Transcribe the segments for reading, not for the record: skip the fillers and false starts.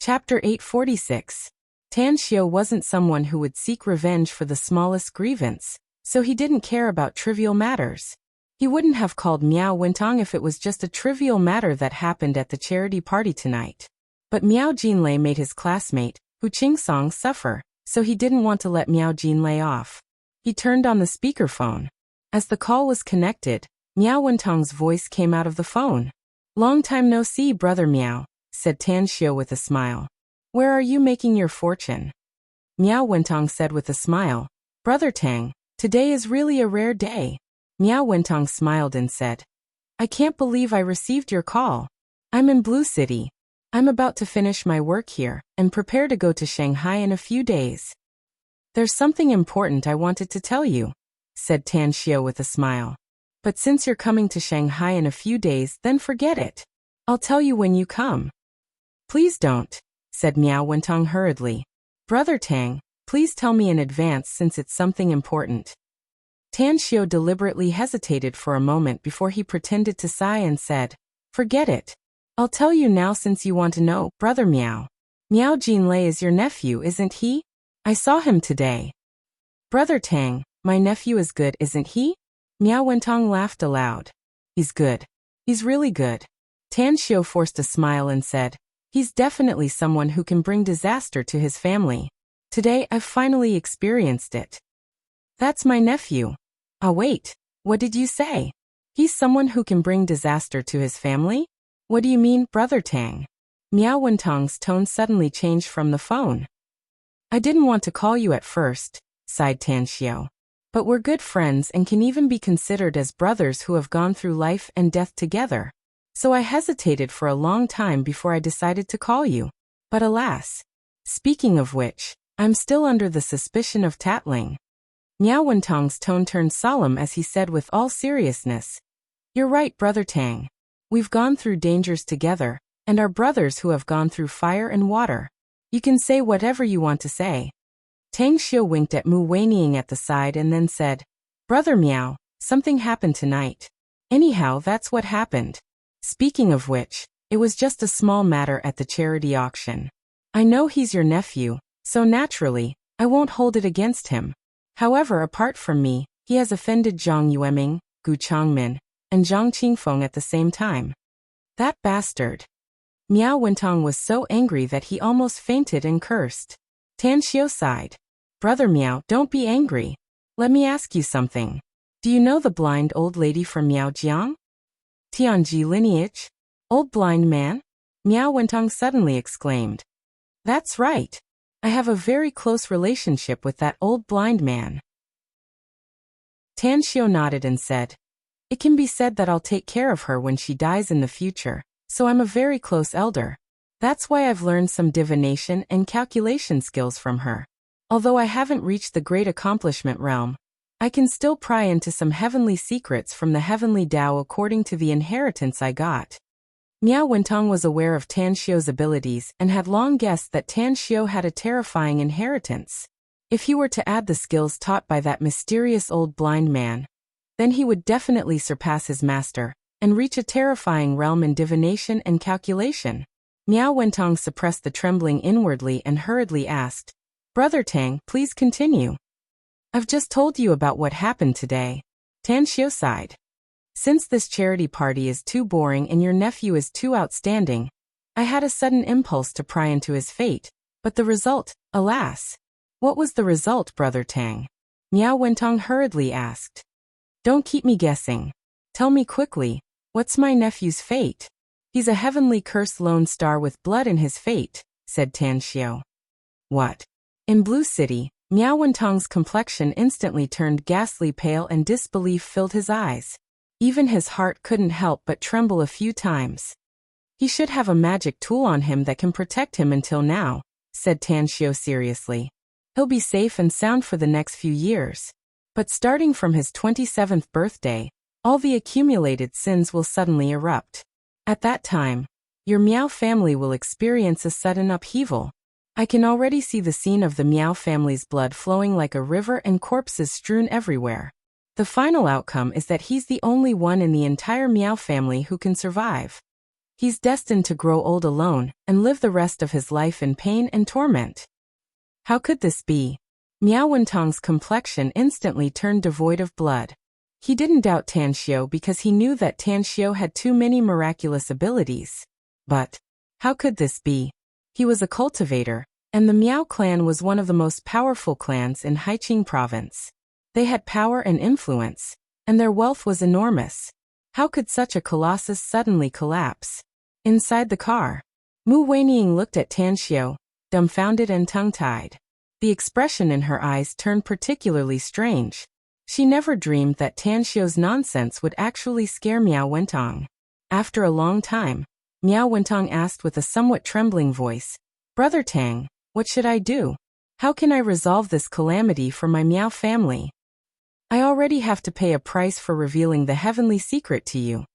Chapter 846. Tan Xiao wasn't someone who would seek revenge for the smallest grievance, so he didn't care about trivial matters. He wouldn't have called Miao Wentong if it was just a trivial matter that happened at the charity party tonight. But Miao Jinlei made his classmate, Hu Qingsong, suffer, so he didn't want to let Miao Jinlei off. He turned on the speakerphone. As the call was connected, Miao Wentong's voice came out of the phone. "Long time no see, brother Miao," said Tan Xiao with a smile. "Where are you making your fortune?" Miao Wentong said with a smile, "Brother Tang, today is really a rare day." Miao Wentong smiled and said, "I can't believe I received your call. I'm in Blue City. I'm about to finish my work here and prepare to go to Shanghai in a few days." "There's something important I wanted to tell you," said Tan Xiao with a smile. "But since you're coming to Shanghai in a few days, then forget it. I'll tell you when you come." "Please don't," said Miao Wentong hurriedly. "Brother Tang, please tell me in advance since it's something important." Tan Xiao deliberately hesitated for a moment before he pretended to sigh and said, "Forget it. I'll tell you now since you want to know, brother Miao. Miao Jinlei is your nephew, isn't he? I saw him today." "Brother Tang, my nephew is good, isn't he?" Miao Wentong laughed aloud. "He's good. He's really good." Tan Xiao forced a smile and said, "He's definitely someone who can bring disaster to his family. Today I've finally experienced it." "That's my nephew." "Ah, wait, what did you say? He's someone who can bring disaster to his family? What do you mean, brother Tang?" Miao Wentong's tone suddenly changed from the phone. "I didn't want to call you at first," sighed Tan Xiao. "But we're good friends and can even be considered as brothers who have gone through life and death together. So I hesitated for a long time before I decided to call you. But alas. Speaking of which, I'm still under the suspicion of tattling." Miao Wentong's tone turned solemn as he said with all seriousness, "You're right, brother Tang. We've gone through dangers together, and are brothers who have gone through fire and water. You can say whatever you want to say." Tang Xiao winked at Mu Weining at the side and then said, "Brother Miao, something happened tonight. Anyhow, that's what happened. Speaking of which, it was just a small matter at the charity auction. I know he's your nephew, so naturally, I won't hold it against him. However, apart from me, he has offended Zhang Yueming, Gu Changmin, and Zhang Qingfeng at the same time. That bastard." Miao Wentong was so angry that he almost fainted and cursed. Tan Xiao sighed. "Brother Miao, don't be angry. Let me ask you something. Do you know the blind old lady from Miaojiang? Tianji lineage? Old blind man?" Miao Wentong suddenly exclaimed. "That's right. I have a very close relationship with that old blind man." Tan Xiao nodded and said, "It can be said that I'll take care of her when she dies in the future, so I'm a very close elder. That's why I've learned some divination and calculation skills from her. Although I haven't reached the great accomplishment realm, I can still pry into some heavenly secrets from the heavenly Tao according to the inheritance I got." Miao Wentong was aware of Tan Xiao's abilities and had long guessed that Tan Xiao had a terrifying inheritance. If he were to add the skills taught by that mysterious old blind man, then he would definitely surpass his master and reach a terrifying realm in divination and calculation. Miao Wentong suppressed the trembling inwardly and hurriedly asked, "Brother Tang, please continue." "I've just told you about what happened today." Tan Xiao sighed. "Since this charity party is too boring and your nephew is too outstanding, I had a sudden impulse to pry into his fate, but the result, alas." "What was the result, brother Tang?" Miao Wentong hurriedly asked. "Don't keep me guessing. Tell me quickly, what's my nephew's fate?" "He's a heavenly cursed lone star with blood in his fate," said Tan Xiao. "What?" In Blue City, Miao Wentong's complexion instantly turned ghastly pale and disbelief filled his eyes. Even his heart couldn't help but tremble a few times. "He should have a magic tool on him that can protect him until now," said Tan Xiao seriously. "He'll be safe and sound for the next few years. But starting from his 27th birthday, all the accumulated sins will suddenly erupt. At that time, your Miao family will experience a sudden upheaval. I can already see the scene of the Miao family's blood flowing like a river and corpses strewn everywhere. The final outcome is that he's the only one in the entire Miao family who can survive." He's destined to grow old alone and live the rest of his life in pain and torment. How could this be? Miao Wentong's complexion instantly turned devoid of blood. He didn't doubt Tan Xiu because he knew that Tan Xiu had too many miraculous abilities. But how could this be? He was a cultivator, and the Miao clan was one of the most powerful clans in Haiqing province. They had power and influence, and their wealth was enormous. How could such a colossus suddenly collapse? Inside the car, Mu Weining looked at Tan Xiu, dumbfounded and tongue-tied. The expression in her eyes turned particularly strange. She never dreamed that Tan Xiu's nonsense would actually scare Miao Wentong. After a long time, Miao Wentong asked with a somewhat trembling voice, "Brother Tang, what should I do? How can I resolve this calamity for my Miao family? I already have to pay a price for revealing the heavenly secret to you,"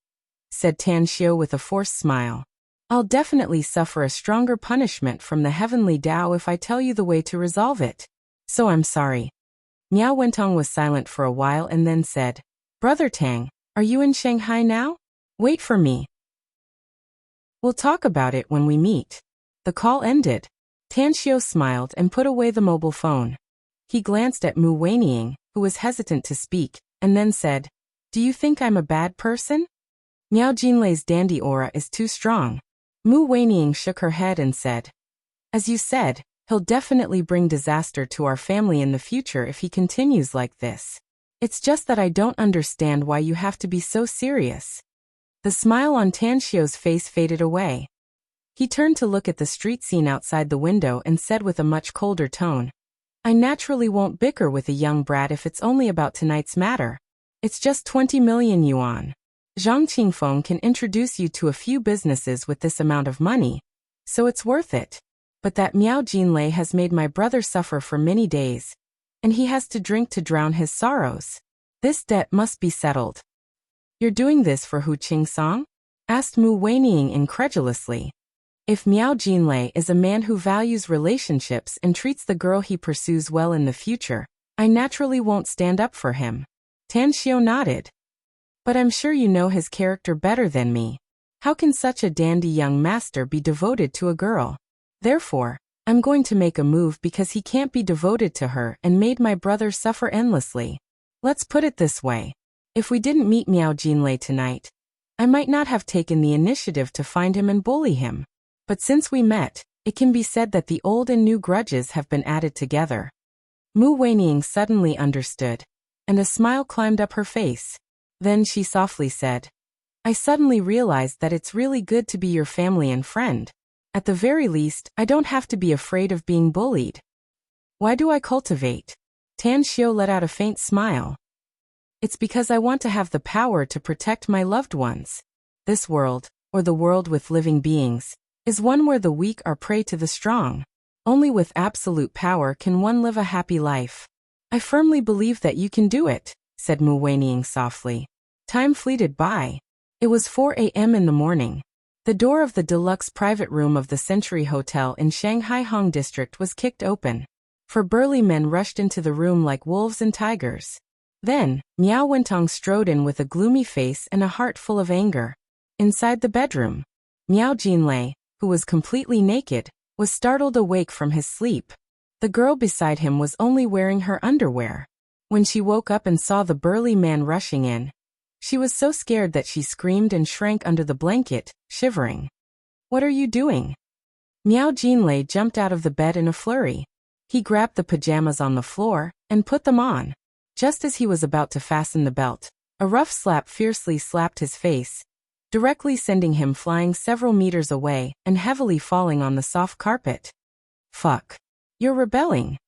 said Tan Xiu with a forced smile. "I'll definitely suffer a stronger punishment from the heavenly Tao if I tell you the way to resolve it. So I'm sorry." Miao Wentong was silent for a while and then said, "Brother Tang, are you in Shanghai now? Wait for me. We'll talk about it when we meet." The call ended. Tan Xiu smiled and put away the mobile phone. He glanced at Mu Weining, who was hesitant to speak, and then said, "Do you think I'm a bad person? Miao Jinlei's dandy aura is too strong." Mu Weining shook her head and said, "As you said, he'll definitely bring disaster to our family in the future if he continues like this. It's just that I don't understand why you have to be so serious." The smile on Tan Xiu's face faded away. He turned to look at the street scene outside the window and said with a much colder tone, "I naturally won't bicker with a young brat if it's only about tonight's matter. It's just 20 million yuan. Zhang Qingfeng can introduce you to a few businesses with this amount of money, so it's worth it. But that Miao Jinlei has made my brother suffer for many days, and he has to drink to drown his sorrows. This debt must be settled." "You're doing this for Hu Qingsong?" asked Mu Weining incredulously. "If Miao Jinlei is a man who values relationships and treats the girl he pursues well in the future, I naturally won't stand up for him." Tan Xiu nodded. "But I'm sure you know his character better than me. How can such a dandy young master be devoted to a girl? Therefore, I'm going to make a move because he can't be devoted to her and made my brother suffer endlessly. Let's put it this way. If we didn't meet Miao Jinlei tonight, I might not have taken the initiative to find him and bully him. But since we met, it can be said that the old and new grudges have been added together." Mu Weining suddenly understood, and a smile climbed up her face. Then she softly said, "I suddenly realized that it's really good to be your family and friend. At the very least, I don't have to be afraid of being bullied. Why do I cultivate?" Tan Xiu let out a faint smile. "It's because I want to have the power to protect my loved ones. This world, or the world with living beings, is one where the weak are prey to the strong. Only with absolute power can one live a happy life. I firmly believe that you can do it," said Mu Weining softly. Time fleeted by. It was 4 a.m. in the morning. The door of the deluxe private room of the Century Hotel in Shanghai Hong District was kicked open. 4 burly men rushed into the room like wolves and tigers. Then, Miao Wentong strode in with a gloomy face and a heart full of anger. Inside the bedroom, Miao Jinlei, who was completely naked, was startled awake from his sleep. The girl beside him was only wearing her underwear. When she woke up and saw the burly man rushing in, she was so scared that she screamed and shrank under the blanket, shivering. "What are you doing?" Miao Jinlei jumped out of the bed in a flurry. He grabbed the pajamas on the floor and put them on. Just as he was about to fasten the belt, a rough slap fiercely slapped his face, directly sending him flying several meters away and heavily falling on the soft carpet. "Fuck. You're rebelling.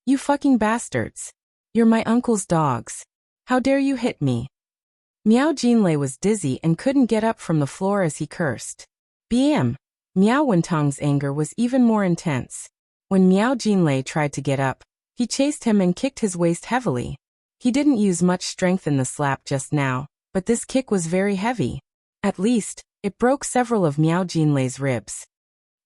You fucking bastards. You're my uncle's dogs. How dare you hit me?" Miao Jinlei was dizzy and couldn't get up from the floor as he cursed. Bam! Miao Wentong's anger was even more intense. When Miao Jinlei tried to get up, he chased him and kicked his waist heavily. He didn't use much strength in the slap just now, but this kick was very heavy. At least, it broke several of Miao Jinlei's ribs.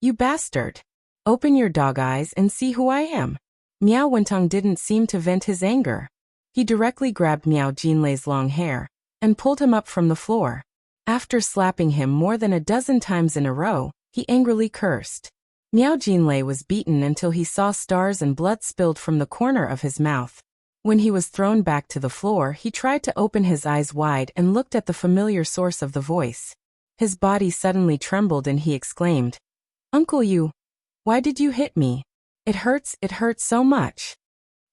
"You bastard! Open your dog eyes and see who I am." Miao Wentong didn't seem to vent his anger. He directly grabbed Miao Jinlei's long hair and pulled him up from the floor. After slapping him more than a dozen times in a row, he angrily cursed. Miao Jinlei was beaten until he saw stars and blood spilled from the corner of his mouth. When he was thrown back to the floor, he tried to open his eyes wide and looked at the familiar source of the voice. His body suddenly trembled and he exclaimed, "Uncle you! Why did you hit me? It hurts so much."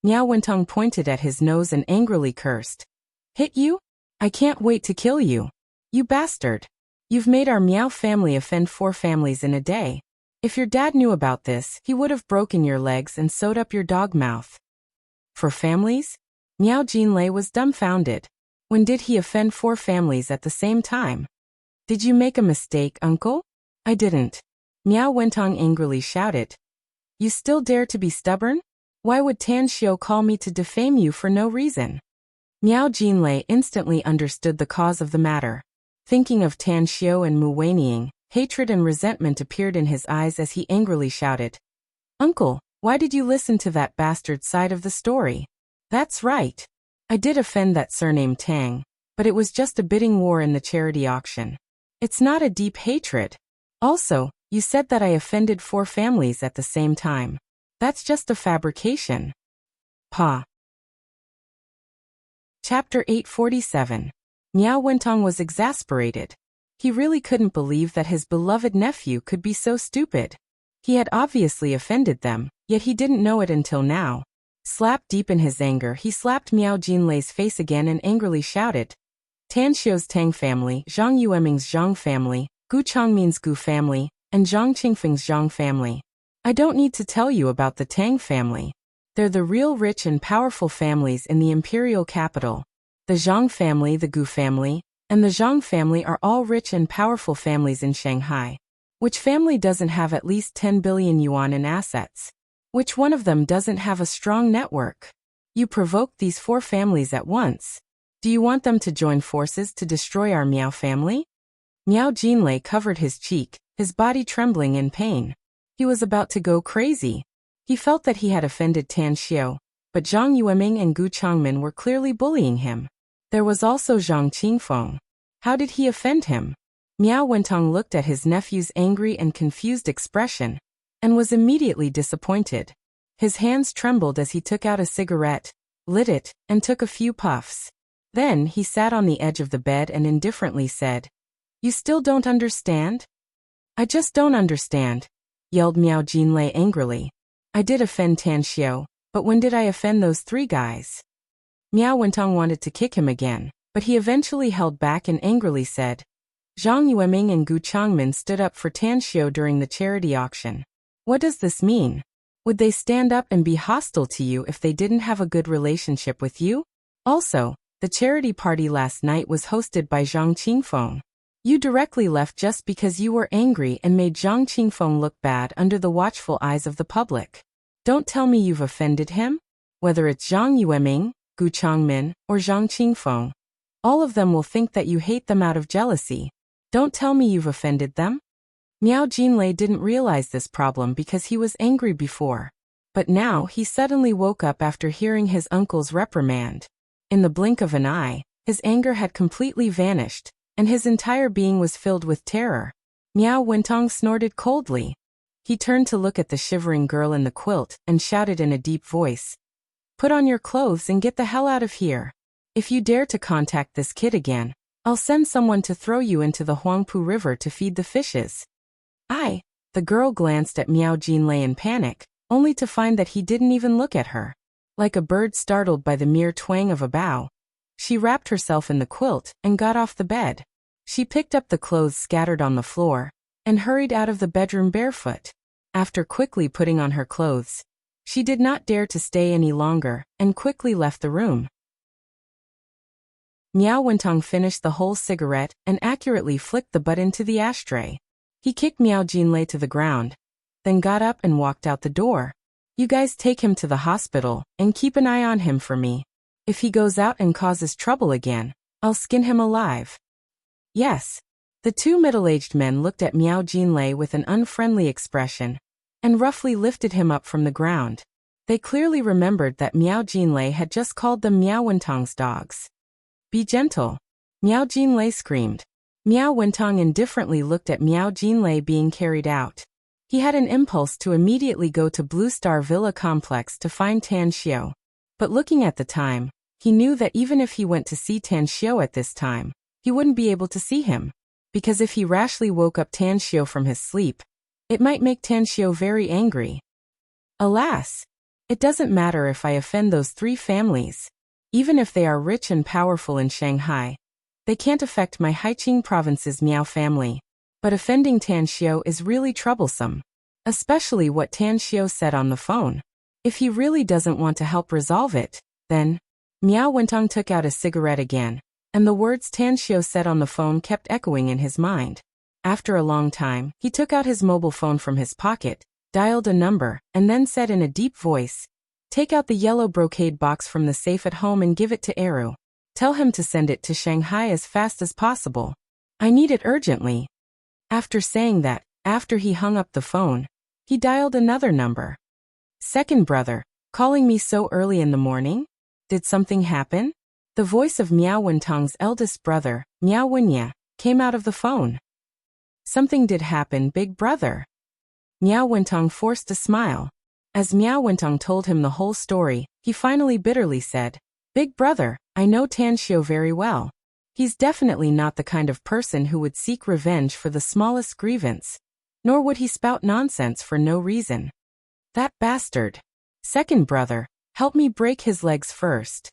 Miao Wentong pointed at his nose and angrily cursed. "Hit you? I can't wait to kill you. You bastard! You've made our Miao family offend 4 families in a day. If your dad knew about this, he would have broken your legs and sewed up your dog mouth." 4 families? Miao Jinlei was dumbfounded. When did he offend 4 families at the same time? "Did you make a mistake, uncle?" "I didn't." Miao Wentong angrily shouted. "You still dare to be stubborn? Why would Tan Xiu call me to defame you for no reason?" Miao Jinlei instantly understood the cause of the matter. Thinking of Tan Xiu and Mu Weining, hatred and resentment appeared in his eyes as he angrily shouted, "Uncle, why did you listen to that bastard's side of the story?" "That's right. I did offend that surname Tang, but it was just a bidding war in the charity auction. It's not a deep hatred. Also, you said that I offended 4 families at the same time. That's just a fabrication." Pa. Chapter 847. Miao Wentong was exasperated. He really couldn't believe that his beloved nephew could be so stupid. He had obviously offended them, yet he didn't know it until now. Slap deep in his anger, he slapped Miao Jinlei's face again and angrily shouted, "Tan Xiu's Tang family, Zhang Yueming's Zhang family, Gu Changmin's Gu family, and Zhang Qingfeng's Zhang family. I don't need to tell you about the Tang family. They're the real rich and powerful families in the imperial capital. The Zhang family, the Gu family, and the Zhang family are all rich and powerful families in Shanghai. Which family doesn't have at least 10 billion yuan in assets? Which one of them doesn't have a strong network? You provoked these 4 families at once. Do you want them to join forces to destroy our Miao family?" Miao Jinlei covered his cheek, his body trembling in pain. He was about to go crazy. He felt that he had offended Tan Xiu, but Zhang Yueming and Gu Changmin were clearly bullying him. There was also Zhang Qingfeng. How did he offend him? Miao Wentong looked at his nephew's angry and confused expression, and was immediately disappointed. His hands trembled as he took out a cigarette, lit it, and took a few puffs. Then he sat on the edge of the bed and indifferently said, "You still don't understand?" "I just don't understand," yelled Miao Jinlei angrily. "I did offend Tan Xiu, but when did I offend those 3 guys?" Miao Wentong wanted to kick him again, but he eventually held back and angrily said, "Zhang Yueming and Gu Changmin stood up for Tan Xiu during the charity auction. What does this mean? Would they stand up and be hostile to you if they didn't have a good relationship with you? Also, the charity party last night was hosted by Zhang Qingfeng. You directly left just because you were angry and made Zhang Qingfeng look bad under the watchful eyes of the public. Don't tell me you've offended him? Whether it's Zhang Yueming, Gu Changmin, or Zhang Qingfeng, all of them will think that you hate them out of jealousy. Don't tell me you've offended them." Miao Jinlei didn't realize this problem because he was angry before. But now he suddenly woke up after hearing his uncle's reprimand. In the blink of an eye, his anger had completely vanished, and his entire being was filled with terror. Miao Wentong snorted coldly. He turned to look at the shivering girl in the quilt and shouted in a deep voice, "Put on your clothes and get the hell out of here. If you dare to contact this kid again, I'll send someone to throw you into the Huangpu River to feed the fishes." The girl glanced at Miao Jinlei in panic, only to find that he didn't even look at her. Like a bird startled by the mere twang of a bough, she wrapped herself in the quilt and got off the bed. She picked up the clothes scattered on the floor and hurried out of the bedroom barefoot. After quickly putting on her clothes, she did not dare to stay any longer and quickly left the room. Miao Wentong finished the whole cigarette and accurately flicked the butt into the ashtray. He kicked Miao Jinlei to the ground, then got up and walked out the door. "You guys take him to the hospital and keep an eye on him for me. If he goes out and causes trouble again, I'll skin him alive." "Yes." The 2 middle-aged men looked at Miao Jinlei with an unfriendly expression and roughly lifted him up from the ground. They clearly remembered that Miao Jinlei had just called them Miao Wentong's dogs. "Be gentle," Miao Jinlei screamed. Miao Wentong indifferently looked at Miao Jinlei being carried out. He had an impulse to immediately go to Blue Star Villa Complex to find Tan Xiao. But looking at the time, he knew that even if he went to see Tan Xiao at this time, he wouldn't be able to see him. Because if he rashly woke up Tan Xiao from his sleep, it might make Tan Xiao very angry. Alas, it doesn't matter if I offend those three families. Even if they are rich and powerful in Shanghai, they can't affect my Haiqing province's Miao family. But offending Tan Xiao is really troublesome. Especially what Tan Xiao said on the phone. If he really doesn't want to help resolve it, then… Miao Wentong took out a cigarette again, and the words Tan Xiao said on the phone kept echoing in his mind. After a long time, he took out his mobile phone from his pocket, dialed a number, and then said in a deep voice, "Take out the yellow brocade box from the safe at home and give it to Eru. Tell him to send it to Shanghai as fast as possible. I need it urgently." After saying that, after he hung up the phone, he dialed another number. "Second brother, calling me so early in the morning? Did something happen?" The voice of Miao Wentong's eldest brother, Miao Wenye, came out of the phone. "Something did happen, big brother." Miao Wentong forced a smile. As Miao Wentong told him the whole story, he finally bitterly said, "Big brother, I know Tan Xiao very well. He's definitely not the kind of person who would seek revenge for the smallest grievance, nor would he spout nonsense for no reason. That bastard. Second brother, help me break his legs first."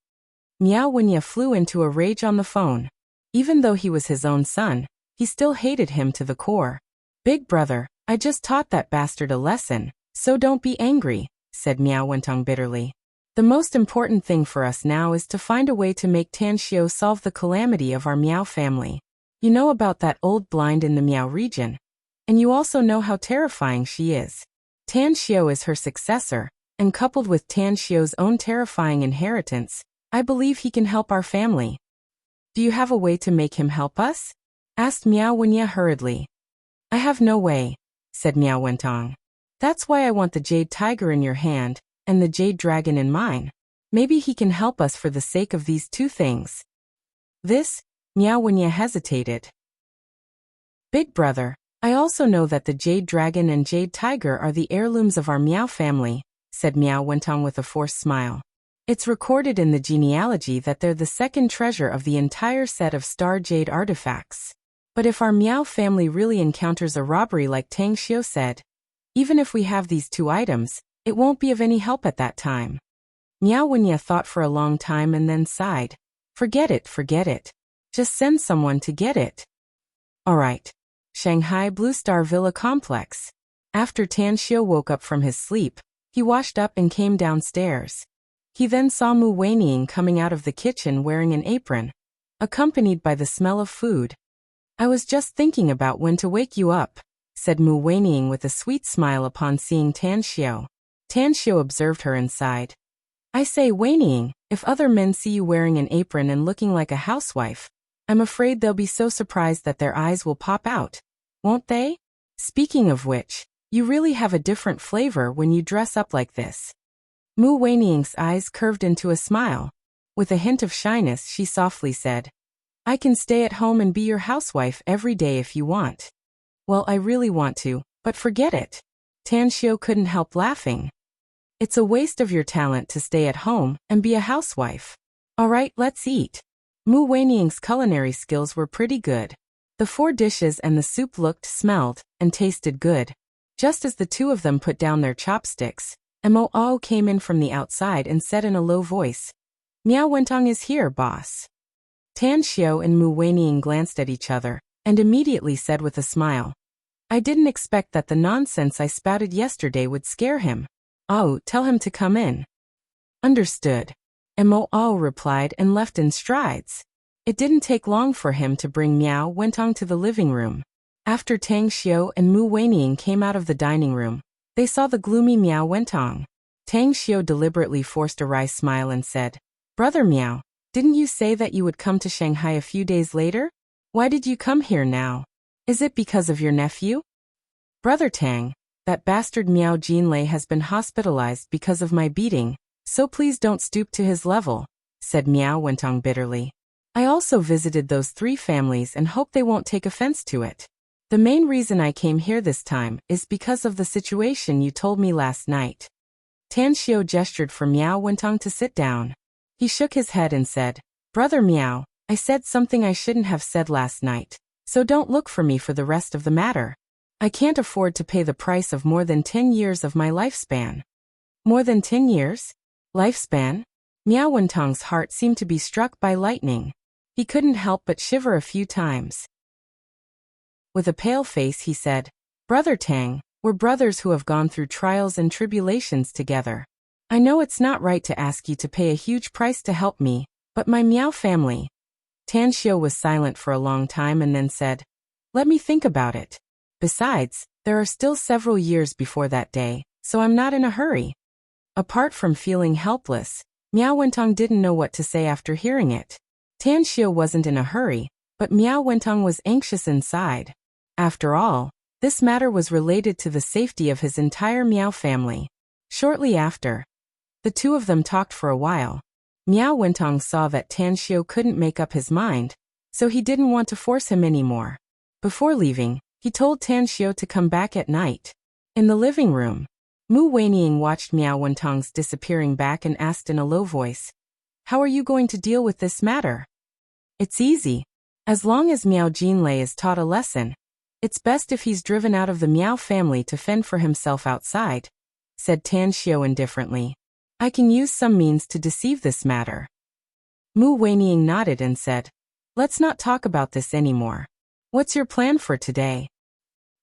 Miao Wenye flew into a rage on the phone. Even though he was his own son, he still hated him to the core. "Big brother, I just taught that bastard a lesson, so don't be angry," said Miao Wentong bitterly. "The most important thing for us now is to find a way to make Tan Xiao solve the calamity of our Miao family. You know about that old blind in the Miao region, and you also know how terrifying she is. Tan Xiao is her successor, and coupled with Tan Xiao's own terrifying inheritance, I believe he can help our family." "Do you have a way to make him help us?" asked Miao Wenye hurriedly. "I have no way," said Miao Wentong. "That's why I want the Jade Tiger in your hand, and the Jade Dragon in mine. Maybe he can help us for the sake of these two things." This, Miao Wenye hesitated. "Big brother, I also know that the Jade Dragon and Jade Tiger are the heirlooms of our Miao family," said Miao Wentong with a forced smile. "It's recorded in the genealogy that they're the second treasure of the entire set of Star Jade artifacts. But if our Miao family really encounters a robbery like Tang Xiao said, even if we have these two items, it won't be of any help at that time." Miao Wenye thought for a long time and then sighed. Forget it. Just send someone to get it." "All right. Shanghai Blue Star Villa Complex." After Tan Xiao woke up from his sleep, he washed up and came downstairs. He then saw Mu Weining coming out of the kitchen wearing an apron, accompanied by the smell of food. "I was just thinking about when to wake you up," said Mu Weining with a sweet smile upon seeing Tan Xiao. Tan Xiao observed her and sighed. "I say, Weining, if other men see you wearing an apron and looking like a housewife, I'm afraid they'll be so surprised that their eyes will pop out, won't they? Speaking of which, you really have a different flavor when you dress up like this." Mu Weining's eyes curved into a smile. With a hint of shyness, she softly said, "I can stay at home and be your housewife every day if you want." "Well, I really want to, but forget it." Tan Xiao couldn't help laughing. "It's a waste of your talent to stay at home and be a housewife. All right, let's eat." Mu Weining's culinary skills were pretty good. The 4 dishes and the soup looked, smelled, and tasted good. Just as the two of them put down their chopsticks, Mo came in from the outside and said in a low voice, "Miao Wentong is here, boss." Tan Xiao and Mu Weining glanced at each other, and immediately said with a smile, "I didn't expect that the nonsense I spouted yesterday would scare him. Oh, tell him to come in." "Understood," Mo replied and left in strides. It didn't take long for him to bring Miao Wentong to the living room. After Tang Xiao and Mu Weining came out of the dining room, they saw the gloomy Miao Wentong. Tang Xiao deliberately forced a wry smile and said, "Brother Miao, didn't you say that you would come to Shanghai a few days later? Why did you come here now? Is it because of your nephew?" "Brother Tang, that bastard Miao Jinlei has been hospitalized because of my beating, so please don't stoop to his level," said Miao Wentong bitterly. "I also visited those 3 families and hope they won't take offense to it. The main reason I came here this time is because of the situation you told me last night. Tan Xiao gestured for Miao Wentong to sit down. He shook his head and said, Brother Miao, I said something I shouldn't have said last night, so don't look for me for the rest of the matter. I can't afford to pay the price of more than 10 years of my lifespan. More than 10 years? Lifespan? Miao Wentong's heart seemed to be struck by lightning. He couldn't help but shiver a few times. With a pale face he said, Brother Tang, we're brothers who have gone through trials and tribulations together. I know it's not right to ask you to pay a huge price to help me, but my Miao family. Tan Xiao was silent for a long time and then said, Let me think about it. Besides, there are still several years before that day, so I'm not in a hurry. Apart from feeling helpless, Miao Wentong didn't know what to say after hearing it. Tan Xiao wasn't in a hurry, but Miao Wentong was anxious inside. After all, this matter was related to the safety of his entire Miao family. Shortly after, the two of them talked for a while. Miao Wentong saw that Tan Xiao couldn't make up his mind, so he didn't want to force him anymore. Before leaving, he told Tan Xiao to come back at night. In the living room, Mu Weining watched Miao Wentong's disappearing back and asked in a low voice, How are you going to deal with this matter? It's easy. As long as Miao Jinlei is taught a lesson, it's best if he's driven out of the Miao family to fend for himself outside, said Tan Xiao indifferently. I can use some means to deceive this matter. Mu Weining nodded and said, Let's not talk about this anymore. What's your plan for today?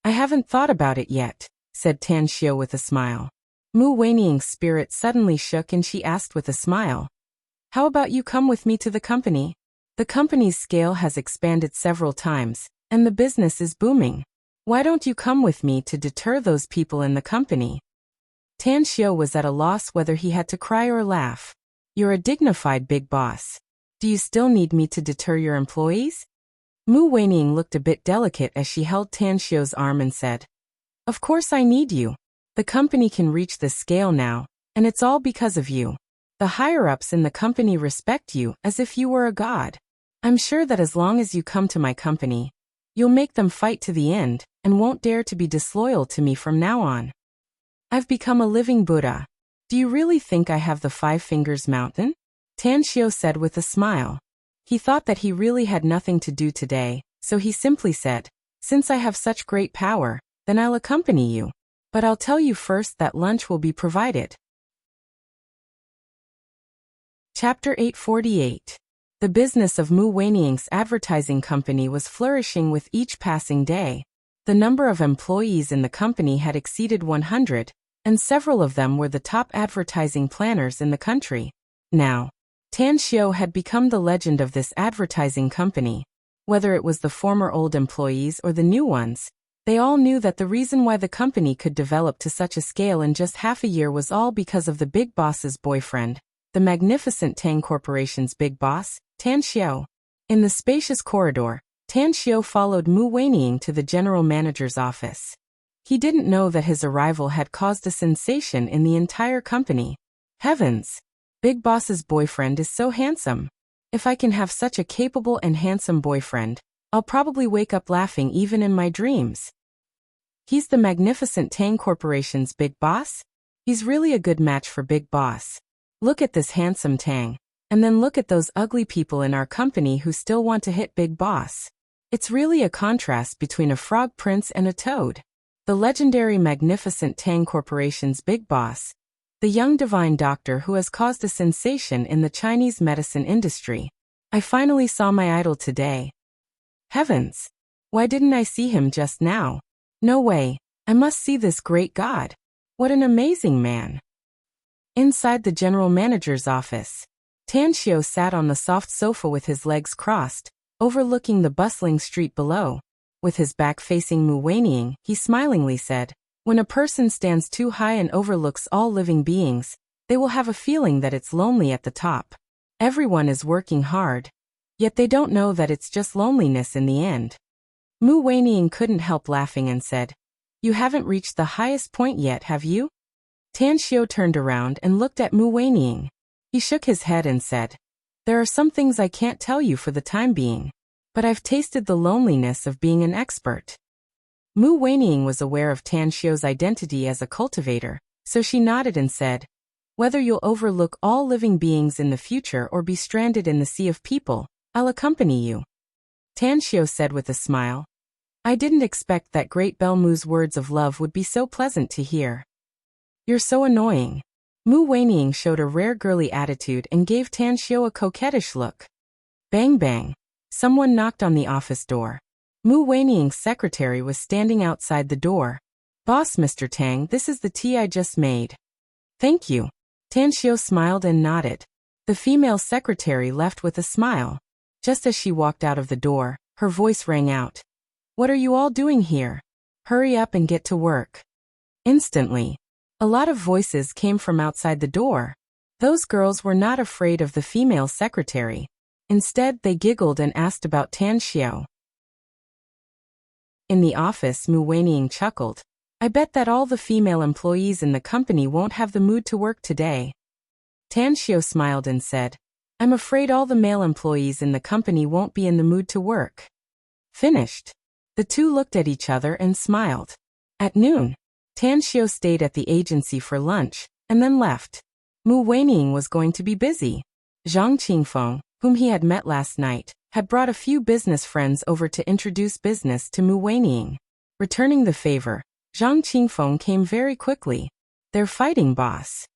I haven't thought about it yet, said Tan Xiao with a smile. Mu Weining's spirit suddenly shook and she asked with a smile, How about you come with me to the company? The company's scale has expanded several times, and the business is booming. Why don't you come with me to deter those people in the company? Tan Xiao was at a loss whether he had to cry or laugh. You're a dignified big boss. Do you still need me to deter your employees? Mu Weining looked a bit delicate as she held Tan Xiao's arm and said, Of course I need you. The company can reach this scale now, and it's all because of you. The higher-ups in the company respect you as if you were a god. I'm sure that as long as you come to my company, you'll make them fight to the end and won't dare to be disloyal to me from now on. I've become a living Buddha. Do you really think I have the 5 fingers mountain? Tan Xiao said with a smile. He thought that he really had nothing to do today, so he simply said, Since I have such great power, then I'll accompany you. But I'll tell you first that lunch will be provided. Chapter 848. The business of Mu Weining's advertising company was flourishing with each passing day. The number of employees in the company had exceeded 100, and several of them were the top advertising planners in the country. Now, Tan Xiao had become the legend of this advertising company. Whether it was the former old employees or the new ones, they all knew that the reason why the company could develop to such a scale in just half a year was all because of the big boss's boyfriend, the magnificent Tang Corporation's big boss, Tan Xiao. In the spacious corridor, Tan Xiao followed Mu Weining to the general manager's office. He didn't know that his arrival had caused a sensation in the entire company. Heavens! Big Boss's boyfriend is so handsome. If I can have such a capable and handsome boyfriend, I'll probably wake up laughing even in my dreams. He's the magnificent Tang Corporation's big boss? He's really a good match for Big Boss. Look at this handsome Tang, and then look at those ugly people in our company who still want to hit Big Boss. It's really a contrast between a frog prince and a toad. The legendary magnificent Tang Corporation's big boss, the young divine doctor who has caused a sensation in the Chinese medicine industry. I finally saw my idol today. Heavens! Why didn't I see him just now? No way, I must see this great god. What an amazing man. Inside the general manager's office, Tan Xiao sat on the soft sofa with his legs crossed, overlooking the bustling street below. With his back facing Mu Weining, he smilingly said, When a person stands too high and overlooks all living beings, they will have a feeling that it's lonely at the top. Everyone is working hard, yet they don't know that it's just loneliness in the end. Mu Weining couldn't help laughing and said, You haven't reached the highest point yet, have you? Tan Xiao turned around and looked at Mu Weining. He shook his head and said, There are some things I can't tell you for the time being. But I've tasted the loneliness of being an expert. Mu Weining was aware of Tan Xiu's identity as a cultivator, so she nodded and said, "Whether you'll overlook all living beings in the future or be stranded in the sea of people, I'll accompany you." Tan Xiu said with a smile, "I didn't expect that Great Bell Mu's words of love would be so pleasant to hear." "You're so annoying." Mu Weining showed a rare girly attitude and gave Tan Xiu a coquettish look. Bang bang. Someone knocked on the office door. Mu Weining's secretary was standing outside the door. "Boss, Mr. Tang, this is the tea I just made." "Thank you." Tan Xiu smiled and nodded. The female secretary left with a smile. Just as she walked out of the door, her voice rang out. "What are you all doing here? Hurry up and get to work." Instantly, a lot of voices came from outside the door. Those girls were not afraid of the female secretary. Instead, they giggled and asked about Tan Xiu. In the office, Mu Weining chuckled. "I bet that all the female employees in the company won't have the mood to work today." Tan Xiu smiled and said, "I'm afraid all the male employees in the company won't be in the mood to work." Finished. The two looked at each other and smiled. At noon, Tan Xiu stayed at the agency for lunch, and then left. Mu Weining was going to be busy. Zhang Qingfeng, whom he had met last night, had brought a few business friends over to introduce business to Mu Weining. Returning the favor, Zhang Qingfeng came very quickly. Their fighting boss.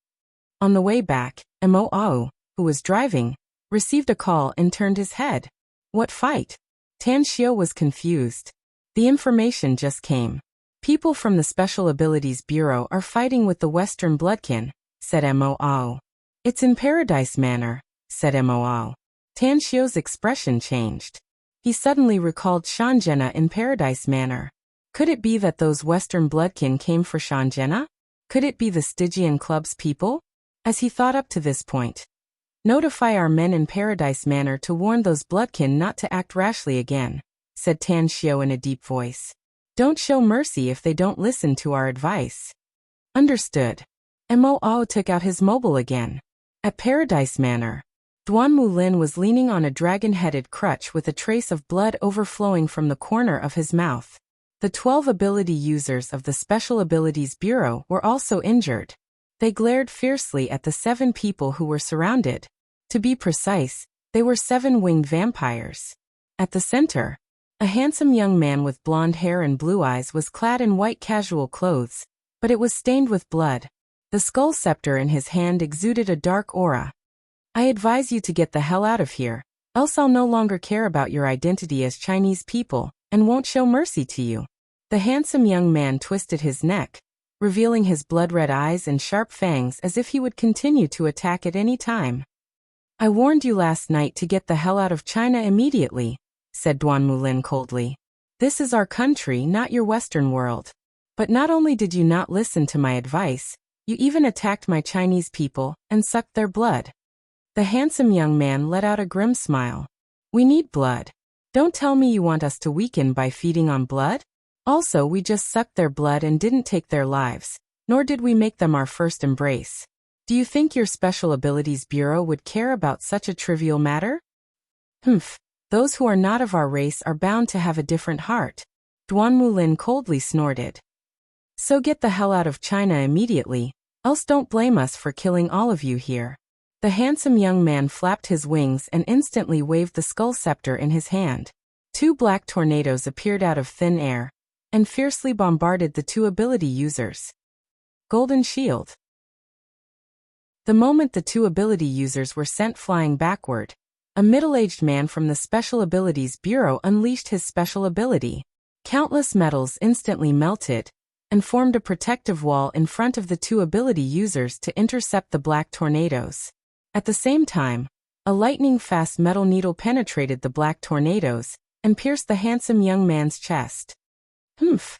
On the way back, Mo Ao, who was driving, received a call and turned his head. "What fight?" Tan Xiu was confused. "The information just came. People from the Special Abilities Bureau are fighting with the Western Bloodkin," said Mo Ao. "It's in Paradise Manor," said Mo Ao. Tan Xiu's expression changed. He suddenly recalled Shanjena in Paradise Manor. Could it be that those Western Bloodkin came for Shanjena? Could it be the Stygian Club's people? As he thought up to this point, "Notify our men in Paradise Manor to warn those Bloodkin not to act rashly again," said Tan Xiu in a deep voice. "Don't show mercy if they don't listen to our advice." Understood. Mo Ao took out his mobile again. At Paradise Manor, Duan Mulin was leaning on a dragon-headed crutch with a trace of blood overflowing from the corner of his mouth. The 12 ability users of the Special Abilities Bureau were also injured. They glared fiercely at the 7 people who were surrounded. To be precise, they were 7 winged vampires. At the center, a handsome young man with blonde hair and blue eyes was clad in white casual clothes, but it was stained with blood. The skull scepter in his hand exuded a dark aura. "I advise you to get the hell out of here, else I'll no longer care about your identity as Chinese people, and won't show mercy to you." The handsome young man twisted his neck, revealing his blood-red eyes and sharp fangs as if he would continue to attack at any time. "I warned you last night to get the hell out of China immediately," said Duan Mulin coldly. "This is our country, not your Western world. But not only did you not listen to my advice, you even attacked my Chinese people and sucked their blood." The handsome young man let out a grim smile. "We need blood. Don't tell me you want us to weaken by feeding on blood? Also, we just sucked their blood and didn't take their lives, nor did we make them our first embrace. Do you think your Special Abilities Bureau would care about such a trivial matter?" "Humph. Those who are not of our race are bound to have a different heart," Duan Mulin coldly snorted. "So get the hell out of China immediately, else don't blame us for killing all of you here." The handsome young man flapped his wings and instantly waved the skull scepter in his hand. 2 black tornadoes appeared out of thin air and fiercely bombarded the 2 ability users. Golden Shield. The moment the 2 ability users were sent flying backward, a middle-aged man from the Special Abilities Bureau unleashed his special ability. Countless metals instantly melted and formed a protective wall in front of the 2 ability users to intercept the black tornadoes. At the same time, a lightning-fast metal needle penetrated the black tornadoes and pierced the handsome young man's chest. "Humph."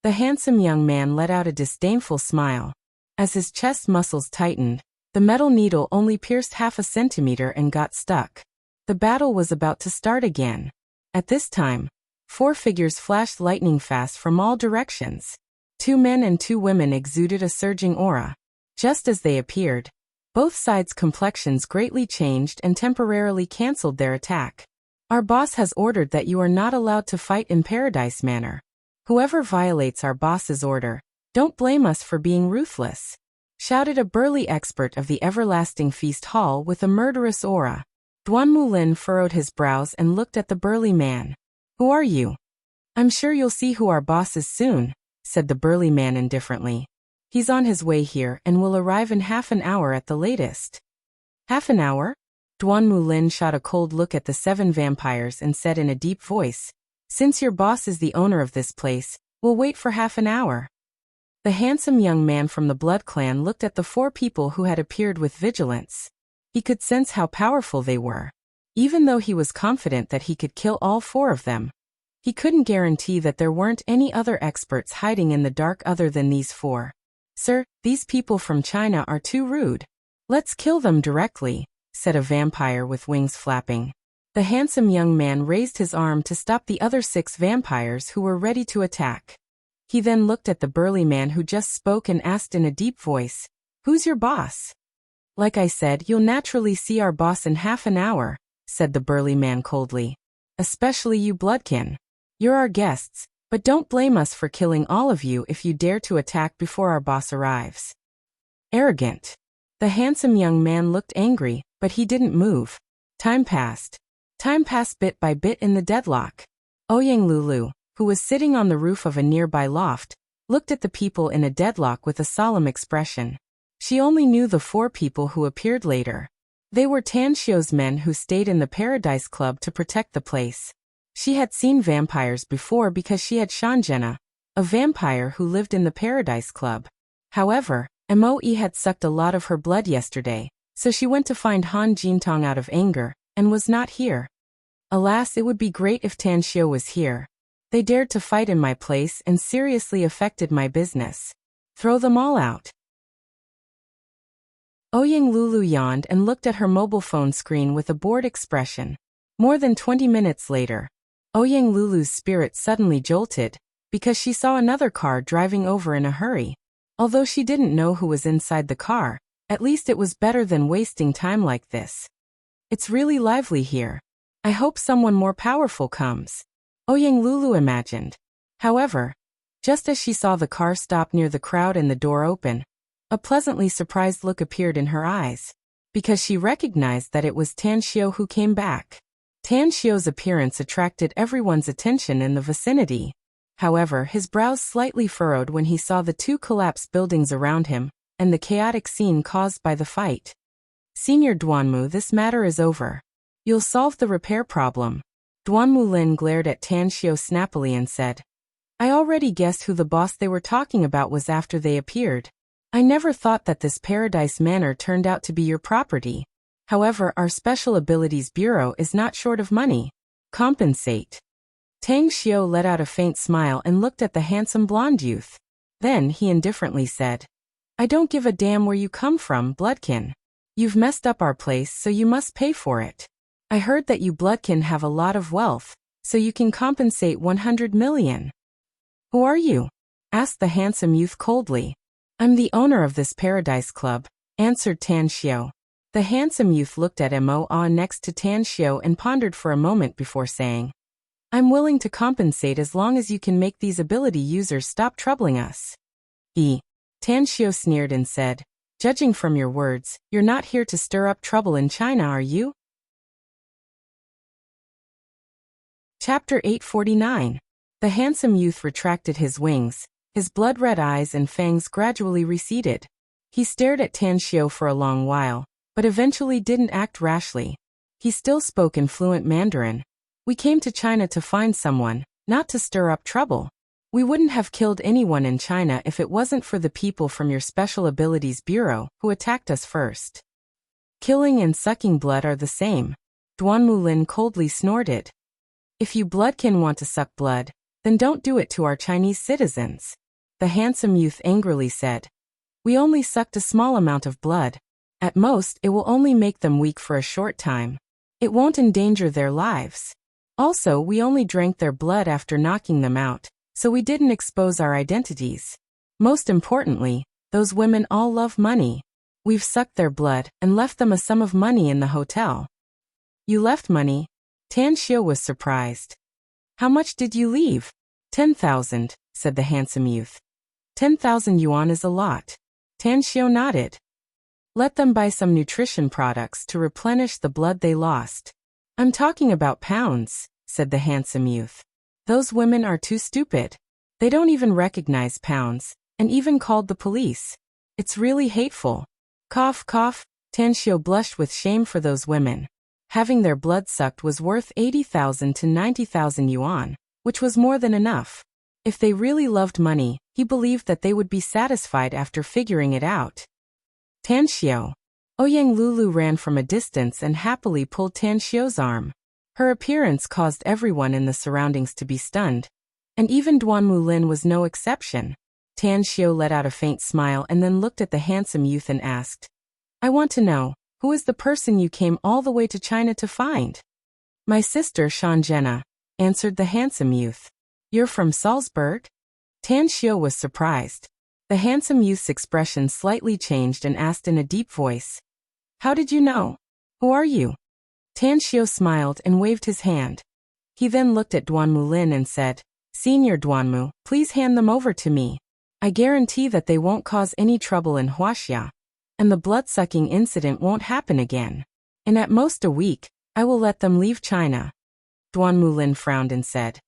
The handsome young man let out a disdainful smile. As his chest muscles tightened, the metal needle only pierced half a centimeter and got stuck. The battle was about to start again. At this time, 4 figures flashed lightning-fast from all directions. 2 men and 2 women exuded a surging aura. Just as they appeared, Both sides' complexions greatly changed and temporarily cancelled their attack. Our boss has ordered that you are not allowed to fight in Paradise Manor. Whoever violates our boss's order, don't blame us for being ruthless, shouted a burly expert of the everlasting feast hall with a murderous aura. Duan Mulin furrowed his brows and looked at the burly man. Who are you? I'm sure you'll see who our boss is soon, said the burly man indifferently. He's on his way here and will arrive in half an hour at the latest. Half an hour? Duan Mulin shot a cold look at the 7 vampires and said in a deep voice, since your boss is the owner of this place, we'll wait for half an hour. The handsome young man from the Blood Clan looked at the 4 people who had appeared with vigilance. He could sense how powerful they were. Even though he was confident that he could kill all 4 of them, he couldn't guarantee that there weren't any other experts hiding in the dark other than these 4. Sir, these people from China are too rude. Let's kill them directly, said a vampire with wings flapping. The handsome young man raised his arm to stop the other 6 vampires who were ready to attack. He then looked at the burly man who just spoke and asked in a deep voice, who's your boss? Like I said, you'll naturally see our boss in half an hour, said the burly man coldly. Especially you bloodkin. You're our guests, but don't blame us for killing all of you if you dare to attack before our boss arrives. Arrogant. The handsome young man looked angry, but he didn't move. Time passed. Time passed bit by bit in the deadlock. Ouyang Lulu, who was sitting on the roof of a nearby loft, looked at the people in a deadlock with a solemn expression. She only knew the 4 people who appeared later. They were Tan Xiu's men who stayed in the Paradise Club to protect the place. She had seen vampires before because she had Shanjena, a vampire who lived in the Paradise Club. However, Moe had sucked a lot of her blood yesterday, so she went to find Han Jintong out of anger, and was not here. Alas, it would be great if Tan Xiu was here. They dared to fight in my place and seriously affected my business. Throw them all out. Ouyang Lulu yawned and looked at her mobile phone screen with a bored expression. More than 20 minutes later, Ouyang Lulu's spirit suddenly jolted, because she saw another car driving over in a hurry. Although she didn't know who was inside the car, at least it was better than wasting time like this. It's really lively here. I hope someone more powerful comes, Ouyang Lulu imagined. However, just as she saw the car stop near the crowd and the door open, a pleasantly surprised look appeared in her eyes, because she recognized that it was Tan Xiu who came back. Tan Xiu's appearance attracted everyone's attention in the vicinity. However, his brows slightly furrowed when he saw the 2 collapsed buildings around him, and the chaotic scene caused by the fight. Senior Duanmu, this matter is over. You'll solve the repair problem. Duanmu Lin glared at Tan Xiu snappily and said, I already guessed who the boss they were talking about was after they appeared. I never thought that this Paradise Manor turned out to be your property. However, our Special Abilities Bureau is not short of money. Compensate. Tang Xiu let out a faint smile and looked at the handsome blonde youth. Then he indifferently said, I don't give a damn where you come from, Bloodkin. You've messed up our place, so you must pay for it. I heard that you Bloodkin have a lot of wealth, so you can compensate 100 million. Who are you? Asked the handsome youth coldly. I'm the owner of this Paradise Club, answered Tan Xiu. The handsome youth looked at Moe next to Tan Xiu and pondered for a moment before saying, I'm willing to compensate as long as you can make these ability users stop troubling us. Tan Xiu sneered and said, judging from your words, you're not here to stir up trouble in China, are you? Chapter 849. The handsome youth retracted his wings, his blood-red eyes and fangs gradually receded. He stared at Tan Xiu for a long while, but eventually didn't act rashly. He still spoke in fluent Mandarin. We came to China to find someone, not to stir up trouble. We wouldn't have killed anyone in China if it wasn't for the people from your Special Abilities Bureau who attacked us first. Killing and sucking blood are the same. Duanmu Lin coldly snorted. If you bloodkin want to suck blood, then don't do it to our Chinese citizens. The handsome youth angrily said. We only sucked a small amount of blood. At most, it will only make them weak for a short time. It won't endanger their lives. Also, we only drank their blood after knocking them out, so we didn't expose our identities. Most importantly, those women all love money. We've sucked their blood and left them a sum of money in the hotel. You left money? Tan Xiu was surprised. How much did you leave? 10,000, said the handsome youth. 10,000 yuan is a lot. Tan Xiu nodded. Let them buy some nutrition products to replenish the blood they lost. I'm talking about pounds, said the handsome youth. Those women are too stupid. They don't even recognize pounds, and even called the police. It's really hateful. Cough, cough. Tan Xiu blushed with shame for those women. Having their blood sucked was worth 80,000 to 90,000 yuan, which was more than enough. If they really loved money, he believed that they would be satisfied after figuring it out. Tan Xiu. Ouyang Lulu ran from a distance and happily pulled Tan Xiu's arm. Her appearance caused everyone in the surroundings to be stunned, and even Duan Mulin was no exception. Tan Xiu let out a faint smile and then looked at the handsome youth and asked, I want to know, who is the person you came all the way to China to find? My sister Shanjena, answered the handsome youth. You're from Salzburg? Tan Xiu was surprised. The handsome youth's expression slightly changed and asked in a deep voice, How did you know? Who are you? Tan Xiu smiled and waved his hand. He then looked at Duan Mulin and said, Senior Duanmu, please hand them over to me. I guarantee that they won't cause any trouble in Wuxia, and the blood-sucking incident won't happen again. In at most a week, I will let them leave China. Duan Mulin frowned and said,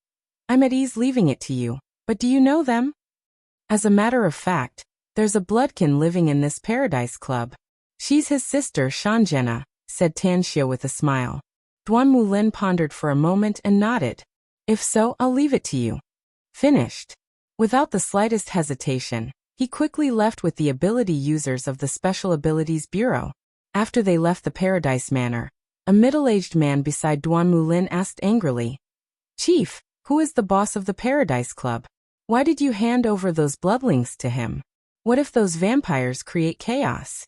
I'm at ease leaving it to you, but do you know them? As a matter of fact, there's a bloodkin living in this paradise club. She's his sister Shanjena, said Tan Xiu with a smile. Duan Mulin pondered for a moment and nodded. If so, I'll leave it to you. Finished. Without the slightest hesitation, he quickly left with the ability users of the Special Abilities Bureau. After they left the Paradise Manor, a middle-aged man beside Duan Mulin asked angrily, Chief, who is the boss of the Paradise Club? Why did you hand over those bloodlings to him? What if those vampires create chaos?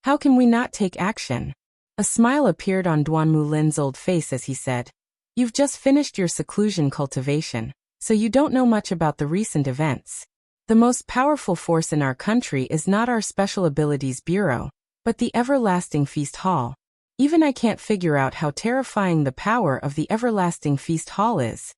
How can we not take action? A smile appeared on Duan Mulin's old face as he said, You've just finished your seclusion cultivation, so you don't know much about the recent events. The most powerful force in our country is not our Special Abilities Bureau, but the Everlasting Feast Hall. Even I can't figure out how terrifying the power of the Everlasting Feast Hall is.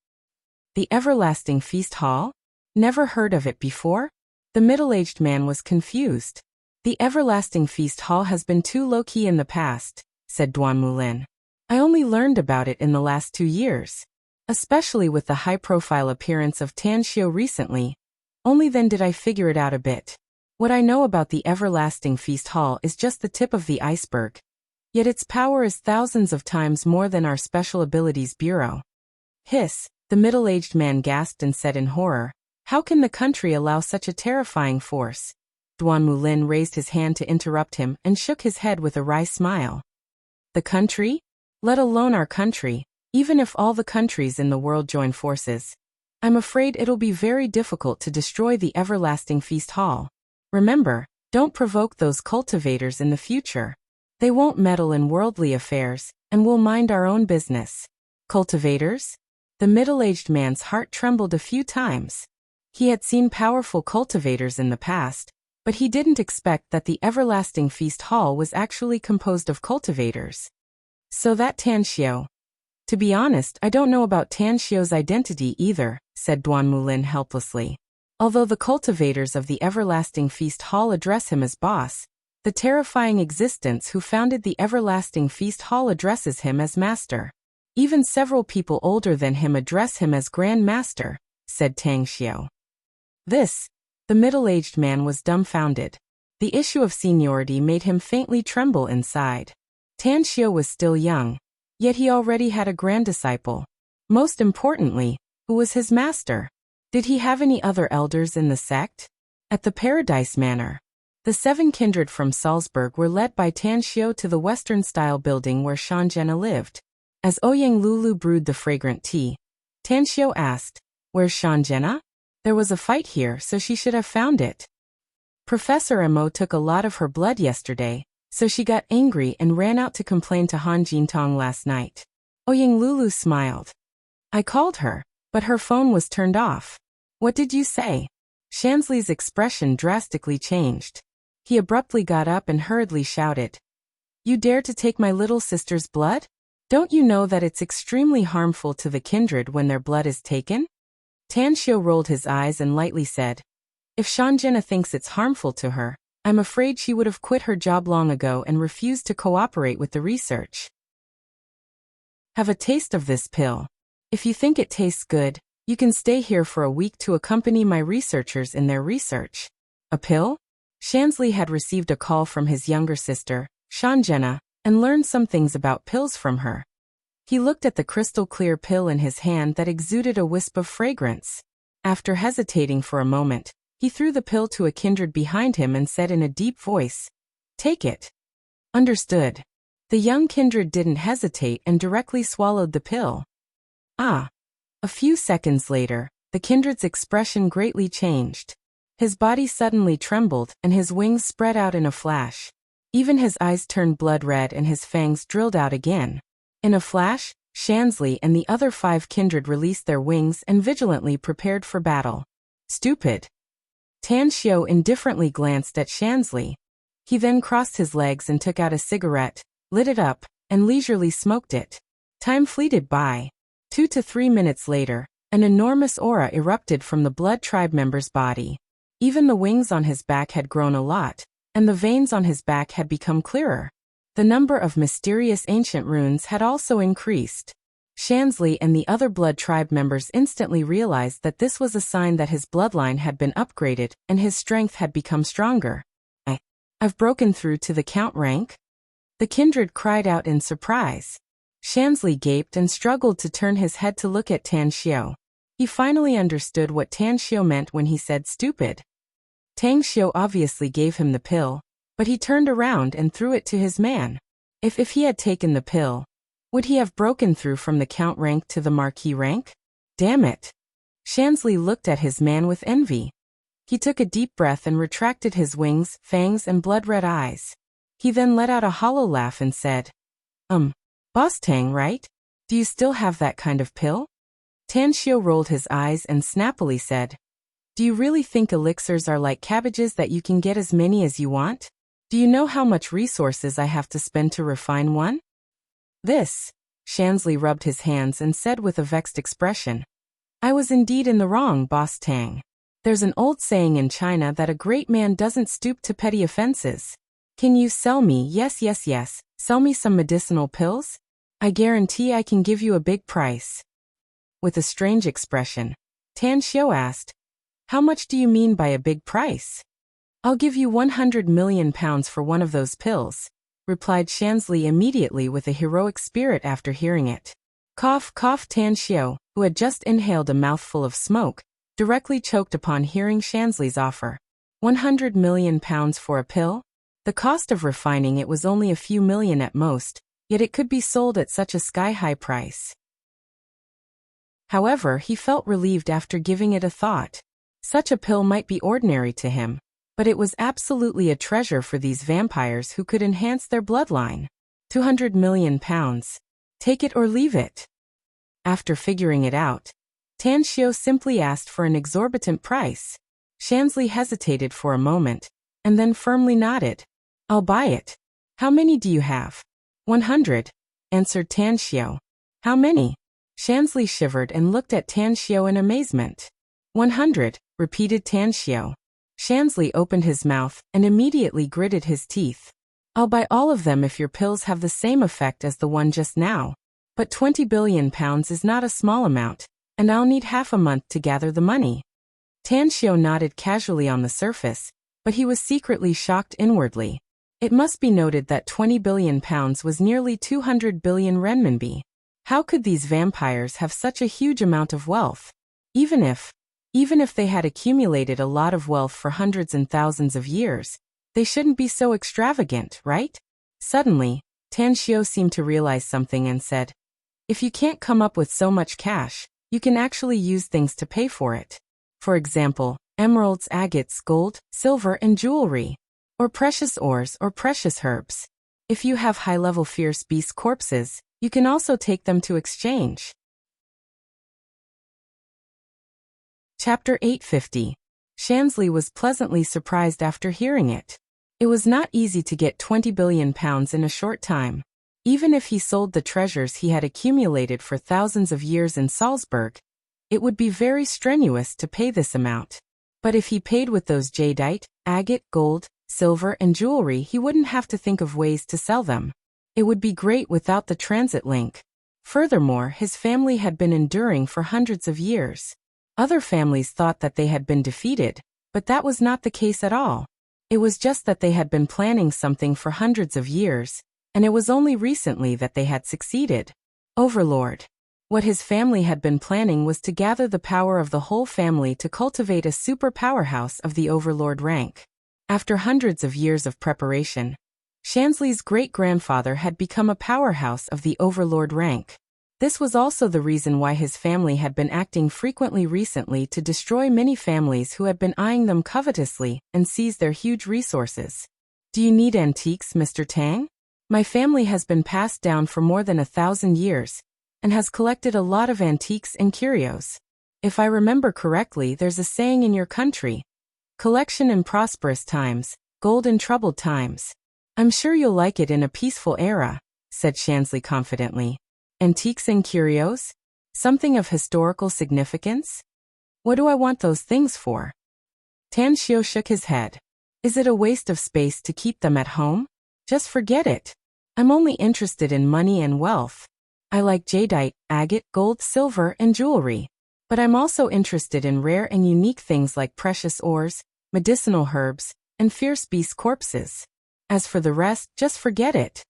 The Everlasting Feast Hall? Never heard of it before? The middle-aged man was confused. The Everlasting Feast Hall has been too low-key in the past, said Duan Mulin. I only learned about it in the last 2 years. Especially with the high-profile appearance of Tan Xiu recently. Only then did I figure it out a bit. What I know about the Everlasting Feast Hall is just the tip of the iceberg. Yet its power is thousands of times more than our Special Abilities Bureau. Hiss, the middle-aged man gasped and said in horror, How can the country allow such a terrifying force? Duan Mulin raised his hand to interrupt him and shook his head with a wry smile. The country? Let alone our country, even if all the countries in the world join forces. I'm afraid it'll be very difficult to destroy the Everlasting Feast Hall. Remember, don't provoke those cultivators in the future. They won't meddle in worldly affairs, and we'll mind our own business. Cultivators? The middle-aged man's heart trembled a few times. He had seen powerful cultivators in the past, but he didn't expect that the Everlasting Feast Hall was actually composed of cultivators. So that Tan Xiu. To be honest, I don't know about Tan Xiu's identity either, said Duan Mulin helplessly. Although the cultivators of the Everlasting Feast Hall address him as boss, the terrifying existence who founded the Everlasting Feast Hall addresses him as master. Even several people older than him address him as Grand Master, said Tang Xiu. The middle-aged man was dumbfounded. The issue of seniority made him faintly tremble inside. Tan Xiu was still young, yet he already had a grand disciple. Most importantly, who was his master? Did he have any other elders in the sect? At the Paradise Manor, the 7 kindred from Salzburg were led by Tan Xiu to the Western-style building where Shanjena lived. As Ouyang Lulu brewed the fragrant tea, Tan Xiu asked, Where's Shanjena? There was a fight here, so she should have found it. Professor Mo took a lot of her blood yesterday, so she got angry and ran out to complain to Han Jintong last night. Ouyang Lulu smiled. I called her, but her phone was turned off. What did you say? Shansley's expression drastically changed. He abruptly got up and hurriedly shouted, "You dare to take my little sister's blood? Don't you know that it's extremely harmful to the kindred when their blood is taken?" Tan Xiu rolled his eyes and lightly said, "If Shanjena thinks it's harmful to her, I'm afraid she would have quit her job long ago and refused to cooperate with the research. Have a taste of this pill. If you think it tastes good, you can stay here for a week to accompany my researchers in their research." A pill? Shansley had received a call from his younger sister, Shanjena, and learned some things about pills from her. He looked at the crystal-clear pill in his hand that exuded a wisp of fragrance. After hesitating for a moment, he threw the pill to a kindred behind him and said in a deep voice, "Take it." Understood. The young kindred didn't hesitate and directly swallowed the pill. Ah! A few seconds later, the kindred's expression greatly changed. His body suddenly trembled and his wings spread out in a flash. Even his eyes turned blood red and his fangs drilled out again. In a flash, Shansley and the other 5 kindred released their wings and vigilantly prepared for battle. Stupid. Tan Xiu indifferently glanced at Shansley. He then crossed his legs and took out a cigarette, lit it up, and leisurely smoked it. Time fleeted by. 2 to 3 minutes later, an enormous aura erupted from the blood tribe member's body. Even the wings on his back had grown a lot, and the veins on his back had become clearer. The number of mysterious ancient runes had also increased. Shansley and the other blood tribe members instantly realized that this was a sign that his bloodline had been upgraded and his strength had become stronger. I've broken through to the count rank?" The kindred cried out in surprise. Shansley gaped and struggled to turn his head to look at Tan Xiu. He finally understood what Tan Xiu meant when he said stupid. Tang Xiu obviously gave him the pill, but he turned around and threw it to his man. If he had taken the pill, would he have broken through from the count rank to the marquis rank? Damn it! Shansley looked at his man with envy. He took a deep breath and retracted his wings, fangs and blood-red eyes. He then let out a hollow laugh and said, Boss Tang, right? Do you still have that kind of pill?" Tan Xiu rolled his eyes and snappily said, "Do you really think elixirs are like cabbages that you can get as many as you want? Do you know how much resources I have to spend to refine one?" "This," Shansley rubbed his hands and said with a vexed expression, "I was indeed in the wrong, Boss Tang. There's an old saying in China that a great man doesn't stoop to petty offenses. Can you sell me, yes, sell me some medicinal pills? I guarantee I can give you a big price." With a strange expression, Tan Xiu asked, "How much do you mean by a big price?" "I'll give you 100 million pounds for one of those pills," replied Shansley immediately with a heroic spirit after hearing it. Cough, cough. Tan Xiu, who had just inhaled a mouthful of smoke, directly choked upon hearing Shansley's offer. 100 million pounds for a pill? The cost of refining it was only a few million at most, yet it could be sold at such a sky-high price. However, he felt relieved after giving it a thought. Such a pill might be ordinary to him, but it was absolutely a treasure for these vampires who could enhance their bloodline. 200 million pounds. Take it or leave it. After figuring it out, Tan Xiu simply asked for an exorbitant price. Shansley hesitated for a moment, and then firmly nodded. "I'll buy it. How many do you have?" 100, answered Tan Xiu. "How many?" Shansley shivered and looked at Tan Xiu in amazement. 100, repeated Tan Xiu. Shansley opened his mouth and immediately gritted his teeth. "I'll buy all of them if your pills have the same effect as the one just now. But 20 billion pounds is not a small amount, and I'll need half a month to gather the money." Tan Xiu nodded casually on the surface, but he was secretly shocked inwardly. It must be noted that 20 billion pounds was nearly 200 billion renminbi. How could these vampires have such a huge amount of wealth? Even if they had accumulated a lot of wealth for hundreds and thousands of years, they shouldn't be so extravagant, right? Suddenly, Tan Xiu seemed to realize something and said, "If you can't come up with so much cash, you can actually use things to pay for it. For example, emeralds, agates, gold, silver, and jewelry. Or precious ores or precious herbs. If you have high-level fierce beast corpses, you can also take them to exchange." Chapter 850. Shansley was pleasantly surprised after hearing it. It was not easy to get 20 billion pounds in a short time. Even if he sold the treasures he had accumulated for thousands of years in Salzburg, it would be very strenuous to pay this amount. But if he paid with those jadeite, agate, gold, silver and jewelry, he wouldn't have to think of ways to sell them. It would be great without the transit link. Furthermore, his family had been enduring for hundreds of years. Other families thought that they had been defeated, but that was not the case at all. It was just that they had been planning something for hundreds of years, and it was only recently that they had succeeded. Overlord. What his family had been planning was to gather the power of the whole family to cultivate a super powerhouse of the overlord rank. After hundreds of years of preparation, Shansley's great-grandfather had become a powerhouse of the overlord rank. This was also the reason why his family had been acting frequently recently to destroy many families who had been eyeing them covetously and seize their huge resources. Do you need antiques, Mr. Tang? My family has been passed down for more than 1,000 years, and has collected a lot of antiques and curios. If I remember correctly, there's a saying in your country, collection in prosperous times, gold in troubled times. I'm sure you'll like it in a peaceful era, said Shansley confidently. Antiques and curios? Something of historical significance? What do I want those things for? Tan Xiu shook his head. Is it a waste of space to keep them at home? Just forget it. I'm only interested in money and wealth. I like jadeite, agate, gold, silver, and jewelry. But I'm also interested in rare and unique things like precious ores, medicinal herbs, and fierce beast corpses. As for the rest, just forget it.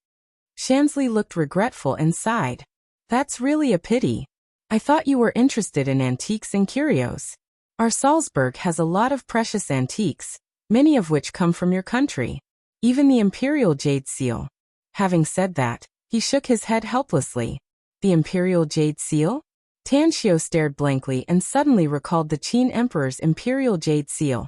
Shansley looked regretful and sighed. That's really a pity. I thought you were interested in antiques and curios. Our Salzburg has a lot of precious antiques, many of which come from your country. Even the imperial jade seal. Having said that, he shook his head helplessly. The imperial jade seal? Tan Xiu stared blankly and suddenly recalled the Qin Emperor's imperial jade seal.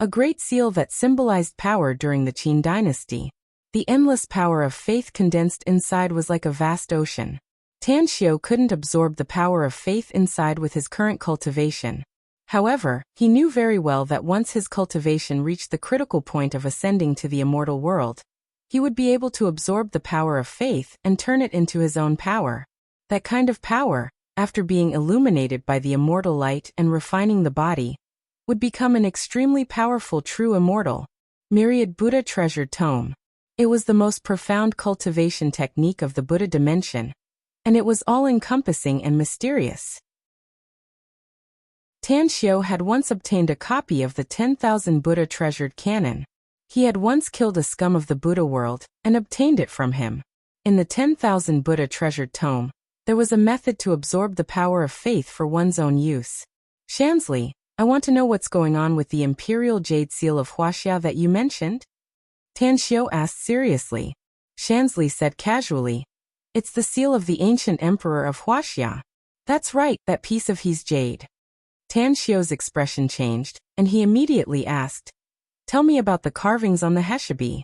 A great seal that symbolized power during the Qin dynasty. The endless power of faith condensed inside was like a vast ocean. Tan Xiu couldn't absorb the power of faith inside with his current cultivation. However, he knew very well that once his cultivation reached the critical point of ascending to the immortal world, he would be able to absorb the power of faith and turn it into his own power. That kind of power, after being illuminated by the immortal light and refining the body, would become an extremely powerful true immortal. Myriad Buddha Treasured Tome. It was the most profound cultivation technique of the Buddha dimension, and it was all-encompassing and mysterious. Tan Xiu had once obtained a copy of the 10,000 Buddha Treasured Canon. He had once killed a scum of the Buddha world and obtained it from him. In the 10,000 Buddha Treasured Tome, there was a method to absorb the power of faith for one's own use. Shansley, I want to know what's going on with the Imperial Jade Seal of Wuxia that you mentioned? Tan Xiu asked seriously. Shansley said casually, it's the seal of the ancient emperor of Wuxia. That's right, that piece of his jade. Tan Xiu's expression changed, and he immediately asked, tell me about the carvings on the heshabi.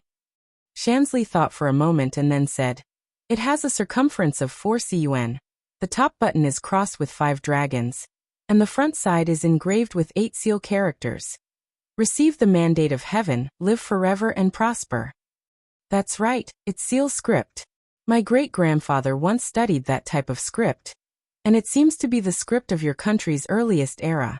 Shansley thought for a moment and then said, it has a circumference of 4 cun. The top button is crossed with 5 dragons, and the front side is engraved with 8 seal characters. Receive the mandate of heaven, live forever and prosper. That's right, it's seal script. My great-grandfather once studied that type of script, and it seems to be the script of your country's earliest era.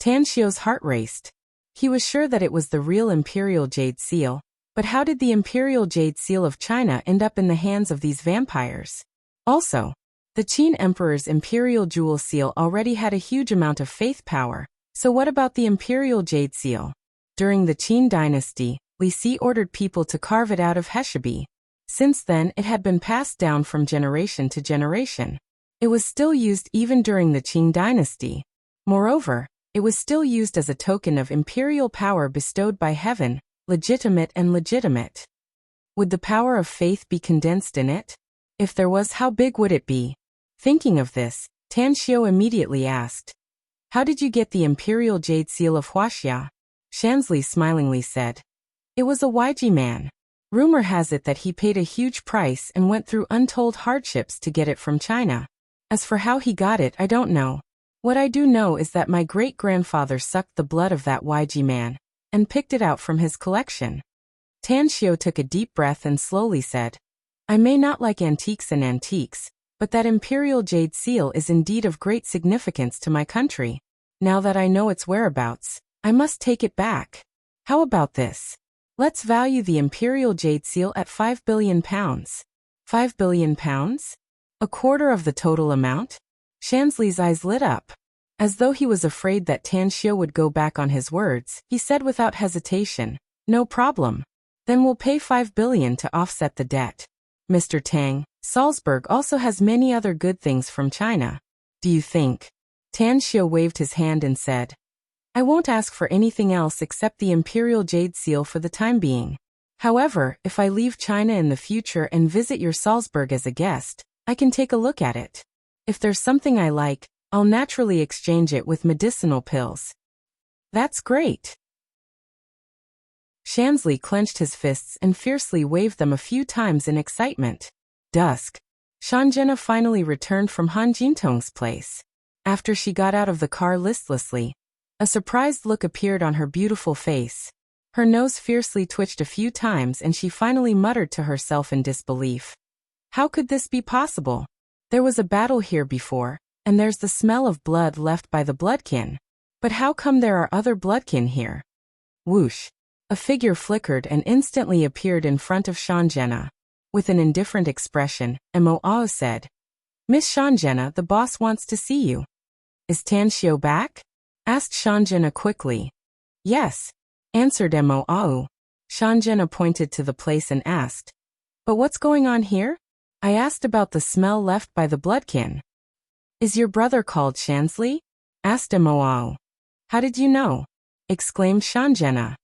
Tan Xiu's heart raced. He was sure that it was the real imperial jade seal, but how did the imperial jade seal of China end up in the hands of these vampires? Also, the Qin Emperor's imperial jewel seal already had a huge amount of faith power, so what about the imperial jade seal? During the Qin dynasty, Li Si ordered people to carve it out of heshabi. Since then, it had been passed down from generation to generation. It was still used even during the Qin dynasty. Moreover, it was still used as a token of imperial power bestowed by heaven, legitimate and legitimate. Would the power of faith be condensed in it? If there was, how big would it be? Thinking of this, Tan Xiu immediately asked, how did you get the imperial jade seal of Wuxia? Shansley smilingly said, it was a Weiji man. Rumor has it that he paid a huge price and went through untold hardships to get it from China. As for how he got it, I don't know. What I do know is that my great-grandfather sucked the blood of that Weiji man and picked it out from his collection. Tan Xiu took a deep breath and slowly said, I may not like antiques, but that imperial jade seal is indeed of great significance to my country. Now that I know its whereabouts, I must take it back. How about this? Let's value the imperial jade seal at 5 billion pounds. 5 billion pounds? A quarter of the total amount? Shansley's eyes lit up. As though he was afraid that Tan Xiu would go back on his words, he said without hesitation, No problem. Then we'll pay 5 billion to offset the debt. Mr. Tang, Salzburg also has many other good things from China. Do you think? Tan Xiu waved his hand and said, I won't ask for anything else except the imperial jade seal for the time being. However, if I leave China in the future and visit your Salzburg as a guest, I can take a look at it. If there's something I like, I'll naturally exchange it with medicinal pills. That's great. Shansley clenched his fists and fiercely waved them a few times in excitement. Dusk. Shanjena finally returned from Han Jintong's place. After she got out of the car listlessly, a surprised look appeared on her beautiful face. Her nose fiercely twitched a few times and she finally muttered to herself in disbelief. How could this be possible? There was a battle here before, and there's the smell of blood left by the bloodkin. But how come there are other bloodkin here? Whoosh! A figure flickered and instantly appeared in front of Shanjena. With an indifferent expression, Mo said, Miss Shanjena, the boss wants to see you. Is Tan Xiu back? Asked Shanjena quickly. Yes, answered Mo. Shanjena pointed to the place and asked, But what's going on here? I asked about the smell left by the bloodkin. Is your brother called Shansley? Asked Mo. How did you know? Exclaimed Shanjena.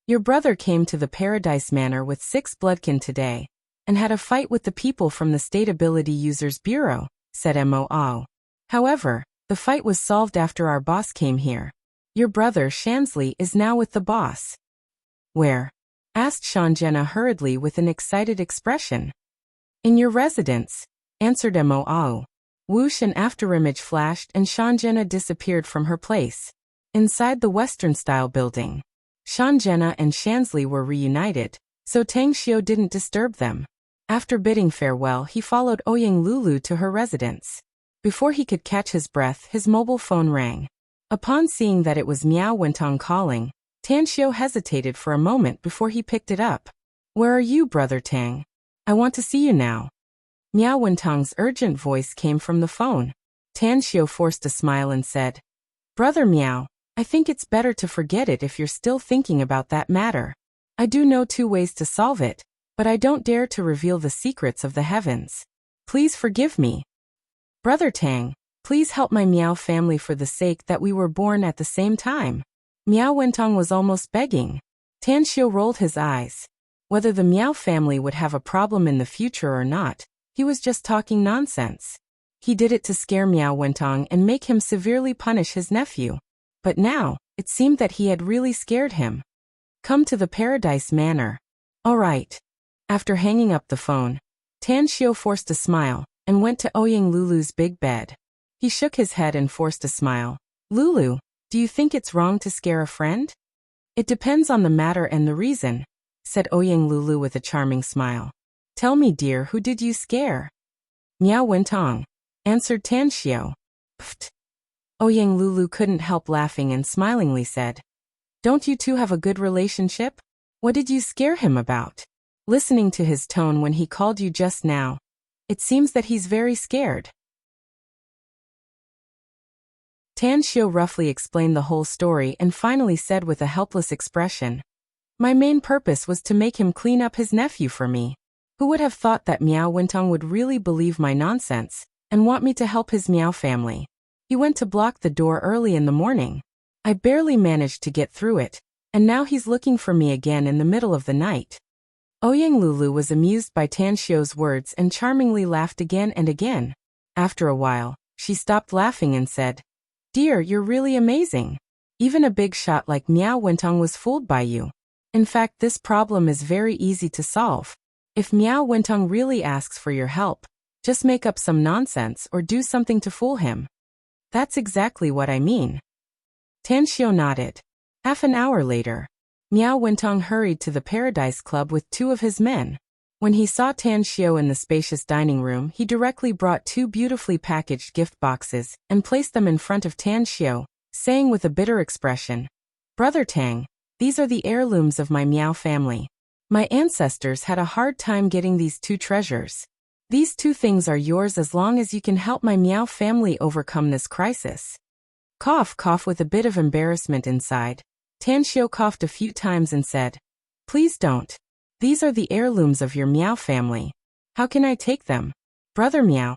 Your brother came to the Paradise Manor with 6 bloodkin today, and had a fight with the people from the State Ability Users Bureau, said Mo. However, the fight was solved after our boss came here. Your brother Shansley is now with the boss. Where? Asked Shanjena hurriedly with an excited expression. In your residence, answered Mo. Whoosh, an afterimage flashed and Shanjena disappeared from her place. Inside the Western-style building, Shanjena and Shansley were reunited, so Tang Xiu didn't disturb them. After bidding farewell, he followed Ouyang Lulu to her residence. Before he could catch his breath, his mobile phone rang. Upon seeing that it was Miao Wentong calling, Tan Xiu hesitated for a moment before he picked it up. Where are you, Brother Tang? I want to see you now. Miao Wentong's urgent voice came from the phone. Tan Xiu forced a smile and said, Brother Miao, I think it's better to forget it if you're still thinking about that matter. I do know 2 ways to solve it, but I don't dare to reveal the secrets of the heavens. Please forgive me. Brother Tang, please help my Miao family for the sake that we were born at the same time. Miao Wentong was almost begging. Tan Xiu rolled his eyes. Whether the Miao family would have a problem in the future or not, he was just talking nonsense. He did it to scare Miao Wentong and make him severely punish his nephew. But now, it seemed that he had really scared him. Come to the Paradise Manor. All right. After hanging up the phone, Tan Xiu forced a smile and went to Ouyang Lulu's big bed. He shook his head and forced a smile. Lulu, do you think it's wrong to scare a friend? It depends on the matter and the reason, said Ouyang Lulu with a charming smile. Tell me, dear, who did you scare? Miao Wentong, answered Tan Xiu. Pfft. Ouyang Lulu couldn't help laughing and smilingly said, Don't you two have a good relationship? What did you scare him about? Listening to his tone when he called you just now, it seems that he's very scared. Tan Xiu roughly explained the whole story and finally said with a helpless expression, My main purpose was to make him clean up his nephew for me. Who would have thought that Miao Wentong would really believe my nonsense and want me to help his Miao family? He went to block the door early in the morning. I barely managed to get through it, and now he's looking for me again in the middle of the night. Ouyang Lulu was amused by Tan Xiu's words and charmingly laughed again and again. After a while, she stopped laughing and said, Dear, you're really amazing. Even a big shot like Miao Wentong was fooled by you. In fact, this problem is very easy to solve. If Miao Wentong really asks for your help, just make up some nonsense or do something to fool him. That's exactly what I mean. Tan Xiu nodded. Half an hour later, Miao Wentong hurried to the Paradise Club with 2 of his men. When he saw Tan Xiao in the spacious dining room, he directly brought 2 beautifully packaged gift boxes and placed them in front of Tan Xiao, saying with a bitter expression, "Brother Tang, these are the heirlooms of my Miao family. My ancestors had a hard time getting these 2 treasures. These 2 things are yours as long as you can help my Miao family overcome this crisis." Cough, cough. With a bit of embarrassment inside, Tan Xiao coughed a few times and said, "Please don't. These are the heirlooms of your Miao family. How can I take them? Brother Miao."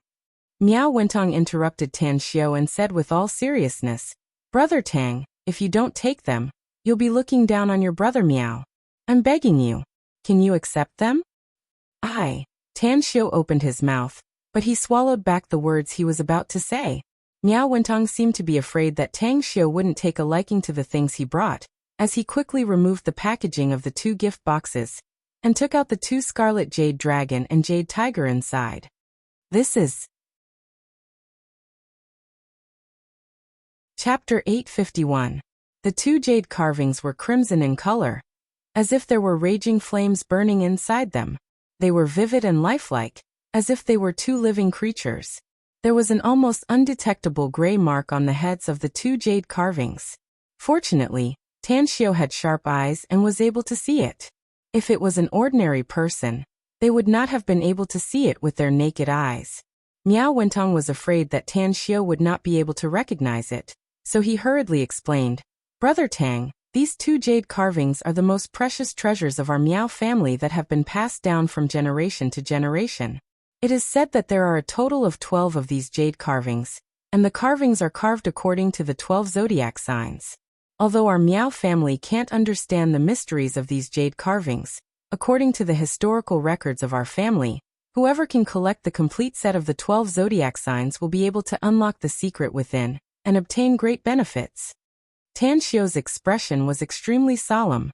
Miao Wentong interrupted Tan Xiao and said with all seriousness, "Brother Tang, if you don't take them, you'll be looking down on your brother Miao. I'm begging you. Can you accept them?" Tan Xiao opened his mouth, but he swallowed back the words he was about to say. Miao Wentong seemed to be afraid that Tang Xiao wouldn't take a liking to the things he brought, as he quickly removed the packaging of the 2 gift boxes and took out the 2 scarlet jade dragon and jade tiger inside. This is Chapter 851. The 2 jade carvings were crimson in color, as if there were raging flames burning inside them. They were vivid and lifelike, as if they were 2 living creatures. There was an almost undetectable gray mark on the heads of the 2 jade carvings. Fortunately, Tan Xiao had sharp eyes and was able to see it. If it was an ordinary person, they would not have been able to see it with their naked eyes. Miao Wentong was afraid that Tan Xiao would not be able to recognize it, so he hurriedly explained, "Brother Tang, these 2 jade carvings are the most precious treasures of our Miao family that have been passed down from generation to generation. It is said that there are a total of 12 of these jade carvings, and the carvings are carved according to the 12 zodiac signs. Although our Miao family can't understand the mysteries of these jade carvings, according to the historical records of our family, whoever can collect the complete set of the 12 zodiac signs will be able to unlock the secret within and obtain great benefits." Tan Xiao's expression was extremely solemn.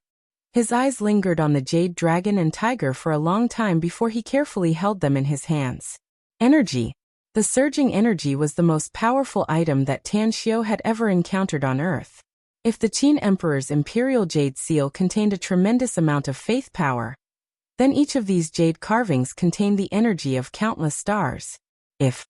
His eyes lingered on the jade dragon and tiger for a long time before he carefully held them in his hands. Energy. The surging energy was the most powerful item that Tan Xiao had ever encountered on Earth. If the Qin Emperor's imperial jade seal contained a tremendous amount of faith power, then each of these jade carvings contained the energy of countless stars. If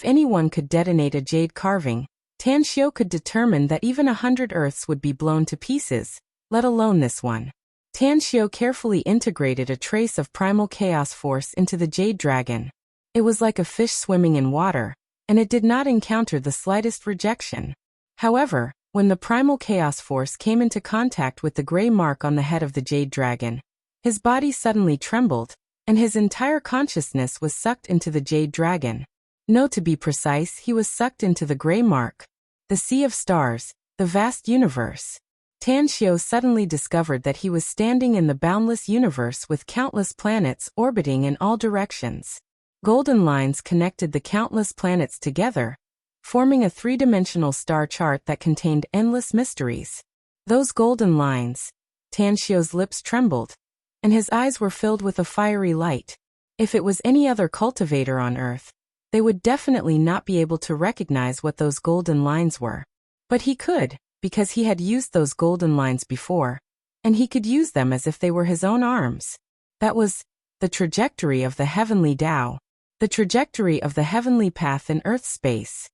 anyone could detonate a jade carving, Tan Xiao could determine that even 100 Earths would be blown to pieces, let alone this one. Tan Xiao carefully integrated a trace of primal chaos force into the jade dragon. It was like a fish swimming in water, and it did not encounter the slightest rejection. However, when the primal chaos force came into contact with the gray mark on the head of the jade dragon, his body suddenly trembled, and his entire consciousness was sucked into the jade dragon. No, to be precise, he was sucked into the gray mark. The sea of stars, the vast universe. Tan Xiao suddenly discovered that he was standing in the boundless universe with countless planets orbiting in all directions. Golden lines connected the countless planets together, forming a 3-dimensional star chart that contained endless mysteries. Those golden lines. Tan Xiao's lips trembled, and his eyes were filled with a fiery light. If it was any other cultivator on Earth, they would definitely not be able to recognize what those golden lines were. But he could, because he had used those golden lines before, and he could use them as if they were his own arms. That was the trajectory of the heavenly Tao, the trajectory of the heavenly path in Earth space.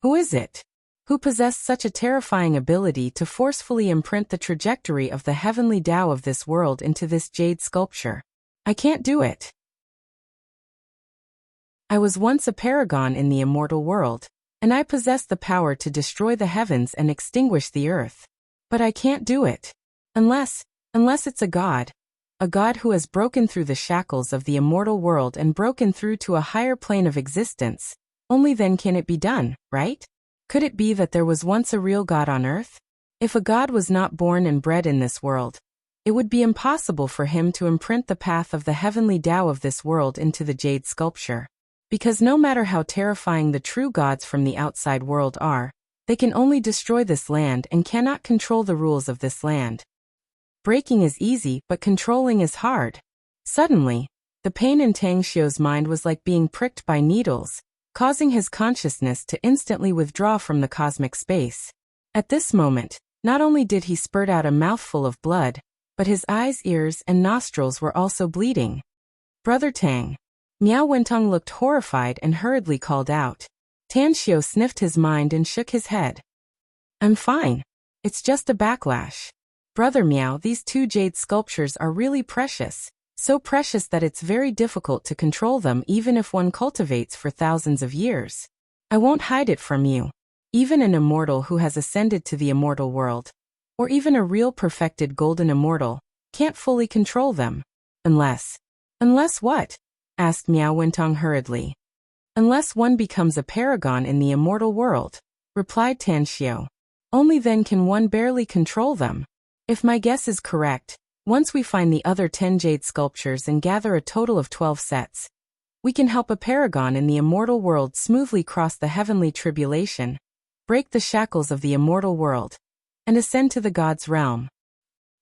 Who is it? Who possessed such a terrifying ability to forcefully imprint the trajectory of the heavenly Tao of this world into this jade sculpture? I can't do it. I was once a paragon in the immortal world, and I possess the power to destroy the heavens and extinguish the earth. But I can't do it. Unless it's a god who has broken through the shackles of the immortal world and broken through to a higher plane of existence. Only then can it be done, right? Could it be that there was once a real god on Earth? If a god was not born and bred in this world, it would be impossible for him to imprint the path of the heavenly Tao of this world into the jade sculpture. Because no matter how terrifying the true gods from the outside world are, they can only destroy this land and cannot control the rules of this land. Breaking is easy, but controlling is hard. Suddenly, the pain in Tang Xiao's mind was like being pricked by needles, causing his consciousness to instantly withdraw from the cosmic space. At this moment, not only did he spurt out a mouthful of blood, but his eyes, ears, and nostrils were also bleeding. Brother Tang. Miao Wentong looked horrified and hurriedly called out. Tan Xiu sniffed his mind and shook his head. I'm fine. It's just a backlash. Brother Miao, these 2 jade sculptures are really precious, so precious that it's very difficult to control them even if one cultivates for thousands of years. I won't hide it from you. Even an immortal who has ascended to the immortal world, or even a real perfected golden immortal, can't fully control them. Unless what? Asked Miao Wentong hurriedly. Unless one becomes a paragon in the immortal world, replied Tan Xiu. Only then can one barely control them. If my guess is correct, once we find the other 10 jade sculptures and gather a total of 12 sets, we can help a paragon in the immortal world smoothly cross the heavenly tribulation, break the shackles of the immortal world, and ascend to the gods' realm.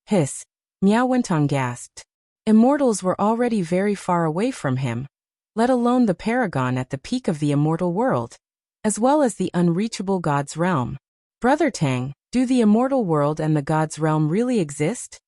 Hiss! Miao Wentong gasped. Immortals were already very far away from him, let alone the paragon at the peak of the immortal world, as well as the unreachable gods' realm. Brother Tang, do the immortal world and the gods' realm really exist?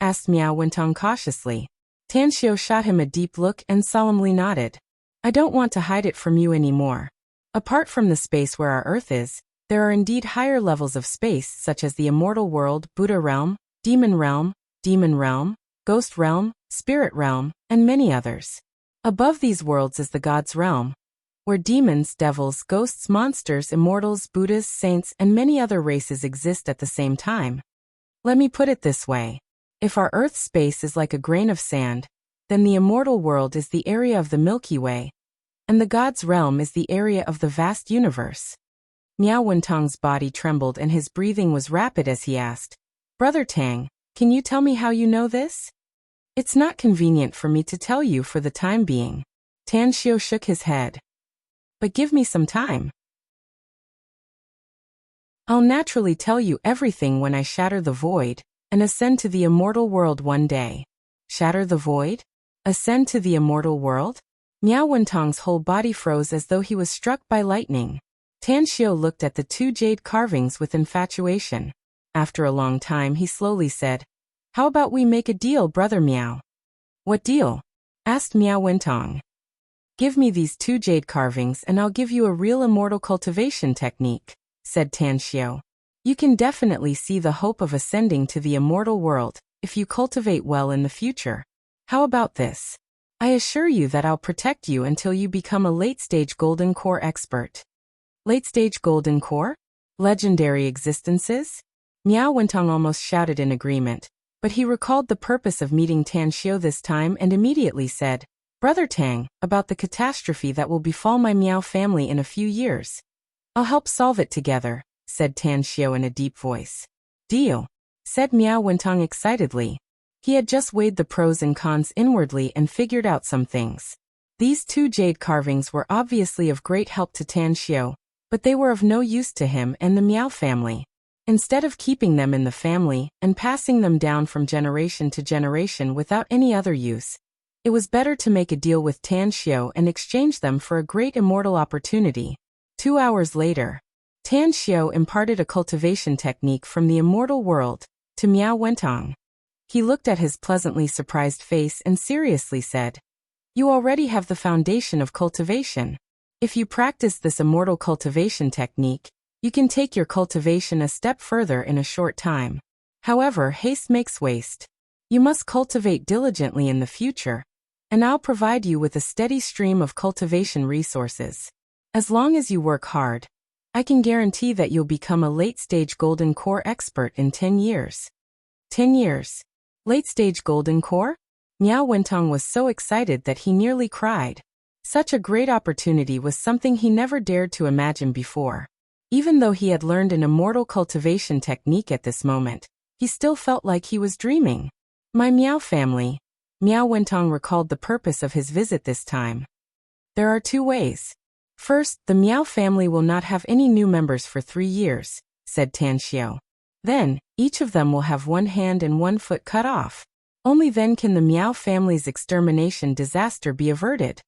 Asked Miao Wentong cautiously. Tan Xiu shot him a deep look and solemnly nodded. I don't want to hide it from you anymore. Apart from the space where our Earth is, there are indeed higher levels of space such as the immortal world, Buddha realm, demon realm, ghost realm, spirit realm, and many others. Above these worlds is the gods' realm, where demons, devils, ghosts, monsters, immortals, Buddhas, saints, and many other races exist at the same time. Let me put it this way. If our Earth's space is like a grain of sand, then the immortal world is the area of the Milky Way, and the gods' realm is the area of the vast universe. Miao Wentong's body trembled and his breathing was rapid as he asked, Brother Tang, can you tell me how you know this? It's not convenient for me to tell you for the time being. Tan Xiu shook his head. But give me some time. I'll naturally tell you everything when I shatter the void and ascend to the immortal world one day. Shatter the void? Ascend to the immortal world? Miao Wentong's whole body froze as though he was struck by lightning. Tan Xiu looked at the 2 jade carvings with infatuation. After a long time he slowly said, How about we make a deal, Brother Miao? What deal? Asked Miao Wentong. Give me these 2 jade carvings and I'll give you a real immortal cultivation technique, said Tan Xiu. You can definitely see the hope of ascending to the immortal world if you cultivate well in the future. How about this? I assure you that I'll protect you until you become a late-stage golden core expert. Late-stage golden core? Legendary existences? Miao Wentong almost shouted in agreement, but he recalled the purpose of meeting Tan Xiu this time and immediately said, Brother Tang, about the catastrophe that will befall my Miao family in a few years. I'll help solve it together, said Tan Xiu in a deep voice. Deal, said Miao Wentong excitedly. He had just weighed the pros and cons inwardly and figured out some things. These 2 jade carvings were obviously of great help to Tan Xiu, but they were of no use to him and the Miao family. Instead of keeping them in the family and passing them down from generation to generation without any other use, it was better to make a deal with Tan Xiu and exchange them for a great immortal opportunity. 2 hours later, Tan Xiu imparted a cultivation technique from the immortal world to Miao Wentong. He looked at his pleasantly surprised face and seriously said, You already have the foundation of cultivation. If you practice this immortal cultivation technique, you can take your cultivation a step further in a short time. However, haste makes waste. You must cultivate diligently in the future, and I'll provide you with a steady stream of cultivation resources. As long as you work hard, I can guarantee that you'll become a late-stage golden core expert in 10 years. 10 years. Late-stage golden core? Miao Wentong was so excited that he nearly cried. Such a great opportunity was something he never dared to imagine before. Even though he had learned an immortal cultivation technique at this moment, he still felt like he was dreaming. My Miao family. Miao Wentong recalled the purpose of his visit this time. There are 2 ways. First, the Miao family will not have any new members for 3 years, said Tan Xiu. Then, each of them will have 1 hand and 1 foot cut off. Only then can the Miao family's extermination disaster be averted.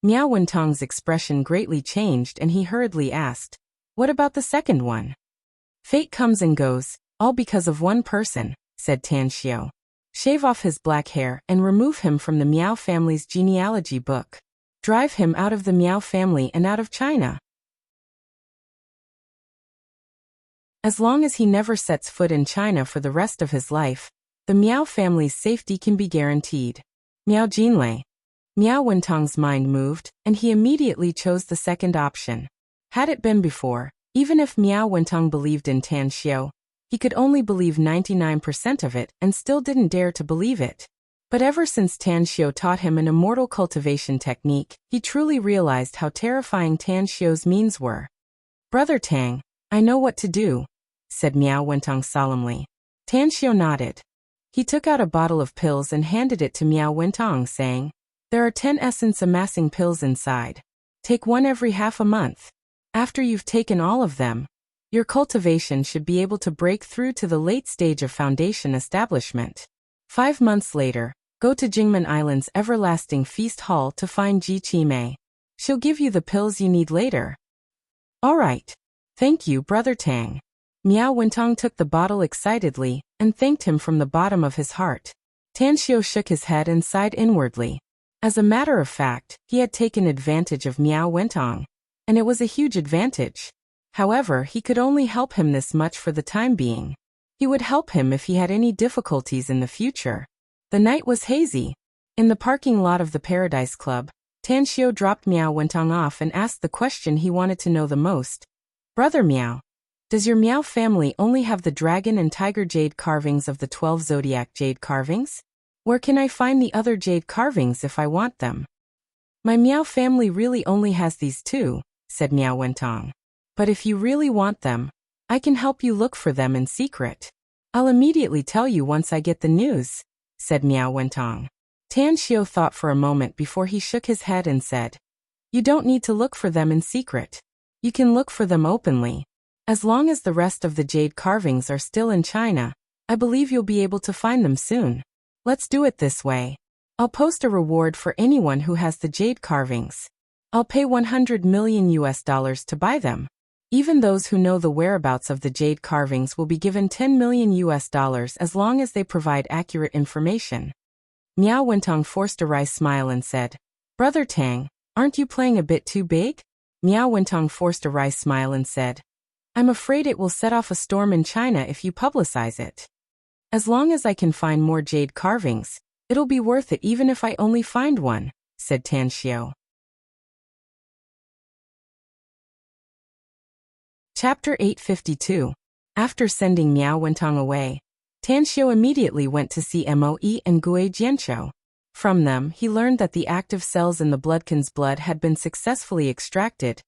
Miao Wentong's expression greatly changed and he hurriedly asked, What about the second one? Fate comes and goes, all because of 1 person, said Tan Xiu. Shave off his black hair and remove him from the Miao family's genealogy book. Drive him out of the Miao family and out of China. As long as he never sets foot in China for the rest of his life, the Miao family's safety can be guaranteed. Miao Jinlei. Miao Wentong's mind moved, and he immediately chose the second option. Had it been before, even if Miao Wentong believed in Tan Xiu, he could only believe 99% of it and still didn't dare to believe it. But ever since Tan Xiu taught him an immortal cultivation technique, he truly realized how terrifying Tan Xiu's means were. "Brother Tang, I know what to do," said Miao Wentong solemnly. Tan Xiu nodded. He took out a bottle of pills and handed it to Miao Wentong, saying, "There are 10 essence amassing pills inside. Take one every half a month. After you've taken all of them, your cultivation should be able to break through to the late stage of foundation establishment. 5 months later, go to Jingmen Island's Everlasting Feast Hall to find Ji Qimei. She'll give you the pills you need later." "All right. Thank you, Brother Tang." Miao Wentong took the bottle excitedly and thanked him from the bottom of his heart. Tan Xiu shook his head and sighed inwardly. As a matter of fact, he had taken advantage of Miao Wentong, and it was a huge advantage. However, he could only help him this much for the time being. He would help him if he had any difficulties in the future. The night was hazy. In the parking lot of the Paradise Club, Tan Xiu dropped Miao Wentong off and asked the question he wanted to know the most. "Brother Miao, does your Miao family only have the dragon and tiger jade carvings of the 12 zodiac jade carvings? Where can I find the other jade carvings if I want them?" "My Miao family really only has these two," said Miao Wentong. "But if you really want them, I can help you look for them in secret. I'll immediately tell you once I get the news," said Miao Wentong. Tan Xiu thought for a moment before he shook his head and said, "You don't need to look for them in secret. You can look for them openly. As long as the rest of the jade carvings are still in China, I believe you'll be able to find them soon. Let's do it this way. I'll post a reward for anyone who has the jade carvings. I'll pay $100 million to buy them. Even those who know the whereabouts of the jade carvings will be given $10 million as long as they provide accurate information." Miao Wentong forced a wry smile and said, "Brother Tang, aren't you playing a bit too big?" Miao Wentong forced a wry smile and said, "I'm afraid it will set off a storm in China if you publicize it. As long as I can find more jade carvings, it'll be worth it even if I only find one," said Tan Xiu. Chapter 852. After sending Miao Wentong away, Tan Xiu immediately went to see Moe and Gui Jianshou. From them, he learned that the active cells in the bloodkin's blood had been successfully extracted,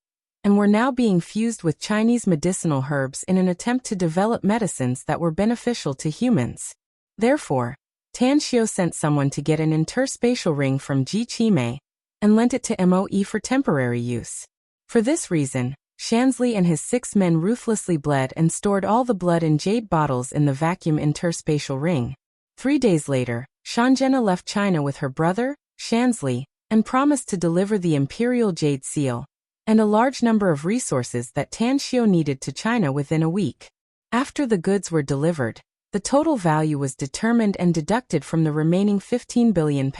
and were now being fused with Chinese medicinal herbs in an attempt to develop medicines that were beneficial to humans. Therefore, Tan Xiu sent someone to get an interspatial ring from Ji Qimei, and lent it to Moe for temporary use. For this reason, Shanzli and his 6 men ruthlessly bled and stored all the blood in jade bottles in the vacuum interspatial ring. 3 days later, Shanzhena left China with her brother, Shanzli, and promised to deliver the imperial jade seal, and a large number of resources that Tan Xiu needed to China within a week. After the goods were delivered, the total value was determined and deducted from the remaining £15 billion.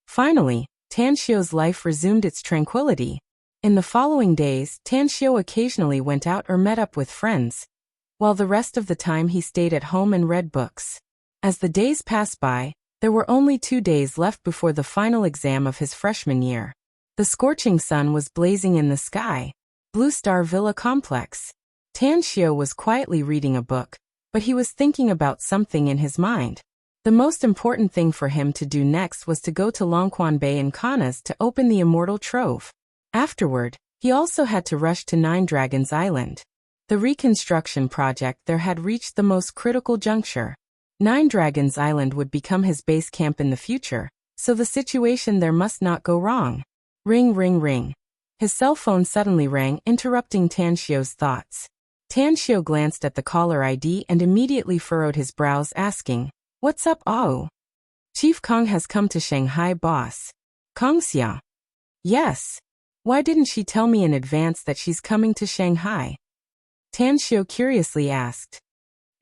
Finally, Tan Xiu's life resumed its tranquility. In the following days, Tan Xiu occasionally went out or met up with friends, while the rest of the time he stayed at home and read books. As the days passed by, there were only 2 days left before the final exam of his freshman year. The scorching sun was blazing in the sky. Blue Star Villa Complex. Tan Xiu was quietly reading a book, but he was thinking about something in his mind. The most important thing for him to do next was to go to Longquan Bay in Kaunas to open the Immortal Trove. Afterward, he also had to rush to 9 Dragons Island. The reconstruction project there had reached the most critical juncture. 9 Dragons Island would become his base camp in the future, so the situation there must not go wrong. Ring, ring, ring. His cell phone suddenly rang, interrupting Tan Xiu's thoughts. Tan Xiu glanced at the caller ID and immediately furrowed his brows, asking, "What's up, Ao? Chief Kong has come to Shanghai, boss." "Kongxia?" "Yes. Why didn't she tell me in advance that she's coming to Shanghai?" Tan Xiu curiously asked.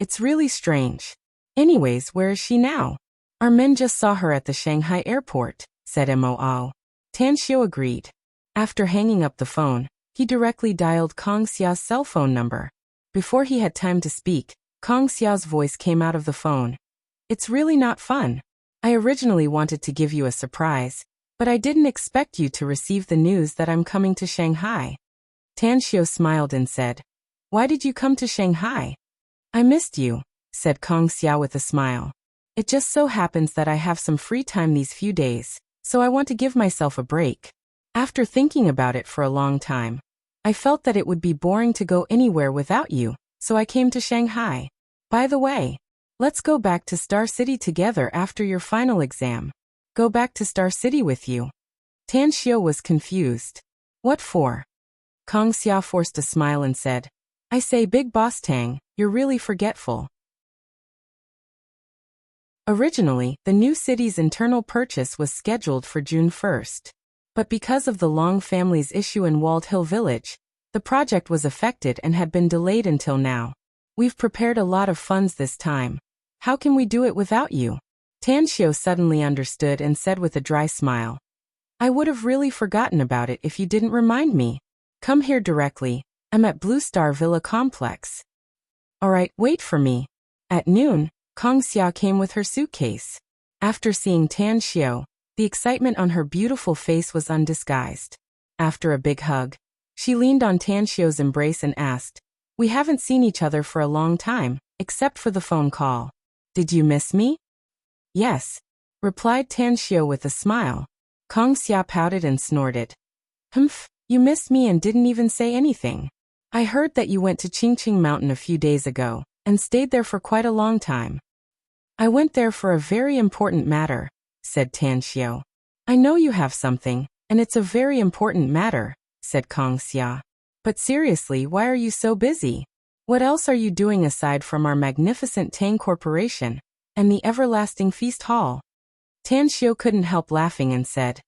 "It's really strange. Anyways, where is she now?" Our men just saw her at the Shanghai airport, said Mo. Tan Xiao agreed. After hanging up the phone, he directly dialed Kong Xia's cell phone number. Before he had time to speak, Kong Xiao's voice came out of the phone. It's really not fun. I originally wanted to give you a surprise, but I didn't expect you to receive the news that I'm coming to Shanghai. Tan Xiao smiled and said, Why did you come to Shanghai? I missed you, said Kong Xiao with a smile. It just so happens that I have some free time these few days, so I want to give myself a break. After thinking about it for a long time, I felt that it would be boring to go anywhere without you, so I came to Shanghai. By the way, let's go back to Star City together after your final exam. Go back to Star City with you. Tan Xiao was confused. What for? Kong Xiao forced a smile and said, I say, Big Boss Tang, you're really forgetful. Originally, the new city's internal purchase was scheduled for June 1st. But because of the Long family's issue in Walled Hill Village, the project was affected and had been delayed until now. We've prepared a lot of funds this time. How can we do it without you? Tan Xiao suddenly understood and said with a dry smile. I would have really forgotten about it if you didn't remind me. Come here directly. I'm at Blue Star Villa Complex. Alright, wait for me. At noon, Kong Xiao came with her suitcase. After seeing Tan Xiao, the excitement on her beautiful face was undisguised. After a big hug, she leaned on Tan Xiao's embrace and asked, We haven't seen each other for a long time, except for the phone call. Did you miss me? Yes, replied Tan Xiao with a smile. Kong Xiao pouted and snorted. Humph, you missed me and didn't even say anything. I heard that you went to Qingqing Mountain a few days ago, and stayed there for quite a long time. I went there for a very important matter, said Tan Xiao. I know you have something, and it's a very important matter, said Kong Xiao. But seriously, why are you so busy? What else are you doing aside from our magnificent Tang Corporation and the everlasting feast hall? Tan Xiao couldn't help laughing and said,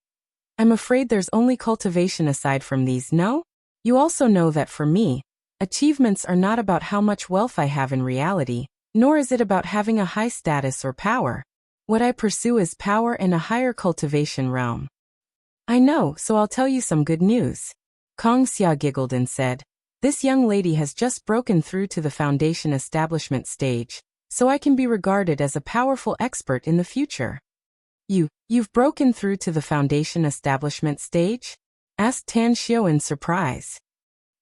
I'm afraid there's only cultivation aside from these, no? You also know that for me, achievements are not about how much wealth I have in reality, nor is it about having a high status or power. What I pursue is power in a higher cultivation realm. I know, so I'll tell you some good news. Kong Xiao giggled and said, This young lady has just broken through to the foundation establishment stage, so I can be regarded as a powerful expert in the future. You've broken through to the foundation establishment stage? Asked Tan Xiao in surprise.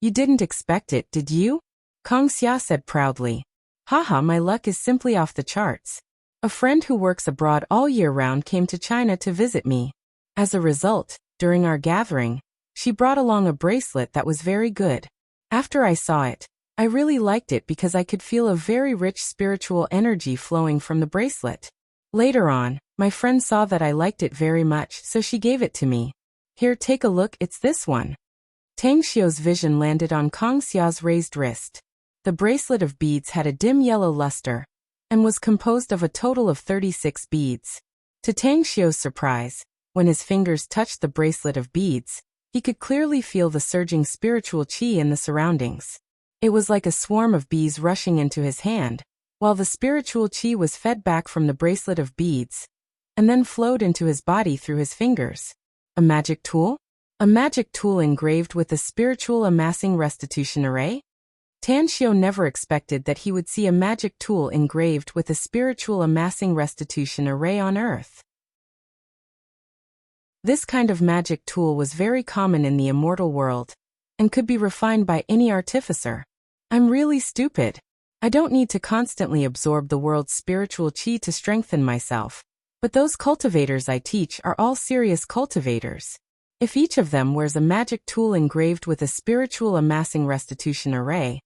You didn't expect it, did you? Kong Xiao said proudly. Haha, my luck is simply off the charts. A friend who works abroad all year round came to China to visit me. As a result, during our gathering, she brought along a bracelet that was very good. After I saw it, I really liked it because I could feel a very rich spiritual energy flowing from the bracelet. Later on, my friend saw that I liked it very much, so she gave it to me. Here, take a look, it's this one. Tang Xiao's vision landed on Kong Xiao's raised wrist. The bracelet of beads had a dim yellow luster, and was composed of a total of 36 beads. To Tang Xiao's surprise, when his fingers touched the bracelet of beads, he could clearly feel the surging spiritual qi in the surroundings. It was like a swarm of bees rushing into his hand, while the spiritual qi was fed back from the bracelet of beads, and then flowed into his body through his fingers. A magic tool? A magic tool engraved with a spiritual amassing restitution array? Tan Xiao never expected that he would see a magic tool engraved with a spiritual amassing restitution array on Earth. This kind of magic tool was very common in the immortal world, and could be refined by any artificer. I'm really stupid. I don't need to constantly absorb the world's spiritual qi to strengthen myself, but those cultivators I teach are all serious cultivators. If each of them wears a magic tool engraved with a spiritual amassing restitution array,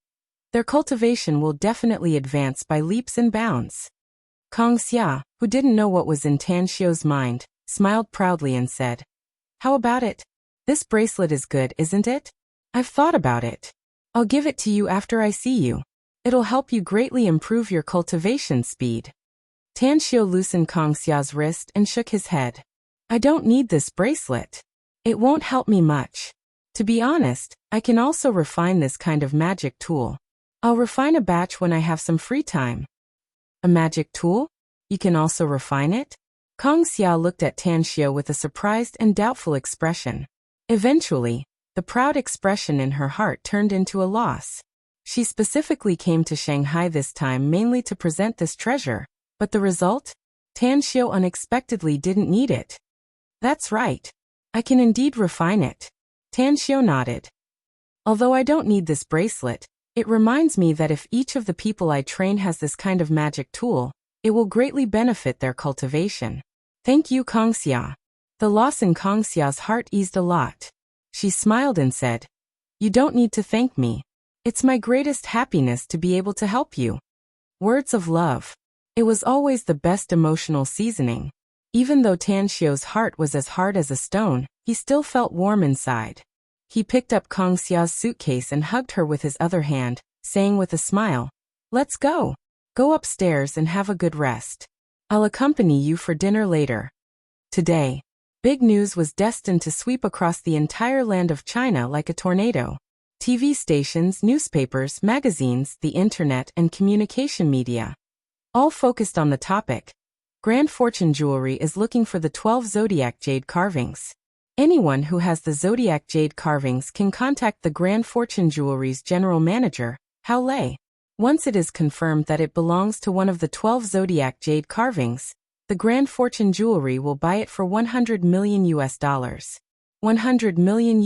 their cultivation will definitely advance by leaps and bounds. Kong Xiao, who didn't know what was in Tan Xiao's mind, smiled proudly and said, How about it? This bracelet is good, isn't it? I've thought about it. I'll give it to you after I see you. It'll help you greatly improve your cultivation speed. Tan Xiao loosened Kong Xiao's wrist and shook his head. I don't need this bracelet. It won't help me much. To be honest, I can also refine this kind of magic tool. I'll refine a batch when I have some free time. A magic tool? You can also refine it? Kong Xiao looked at Tan Xiao with a surprised and doubtful expression. Eventually, the proud expression in her heart turned into a loss. She specifically came to Shanghai this time mainly to present this treasure, but the result? Tan Xiao unexpectedly didn't need it. That's right. I can indeed refine it. Tan Xiao nodded. Although I don't need this bracelet, it reminds me that if each of the people I train has this kind of magic tool, it will greatly benefit their cultivation. Thank you, Kong Xia. The loss in Kong Xia's heart eased a lot. She smiled and said, You don't need to thank me. It's my greatest happiness to be able to help you. Words of love. It was always the best emotional seasoning. Even though Tan Xiao's heart was as hard as a stone, he still felt warm inside. He picked up Kong Xia's suitcase and hugged her with his other hand, saying with a smile, Let's go. Go upstairs and have a good rest. I'll accompany you for dinner later. Today, big news was destined to sweep across the entire land of China like a tornado. TV stations, newspapers, magazines, the internet, and communication media all focused on the topic. Grand Fortune Jewelry is looking for the 12 zodiac jade carvings. Anyone who has the zodiac jade carvings can contact the Grand Fortune Jewelry's general manager, Hao Lei. Once it is confirmed that it belongs to one of the 12 zodiac jade carvings, the Grand Fortune Jewelry will buy it for $100 million. $100 million.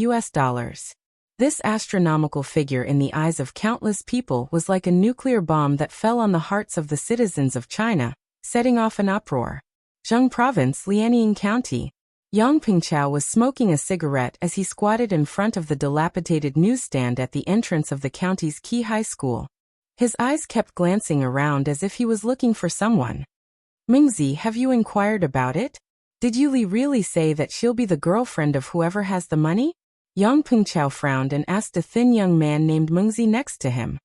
This astronomical figure in the eyes of countless people was like a nuclear bomb that fell on the hearts of the citizens of China, setting off an uproar. Zheng Province, Liaoning County. Yang Pingqiao was smoking a cigarette as he squatted in front of the dilapidated newsstand at the entrance of the county's key high school. His eyes kept glancing around as if he was looking for someone. Mingzi, have you inquired about it? Did Yuli really say that she'll be the girlfriend of whoever has the money? Yang Pingqiao frowned and asked a thin young man named Mingzi next to him.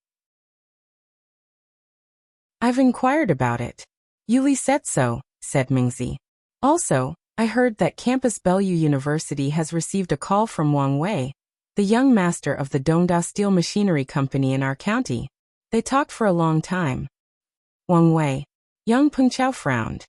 I've inquired about it. Yuli said so, said Mingzi. Also, I heard that Campus Bellew University has received a call from Wang Wei, the young master of the Dongda Steel Machinery Company in our county. They talked for a long time. Wang Wei. Yang Pengqiao frowned.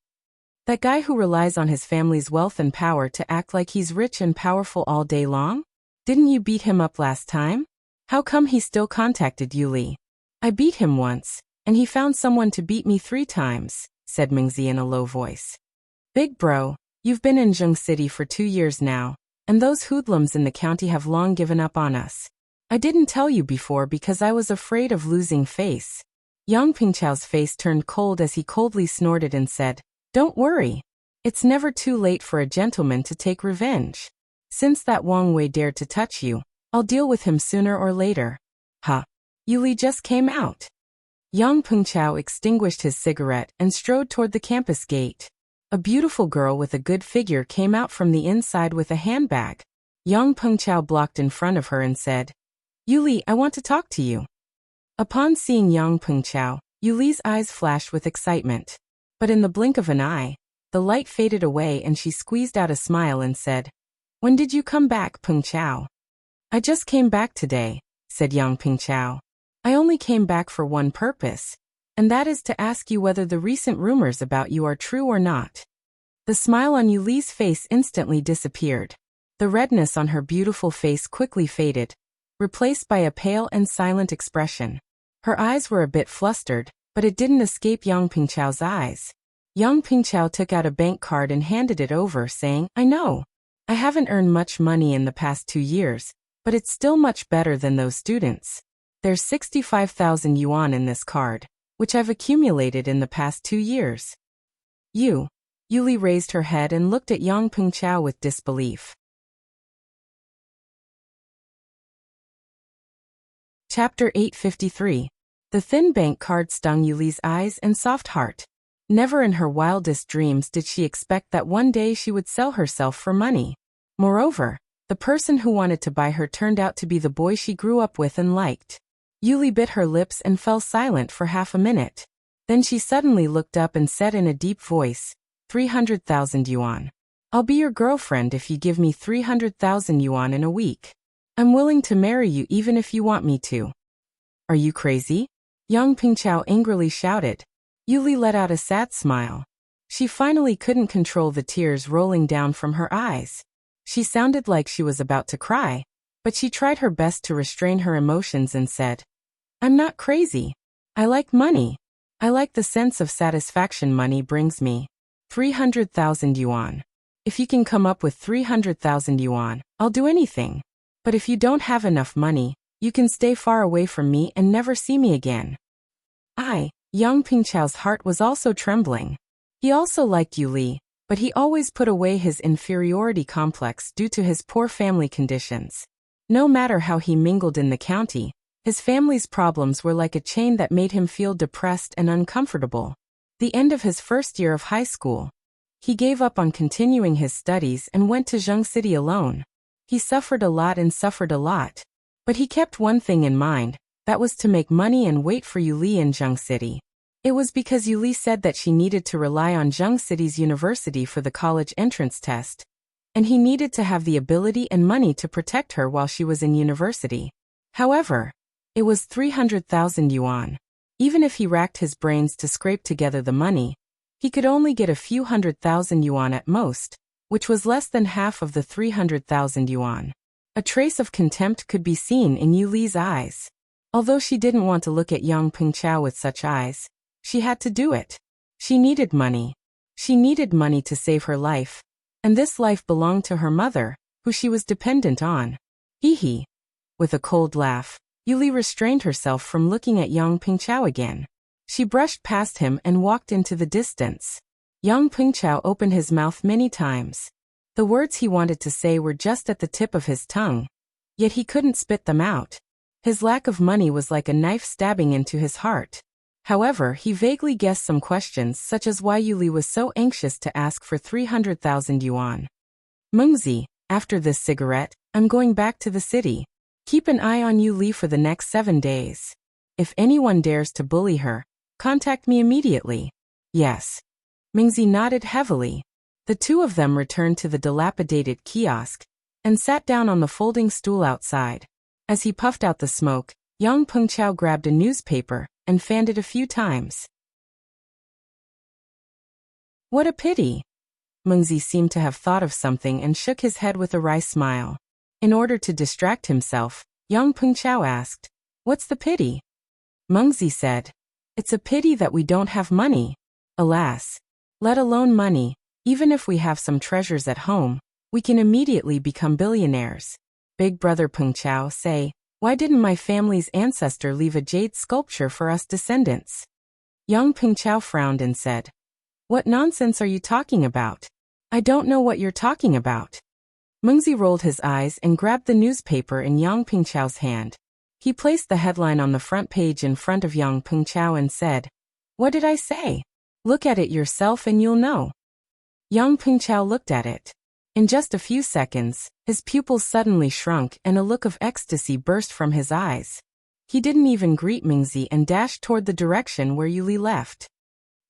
That guy who relies on his family's wealth and power to act like he's rich and powerful all day long? Didn't you beat him up last time? How come he still contacted Yuli? I beat him once, and he found someone to beat me 3 times, said Mingzi in a low voice. Big bro. You've been in Zheng City for 2 years now, and those hoodlums in the county have long given up on us. I didn't tell you before because I was afraid of losing face. Yang Pingqiao's face turned cold as he coldly snorted and said, Don't worry. It's never too late for a gentleman to take revenge. Since that Wang Wei dared to touch you, I'll deal with him sooner or later. Huh. Yuli just came out. Yang Pingqiao extinguished his cigarette and strode toward the campus gate. A beautiful girl with a good figure came out from the inside with a handbag. Yang Pengqiao blocked in front of her and said, Yuli, I want to talk to you. Upon seeing Yang Pengqiao, Yuli's eyes flashed with excitement. But in the blink of an eye, the light faded away and she squeezed out a smile and said, When did you come back, Pengqiao? I just came back today, said Yang Pengqiao. I only came back for one purpose, and that is to ask you whether the recent rumors about you are true or not. The smile on Yuli's face instantly disappeared. The redness on her beautiful face quickly faded, replaced by a pale and silent expression. Her eyes were a bit flustered, but it didn't escape Yang Pengqiao's eyes. Yang Pengqiao took out a bank card and handed it over, saying, I know. I haven't earned much money in the past 2 years, but it's still much better than those students. There's 65,000 yuan in this card, which I've accumulated in the past 2 years. Yuli raised her head and looked at Yang Pengqiao with disbelief. Chapter 853. The thin bank card stung Yuli's eyes and soft heart. Never in her wildest dreams did she expect that one day she would sell herself for money. Moreover, the person who wanted to buy her turned out to be the boy she grew up with and liked. Yuli bit her lips and fell silent for half a minute. Then she suddenly looked up and said in a deep voice, 300,000 yuan. I'll be your girlfriend if you give me 300,000 yuan in a week. I'm willing to marry you even if you want me to. Are you crazy? Yang Pengqiao angrily shouted. Yuli let out a sad smile. She finally couldn't control the tears rolling down from her eyes. She sounded like she was about to cry, but she tried her best to restrain her emotions and said, "I'm not crazy. I like money. I like the sense of satisfaction money brings me. 300,000 yuan. If you can come up with 300,000 yuan, I'll do anything. But if you don't have enough money, you can stay far away from me and never see me again." Yang Pingchao's heart was also trembling. He also liked Yu Li, but he always put away his inferiority complex due to his poor family conditions. No matter how he mingled in the county, his family's problems were like a chain that made him feel depressed and uncomfortable. The end of his first year of high school, he gave up on continuing his studies and went to Zheng City alone. He suffered a lot, but he kept one thing in mind, that was to make money and wait for Yu Li in Zheng City. It was because Yu Li said that she needed to rely on Zheng City's university for the college entrance test, and he needed to have the ability and money to protect her while she was in university. However, it was 300,000 yuan. Even if he racked his brains to scrape together the money, he could only get a few 100,000 yuan at most, which was less than half of the 300,000 yuan. A trace of contempt could be seen in Yu Li's eyes. Although she didn't want to look at Yang Pingchao with such eyes, she had to do it. She needed money. She needed money to save her life. And this life belonged to her mother, who she was dependent on. Hee. With a cold laugh, Yu Li restrained herself from looking at Yang Pingchao again. She brushed past him and walked into the distance. Yang Pingchao opened his mouth many times. The words he wanted to say were just at the tip of his tongue, yet he couldn't spit them out. His lack of money was like a knife stabbing into his heart. However, he vaguely guessed some questions such as why Yu Li was so anxious to ask for 300,000 yuan. "Mengzi, after this cigarette, I'm going back to the city. Keep an eye on Yu Li for the next 7 days. If anyone dares to bully her, contact me immediately." "Yes." Mengzi nodded heavily. The two of them returned to the dilapidated kiosk and sat down on the folding stool outside. As he puffed out the smoke, Yang Pengchao grabbed a newspaper and fanned it a few times. "What a pity." Mengzi seemed to have thought of something and shook his head with a wry smile. In order to distract himself, Yang Pengchao asked, "What's the pity?" Mengzi said, "It's a pity that we don't have money. Alas, let alone money, even if we have some treasures at home, we can immediately become billionaires. Big brother Pengchao, say, why didn't my family's ancestor leave a jade sculpture for us descendants?" Yang Pengchao frowned and said, "What nonsense are you talking about? I don't know what you're talking about." Mengzi rolled his eyes and grabbed the newspaper in Yang Pengchao's hand. He placed the headline on the front page in front of Yang Pengchao and said, "What did I say? Look at it yourself and you'll know." Yang Pengchao looked at it. In just a few seconds, his pupils suddenly shrunk and a look of ecstasy burst from his eyes. He didn't even greet Mengzi and dashed toward the direction where Yu Li left.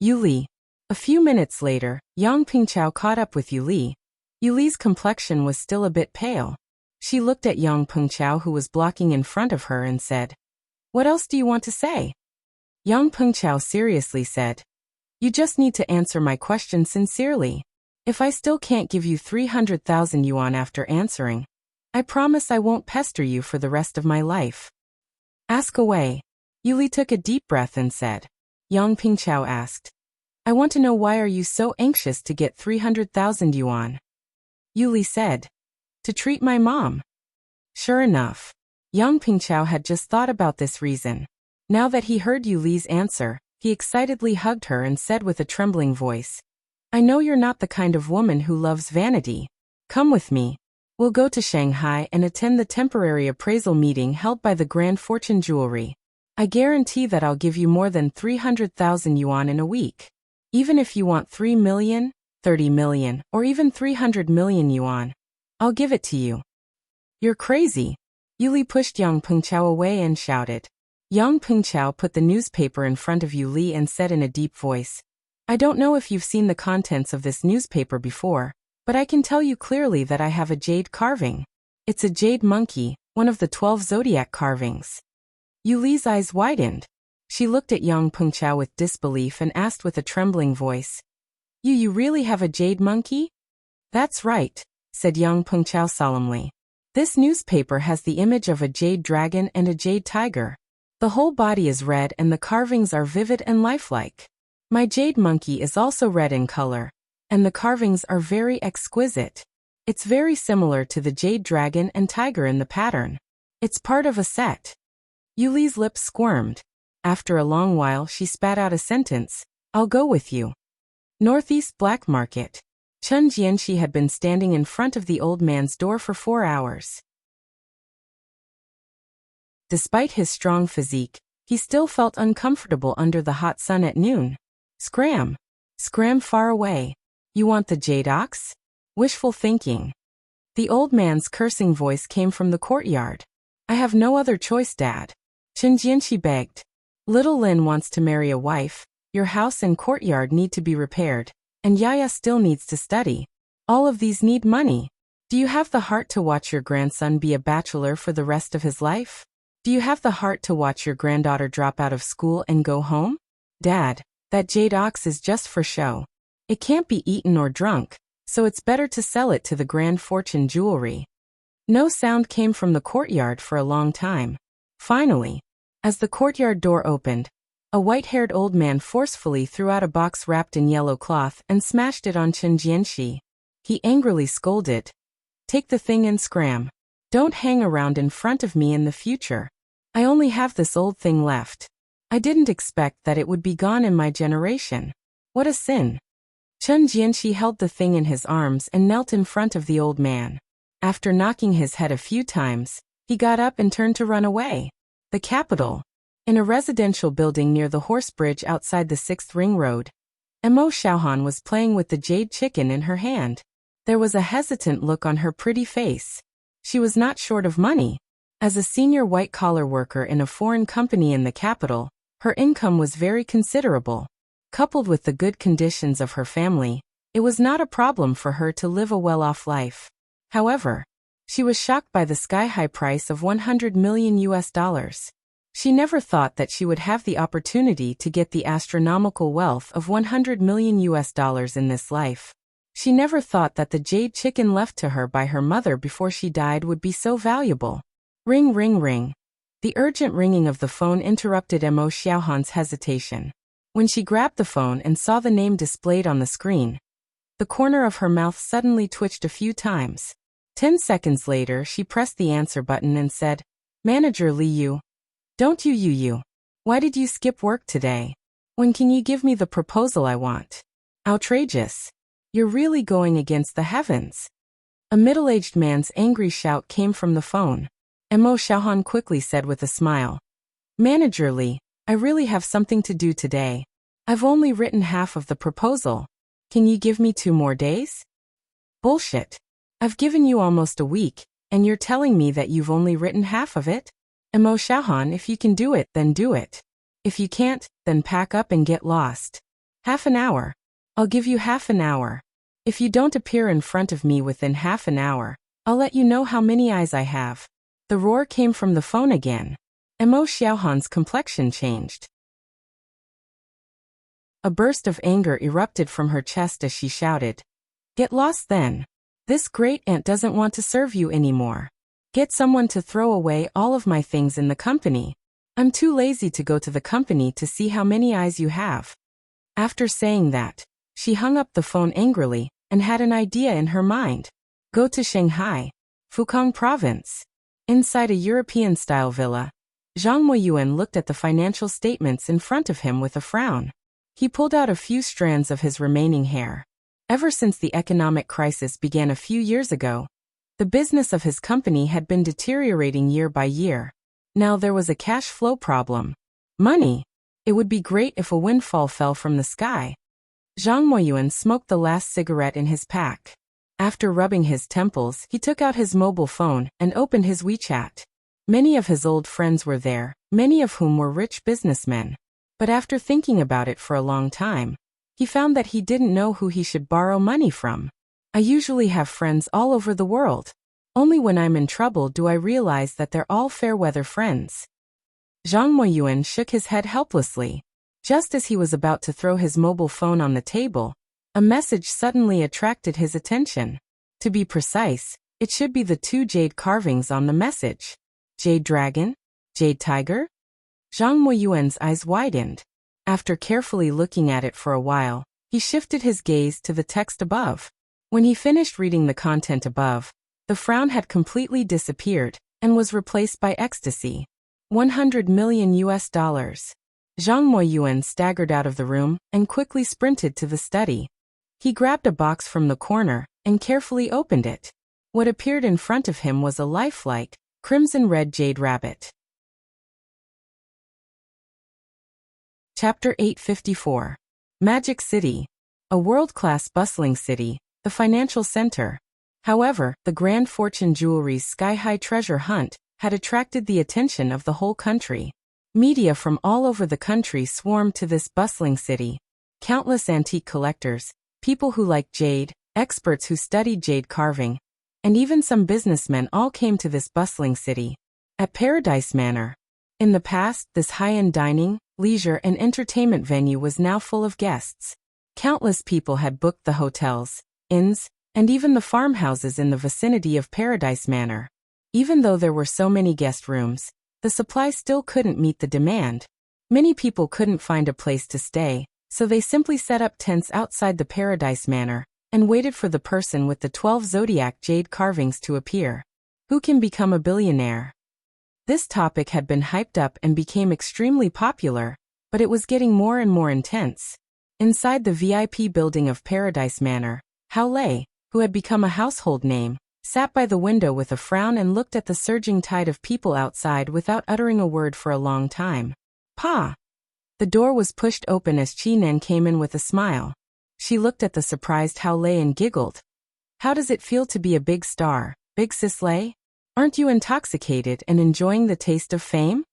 Yu Li. A few minutes later, Yang Pengchao caught up with Yu Li. Yu Li's complexion was still a bit pale. She looked at Yang Pengchao, who was blocking in front of her, and said, "What else do you want to say?" Yang Pengchao seriously said, "You just need to answer my question sincerely. If I still can't give you 300,000 yuan after answering, I promise I won't pester you for the rest of my life." "Ask away." Yu Li took a deep breath and said. Yang Pengchao asked, "I want to know why are you so anxious to get 300,000 yuan?" Yu Li said, "To treat my mom." Sure enough, Yang Pengchao had just thought about this reason. Now that he heard Yu Li's answer, he excitedly hugged her and said with a trembling voice, "I know you're not the kind of woman who loves vanity. Come with me. We'll go to Shanghai and attend the temporary appraisal meeting held by the Grand Fortune Jewelry. I guarantee that I'll give you more than 300,000 yuan in a week. Even if you want 3 million, 30 million, or even 300 million yuan, I'll give it to you." "You're crazy." Yu Li pushed Yang Pengchao away and shouted. Yang Pengchao put the newspaper in front of Yu Li and said in a deep voice, "I don't know if you've seen the contents of this newspaper before, but I can tell you clearly that I have a jade carving. It's a jade monkey, one of the 12 zodiac carvings." Yu Li's eyes widened. She looked at Yang Pengchao with disbelief and asked with a trembling voice, You really have a jade monkey? That's right, said Yang Pengchao solemnly. This newspaper has the image of a jade dragon and a jade tiger. The whole body is red and the carvings are vivid and lifelike. My jade monkey is also red in color, and the carvings are very exquisite. It's very similar to the jade dragon and tiger in the pattern. It's part of a set. Yuli's lips squirmed. After a long while she spat out a sentence, I'll go with you. Northeast Black Market. Chen Jianxi had been standing in front of the old man's door for 4 hours. Despite his strong physique, he still felt uncomfortable under the hot sun at noon. Scram! Scram far away. You want the jade ox? Wishful thinking. The old man's cursing voice came from the courtyard. I have no other choice, Dad. Chen Jianxi begged. Little Lin wants to marry a wife, your house and courtyard need to be repaired, and Yaya still needs to study. All of these need money. Do you have the heart to watch your grandson be a bachelor for the rest of his life? Do you have the heart to watch your granddaughter drop out of school and go home? Dad, that jade ox is just for show. It can't be eaten or drunk, so it's better to sell it to the Grand Fortune Jewelry. No sound came from the courtyard for a long time. Finally, as the courtyard door opened, a white-haired old man forcefully threw out a box wrapped in yellow cloth and smashed it on Chen Jianxi. He angrily scolded. Take the thing and scram. Don't hang around in front of me in the future. I only have this old thing left. I didn't expect that it would be gone in my generation. What a sin. Chen Jianxi held the thing in his arms and knelt in front of the old man. After knocking his head a few times, he got up and turned to run away. The capital. In a residential building near the horse bridge outside the 6th Ring Road, Emo Xiaohan was playing with the jade chicken in her hand. There was a hesitant look on her pretty face. She was not short of money. As a senior white-collar worker in a foreign company in the capital, her income was very considerable. Coupled with the good conditions of her family, it was not a problem for her to live a well-off life. However, she was shocked by the sky-high price of $100 million. She never thought that she would have the opportunity to get the astronomical wealth of $100 million in this life. She never thought that the jade chicken left to her by her mother before she died would be so valuable. Ring, ring, ring. The urgent ringing of the phone interrupted Emo Xiaohan's hesitation. When she grabbed the phone and saw the name displayed on the screen, the corner of her mouth suddenly twitched a few times. 10 seconds later, she pressed the answer button and said, Manager Li Yu. Don't you. Why did you skip work today? When can you give me the proposal I want? Outrageous. You're really going against the heavens. A middle-aged man's angry shout came from the phone. Emo Xiaohan quickly said with a smile. Manager Li, I really have something to do today. I've only written half of the proposal. Can you give me 2 more days? Bullshit. I've given you almost a week, and you're telling me that you've only written half of it? Emo Xiaohan, if you can do it, then do it. If you can't, then pack up and get lost. Half an hour. I'll give you half an hour. If you don't appear in front of me within half an hour, I'll let you know how many eyes I have. The roar came from the phone again. Emo Xiaohan's complexion changed. A burst of anger erupted from her chest as she shouted. Get lost then. This great aunt doesn't want to serve you anymore. Get someone to throw away all of my things in the company. I'm too lazy to go to the company to see how many eyes you have. After saying that, she hung up the phone angrily and had an idea in her mind. Go to Shanghai, Fukang Province. Inside a European-style villa, Zhang Moyuan looked at the financial statements in front of him with a frown. He pulled out a few strands of his remaining hair. Ever since the economic crisis began a few years ago, the business of his company had been deteriorating year by year. Now there was a cash flow problem. Money. It would be great if a windfall fell from the sky. Zhang Moyuan smoked the last cigarette in his pack. After rubbing his temples, he took out his mobile phone and opened his WeChat. Many of his old friends were there, many of whom were rich businessmen. But after thinking about it for a long time, he found that he didn't know who he should borrow money from. I usually have friends all over the world. Only when I'm in trouble do I realize that they're all fair-weather friends. Zhang Moyuan shook his head helplessly. Just as he was about to throw his mobile phone on the table, A message suddenly attracted his attention. To be precise, it should be the 2 jade carvings on the message. Jade dragon? Jade tiger? Zhang Moyuan's eyes widened. After carefully looking at it for a while, he shifted his gaze to the text above. When he finished reading the content above, the frown had completely disappeared and was replaced by ecstasy. $100 million. Zhang Moyuan staggered out of the room and quickly sprinted to the study. He grabbed a box from the corner and carefully opened it. What appeared in front of him was a lifelike, crimson-red jade rabbit. Chapter 854. Magic City. A world-class bustling city, the financial center. However, the Grand Fortune Jewelry's sky-high treasure hunt had attracted the attention of the whole country. Media from all over the country swarmed to this bustling city. Countless antique collectors, people who liked jade, experts who studied jade carving, and even some businessmen all came to this bustling city. At Paradise Manor. In the past, this high-end dining, leisure and entertainment venue was now full of guests. Countless people had booked the hotels, inns, and even the farmhouses in the vicinity of Paradise Manor. Even though there were so many guest rooms, the supply still couldn't meet the demand. Many people couldn't find a place to stay, so they simply set up tents outside the Paradise Manor and waited for the person with the 12 zodiac jade carvings to appear. Who can become a billionaire? This topic had been hyped up and became extremely popular, but it was getting more and more intense. Inside the VIP building of Paradise Manor, Hao Lei, who had become a household name, sat by the window with a frown and looked at the surging tide of people outside without uttering a word for a long time. Pa! The door was pushed open as Qinan came in with a smile. She looked at the surprised Hao Lei and giggled. How does it feel to be a big star, big sis Lei? Aren't you intoxicated and enjoying the taste of fame?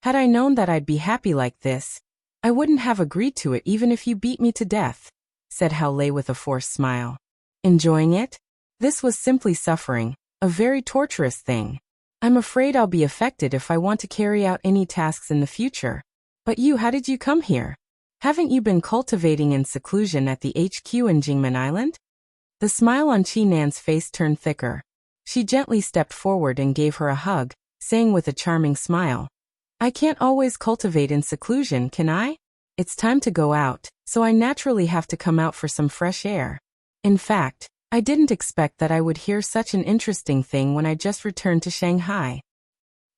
Had I known that I'd be happy like this, I wouldn't have agreed to it even if you beat me to death, said Hao Lei with a forced smile. Enjoying it? This was simply suffering, a very torturous thing. I'm afraid I'll be affected if I want to carry out any tasks in the future. But you, how did you come here? Haven't you been cultivating in seclusion at the HQ in Jingmen Island? The smile on Qinan's face turned thicker. She gently stepped forward and gave her a hug, saying with a charming smile, I can't always cultivate in seclusion, can I? It's time to go out, so I naturally have to come out for some fresh air. In fact, I didn't expect that I would hear such an interesting thing when I just returned to Shanghai.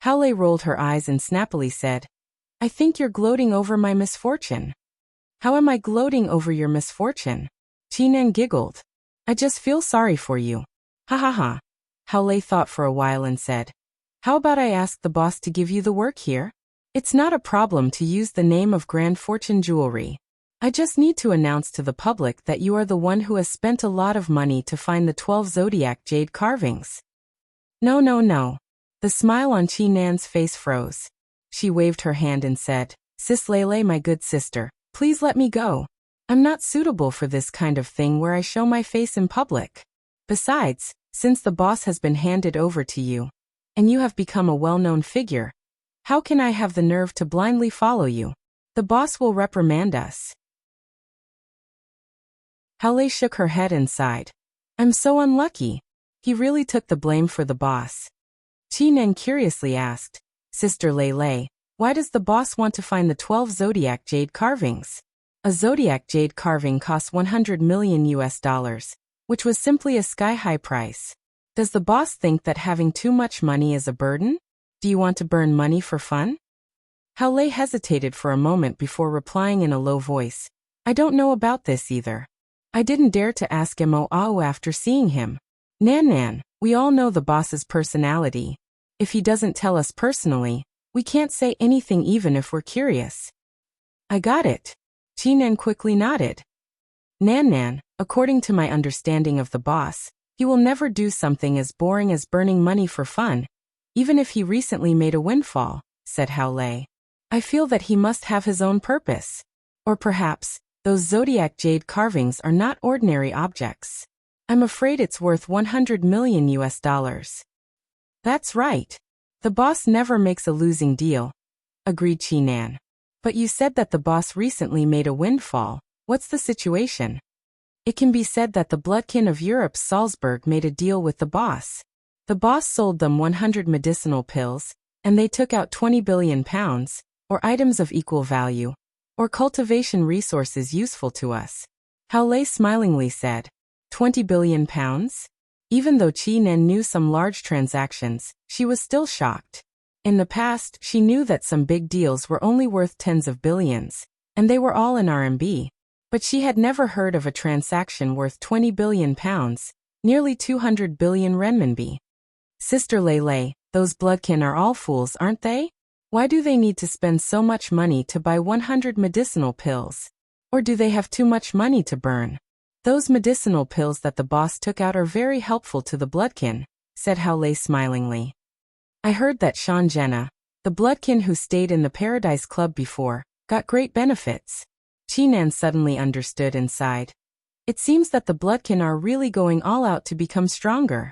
Hao Lei rolled her eyes and snappily said, I think you're gloating over my misfortune. How am I gloating over your misfortune? Qinan giggled. I just feel sorry for you. Ha ha ha. Hao Lei thought for a while and said, How about I ask the boss to give you the work here? It's not a problem to use the name of Grand Fortune Jewelry. I just need to announce to the public that you are the one who has spent a lot of money to find the 12 zodiac jade carvings. No, no, no. The smile on Qinan's face froze. She waved her hand and said, Sis Lei, my good sister, please let me go. I'm not suitable for this kind of thing where I show my face in public. Besides, since the boss has been handed over to you, and you have become a well-known figure, how can I have the nerve to blindly follow you? The boss will reprimand us. Hao Lei shook her head and sighed. I'm so unlucky. He really took the blame for the boss. Qinan curiously asked, Sister Lei, why does the boss want to find the 12 zodiac jade carvings? A zodiac jade carving costs $100 million, which was simply a sky-high price. Does the boss think that having too much money is a burden? Do you want to burn money for fun? Hao Lei hesitated for a moment before replying in a low voice. I don't know about this either. I didn't dare to ask Mo after seeing him. Nan, we all know the boss's personality. If he doesn't tell us personally, we can't say anything even if we're curious. I got it. Qinan quickly nodded. Nan, according to my understanding of the boss, he will never do something as boring as burning money for fun, even if he recently made a windfall, said Hao Lei. I feel that he must have his own purpose. Or perhaps, those zodiac jade carvings are not ordinary objects. I'm afraid it's worth $100 million. That's right. The boss never makes a losing deal, agreed Qinan. But you said that the boss recently made a windfall. What's the situation? It can be said that the Bloodkin of Europe's Salzburg made a deal with the boss. The boss sold them 100 medicinal pills, and they took out 20 billion pounds, or items of equal value, or cultivation resources useful to us. Hao Lei smilingly said, 20 billion pounds? Even though Qi Nen knew some large transactions, she was still shocked. In the past, she knew that some big deals were only worth tens of billions, and they were all in RMB. But she had never heard of a transaction worth 20 billion pounds, nearly 200 billion renminbi. Sister Lei, those Bloodkin are all fools, aren't they? Why do they need to spend so much money to buy 100 medicinal pills? Or do they have too much money to burn? Those medicinal pills that the boss took out are very helpful to the Bloodkin, said Hao Lei smilingly. I heard that Shan Zhenna, the Bloodkin who stayed in the Paradise Club before, got great benefits. Qi Nan suddenly understood and sighed. It seems that the Bloodkin are really going all out to become stronger.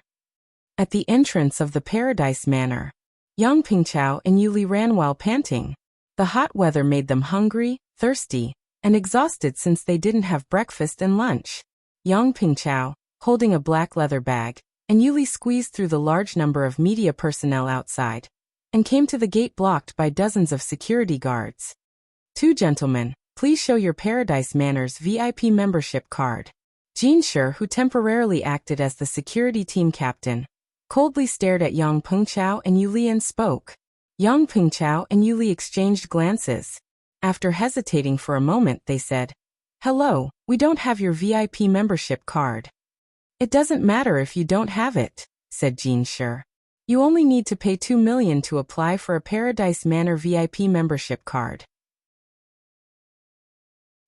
At the entrance of the Paradise Manor, Yang Pingqiao and Yuli ran while panting. The hot weather made them hungry, thirsty, and exhausted since they didn't have breakfast and lunch. Yang Pingqiao, holding a black leather bag, and Yuli squeezed through the large number of media personnel outside, and came to the gate blocked by dozens of security guards. 2 gentlemen, please show your Paradise Manor's VIP membership card. Jin Shi, who temporarily acted as the security team captain, coldly stared at Yang Pengqiao and Yuli and spoke. Yang Pengqiao and Yuli exchanged glances. After hesitating for a moment, they said, "Hello, we don't have your VIP membership card." "It doesn't matter if you don't have it," said Jin Shi. "You only need to pay 2 million to apply for a Paradise Manor VIP membership card."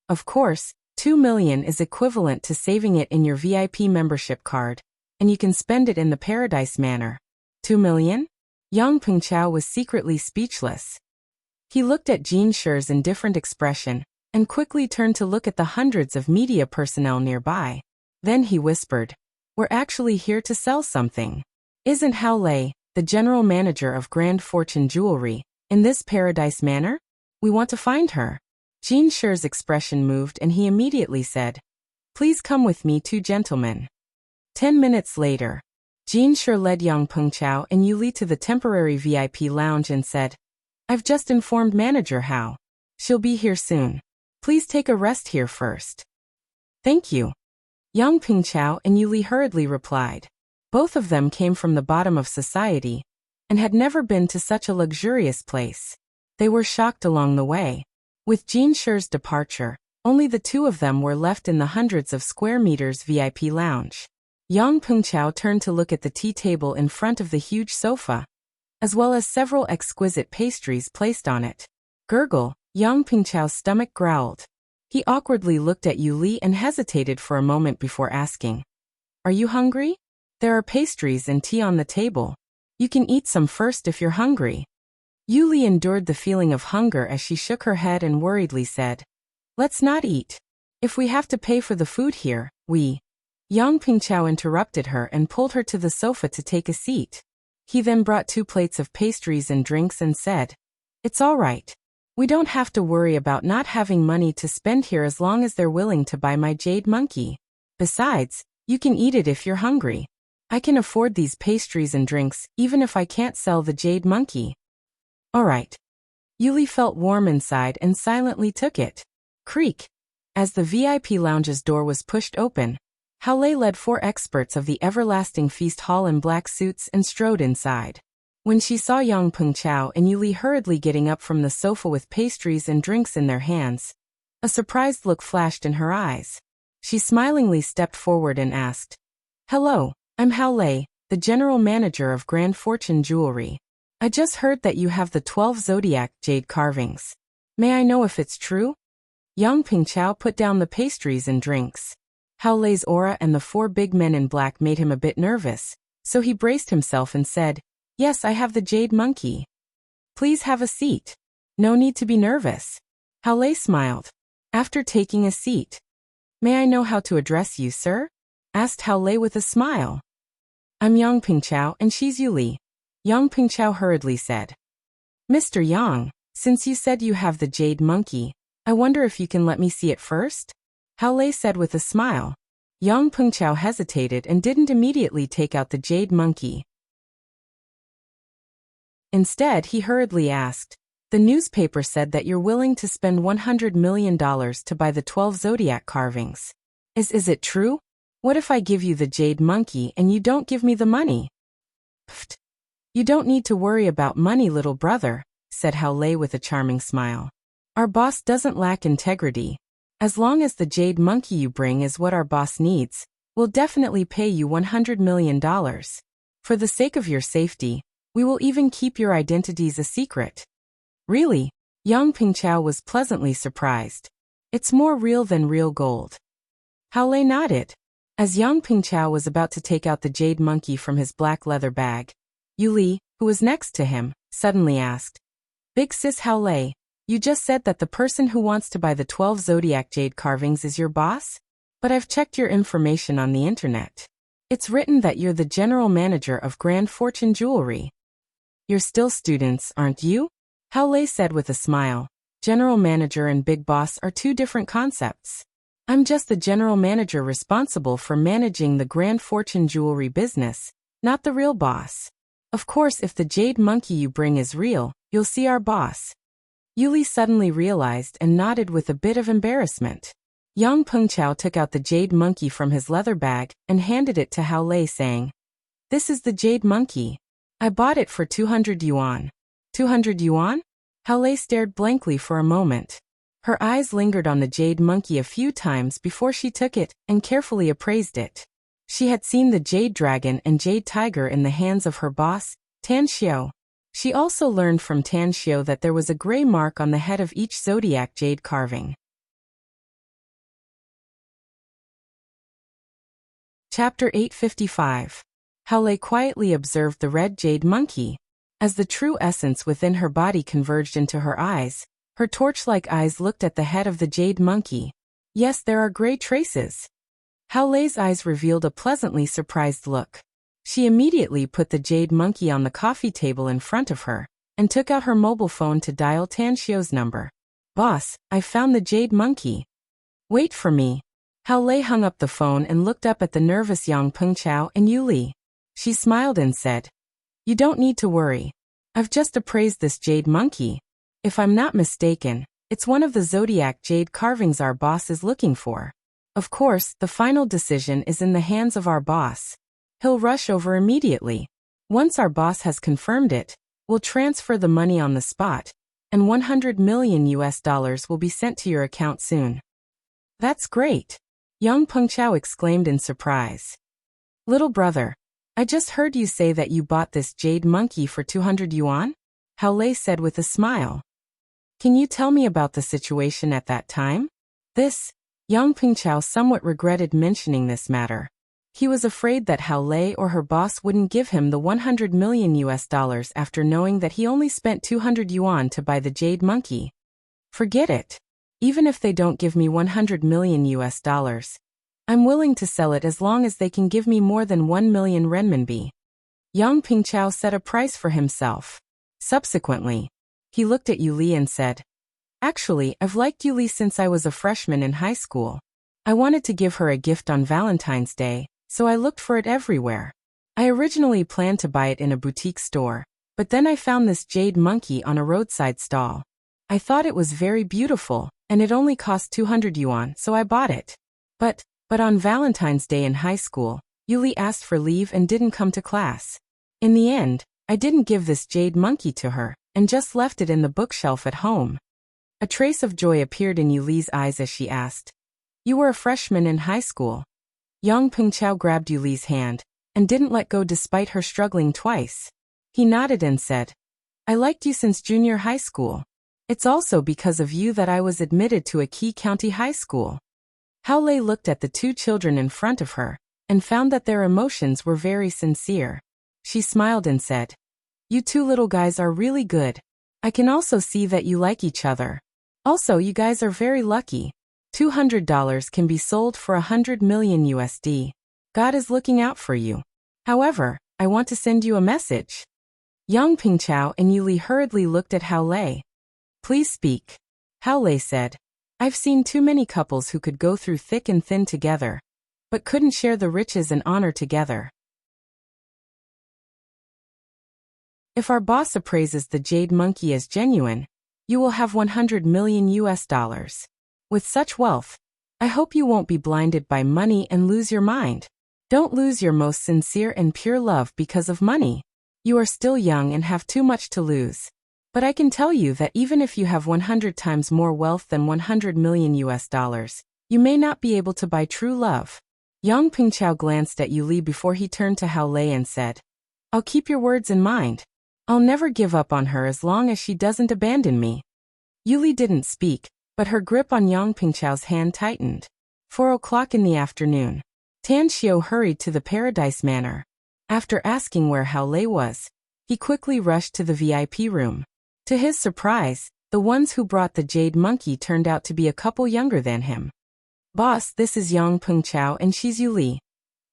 Of course, 2 million is equivalent to saving it in your VIP membership card, and you can spend it in the Paradise Manor. 2 million? Yang Pengqiao was secretly speechless. He looked at Jin Shi's indifferent expression, and quickly turned to look at the hundreds of media personnel nearby. Then he whispered, "We're actually here to sell something. Isn't Hao Lei, the general manager of Grand Fortune Jewelry, in this Paradise Manor? We want to find her." Jin Shi's expression moved and he immediately said, "Please come with me, 2 gentlemen." 10 minutes later, Jin Shi led Yang Pengqiao and Yuli to the temporary VIP lounge and said, "I've just informed Manager Hao. She'll be here soon. Please take a rest here first." "Thank you." Yang Pengqiao and Yuli hurriedly replied. Both of them came from the bottom of society, and had never been to such a luxurious place. They were shocked along the way. With Jin Shi's departure, only the 2 of them were left in the hundreds of square meters VIP lounge. Yang Pengqiao turned to look at the tea table in front of the huge sofa, as well as several exquisite pastries placed on it. Gurgle, Yang Pengqiao's stomach growled. He awkwardly looked at Yuli and hesitated for a moment before asking, "Are you hungry? There are pastries and tea on the table. You can eat some first if you're hungry." Yuli endured the feeling of hunger as she shook her head and worriedly said, "Let's not eat. If we have to pay for the food here, we..." Yang Pengqiao interrupted her and pulled her to the sofa to take a seat. He then brought 2 plates of pastries and drinks and said, "It's all right. We don't have to worry about not having money to spend here as long as they're willing to buy my jade monkey. Besides, you can eat it if you're hungry. I can afford these pastries and drinks even if I can't sell the jade monkey." "All right." Yuli felt warm inside and silently took it. Creak. As the VIP lounge's door was pushed open, Hao Lei led 4 experts of the Everlasting Feast Hall in black suits and strode inside. When she saw Yang Pengqiao and Yuli hurriedly getting up from the sofa with pastries and drinks in their hands, a surprised look flashed in her eyes. She smilingly stepped forward and asked, "Hello, I'm Hao Lei, the general manager of Grand Fortune Jewelry. I just heard that you have the 12 zodiac jade carvings. May I know if it's true?" Yang Pengqiao put down the pastries and drinks. Hao Lei's aura and the 4 big men in black made him a bit nervous, so he braced himself and said, "Yes, I have the jade monkey. Please have a seat. No need to be nervous." Hao Lei smiled. After taking a seat, "May I know how to address you, sir?" asked Hao Lei with a smile. "I'm Yang Pengqiao and she's Yuli," Yang Pengqiao hurriedly said. "Mr. Yang, since you said you have the jade monkey, I wonder if you can let me see it first?" Hao Lei said with a smile. Yang Pengchao hesitated and didn't immediately take out the jade monkey. Instead, he hurriedly asked, "The newspaper said that you're willing to spend $100 million to buy the 12 zodiac carvings. Is it true? What if I give you the jade monkey and you don't give me the money?" "Pfft. You don't need to worry about money, little brother," said Hao Lei with a charming smile. "Our boss doesn't lack integrity. As long as the jade monkey you bring is what our boss needs, we'll definitely pay you $100 million. For the sake of your safety, we will even keep your identities a secret." "Really?" Yang Pengchao was pleasantly surprised. "It's more real than real gold." Hao Lei nodded. As Yang Pengchao was about to take out the jade monkey from his black leather bag, Yuli, who was next to him, suddenly asked, "Big sis Hao Lei, you just said that the person who wants to buy the 12 zodiac jade carvings is your boss? But I've checked your information on the internet. It's written that you're the general manager of Grand Fortune Jewelry. You're still students, aren't you?" Hao Lei said with a smile. "General manager and big boss are two different concepts. I'm just the general manager responsible for managing the Grand Fortune Jewelry business, not the real boss. Of course, if the jade monkey you bring is real, you'll see our boss." Yuli suddenly realized and nodded with a bit of embarrassment. Yang Pengchao took out the jade monkey from his leather bag and handed it to Hao Lei, saying, "This is the jade monkey. I bought it for 200 yuan. 200 yuan? Hao Lei stared blankly for a moment. Her eyes lingered on the jade monkey a few times before she took it and carefully appraised it. She had seen the jade dragon and jade tiger in the hands of her boss, Tan Xiao. She also learned from Tan Xiao that there was a gray mark on the head of each zodiac jade carving. Chapter 855. Hao Lei quietly observed the red jade monkey. As the true essence within her body converged into her eyes, her torch-like eyes looked at the head of the jade monkey. Yes, there are gray traces. Hao Lei's eyes revealed a pleasantly surprised look. She immediately put the jade monkey on the coffee table in front of her, and took out her mobile phone to dial Tan Xiao's number. "Boss, I found the jade monkey." "Wait for me." Hao Lei hung up the phone and looked up at the nervous Yang Pengchao and Yuli. She smiled and said, "You don't need to worry. I've just appraised this jade monkey. If I'm not mistaken, it's one of the zodiac jade carvings our boss is looking for. Of course, the final decision is in the hands of our boss. He'll rush over immediately. Once our boss has confirmed it, we'll transfer the money on the spot, and $100 million will be sent to your account soon." "That's great," Yang Pengchao exclaimed in surprise. "Little brother, I just heard you say that you bought this jade monkey for 200 yuan? Hao Lei said with a smile. "Can you tell me about the situation at that time?" Yang Pengchao somewhat regretted mentioning this matter. He was afraid that Hao Lei or her boss wouldn't give him the $100 million after knowing that he only spent 200 yuan to buy the jade monkey. "Forget it. Even if they don't give me $100 million, I'm willing to sell it as long as they can give me more than 1 million renminbi." Yang Pengchao set a price for himself. Subsequently, he looked at Yuli and said, "Actually, I've liked Yuli since I was a freshman in high school. I wanted to give her a gift on Valentine's Day, so I looked for it everywhere. I originally planned to buy it in a boutique store, but then I found this jade monkey on a roadside stall. I thought it was very beautiful, and it only cost 200 yuan, so I bought it. But on Valentine's Day in high school, Yuli asked for leave and didn't come to class. In the end, I didn't give this jade monkey to her, and just left it in the bookshelf at home." A trace of joy appeared in Yuli's eyes as she asked, "You were a freshman in high school?" Yang Pengchao grabbed Yuli's hand, and didn't let go despite her struggling twice. He nodded and said, "I liked you since junior high school. It's also because of you that I was admitted to a key county high school." Hao Lei looked at the two children in front of her, and found that their emotions were very sincere. She smiled and said, "You two little guys are really good. I can also see that you like each other. Also, you guys are very lucky. $200 can be sold for $100 million. God is looking out for you. However, I want to send you a message." Yang Pengchao and Yuli hurriedly looked at Hao Lei. "Please speak." Hao Lei said, "I've seen too many couples who could go through thick and thin together. but couldn't share the riches and honor together. If our boss appraises the jade monkey as genuine, you will have 100 million US dollars. With such wealth, I hope you won't be blinded by money and lose your mind. Don't lose your most sincere and pure love because of money. You are still young and have too much to lose. But I can tell you that even if you have 100 times more wealth than 100 million US dollars, you may not be able to buy true love. Yang Pengchao glanced at Yu Li before he turned to Hao Lei and said, I'll keep your words in mind. I'll never give up on her as long as she doesn't abandon me. Yu Li didn't speak, but her grip on Yang Pengchao's hand tightened. 4:00 in the afternoon. Tan Xiao hurried to the Paradise Manor. After asking where Hao Lei was, he quickly rushed to the VIP room. To his surprise, the ones who brought the jade monkey turned out to be a couple younger than him. Boss, this is Yang Pengchao and she's Yu Li.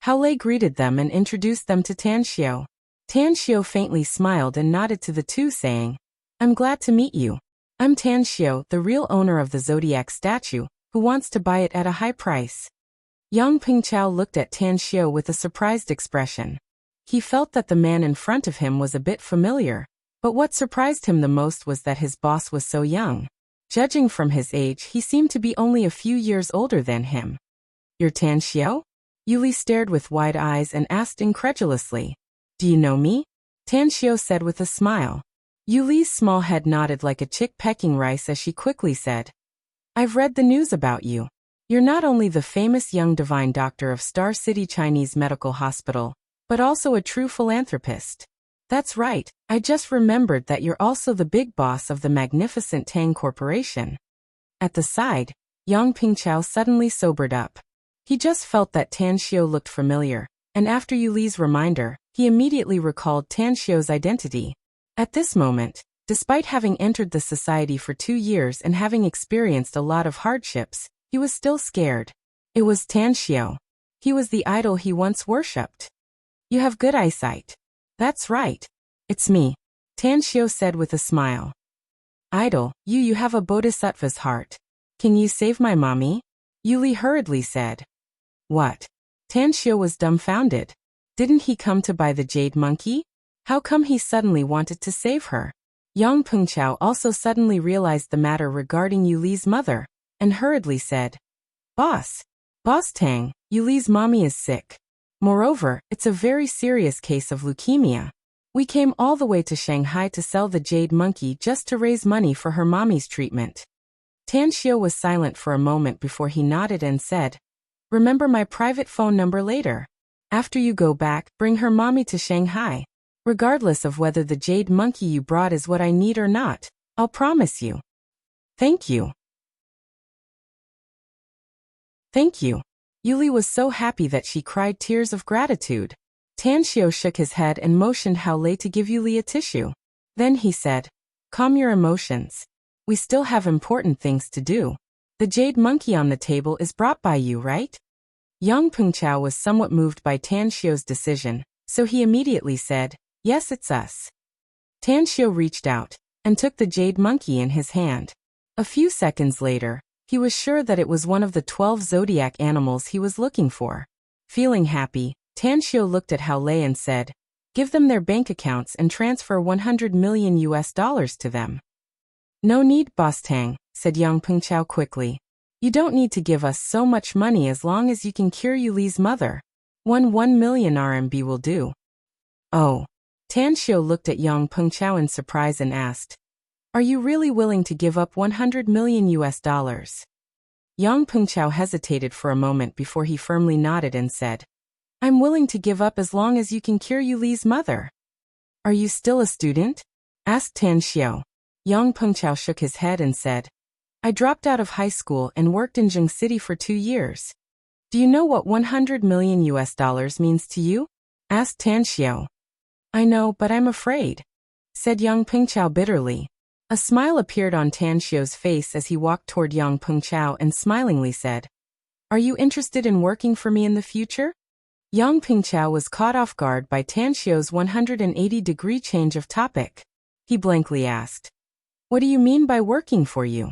Hao Lei greeted them and introduced them to Tan Xiao. Tan Xiao faintly smiled and nodded to the two, saying, I'm glad to meet you. I'm Tan Xiao, the real owner of the Zodiac statue, who wants to buy it at a high price. Yang Pengchao looked at Tan Xiao with a surprised expression. He felt that the man in front of him was a bit familiar, but what surprised him the most was that his boss was so young. Judging from his age, he seemed to be only a few years older than him. You're Tan Xiao? Yu Li stared with wide eyes and asked incredulously. Do you know me? Tan Xiao said with a smile. Yu Li's small head nodded like a chick pecking rice as she quickly said, I've read the news about you. You're not only the famous young divine doctor of Star City Chinese Medical Hospital, but also a true philanthropist. That's right, I just remembered that you're also the big boss of the magnificent Tang Corporation. At the side, Yang Pengchao suddenly sobered up. He just felt that Tan Xiao looked familiar, and after Yu Li's reminder, he immediately recalled Tan Xiao's identity. At this moment, despite having entered the society for 2 years and having experienced a lot of hardships, he was still scared. It was Tan Xiao. He was the idol he once worshipped. You have good eyesight. That's right. It's me, Tan Xiao said with a smile. Idol, you have a bodhisattva's heart. Can you save my mommy? Yu Li hurriedly said. What? Tan Xiao was dumbfounded. Didn't he come to buy the jade monkey? How come he suddenly wanted to save her? Yang Pengchao also suddenly realized the matter regarding Yu Li's mother, and hurriedly said, Boss Tang, Yu Li's mommy is sick. Moreover, it's a very serious case of leukemia. We came all the way to Shanghai to sell the jade monkey just to raise money for her mommy's treatment. Tan Xiao was silent for a moment before he nodded and said, Remember my private phone number later. After you go back, bring her mommy to Shanghai. Regardless of whether the jade monkey you brought is what I need or not, I'll promise you. Thank you. Thank you. Yu Li was so happy that she cried tears of gratitude. Tan Xiao shook his head and motioned Hao Lei to give Yu Li a tissue. Then he said, Calm your emotions. We still have important things to do. The jade monkey on the table is brought by you, right? Yang Pengchao was somewhat moved by Tan Xiao's decision, so he immediately said, Yes, it's us. Tan Xiao reached out and took the jade monkey in his hand. A few seconds later, he was sure that it was one of the 12 zodiac animals he was looking for. Feeling happy, Tan Xiao looked at Hao Lei and said, Give them their bank accounts and transfer 100 million US dollars to them. No need, Boss Tang, said Yang Pengchao quickly. You don't need to give us so much money as long as you can cure Yu Li's mother. 1 million RMB will do. Oh. Tan Xiao looked at Yang Pengchao in surprise and asked, Are you really willing to give up 100 million US dollars? Yang Pengchao hesitated for a moment before he firmly nodded and said, I'm willing to give up as long as you can cure Yu Li's mother. Are you still a student? Asked Tan Xiao. Yang Pengchao shook his head and said, I dropped out of high school and worked in Zheng City for 2 years. Do you know what 100 million US dollars means to you? Asked Tan Xiao. I know, but I'm afraid, said Yang Pengchao bitterly. A smile appeared on Tan Xiao's face as he walked toward Yang Pengchao and smilingly said, Are you interested in working for me in the future? Yang Pengchao was caught off guard by Tan Xiao's 180-degree change of topic. He blankly asked, What do you mean by working for you?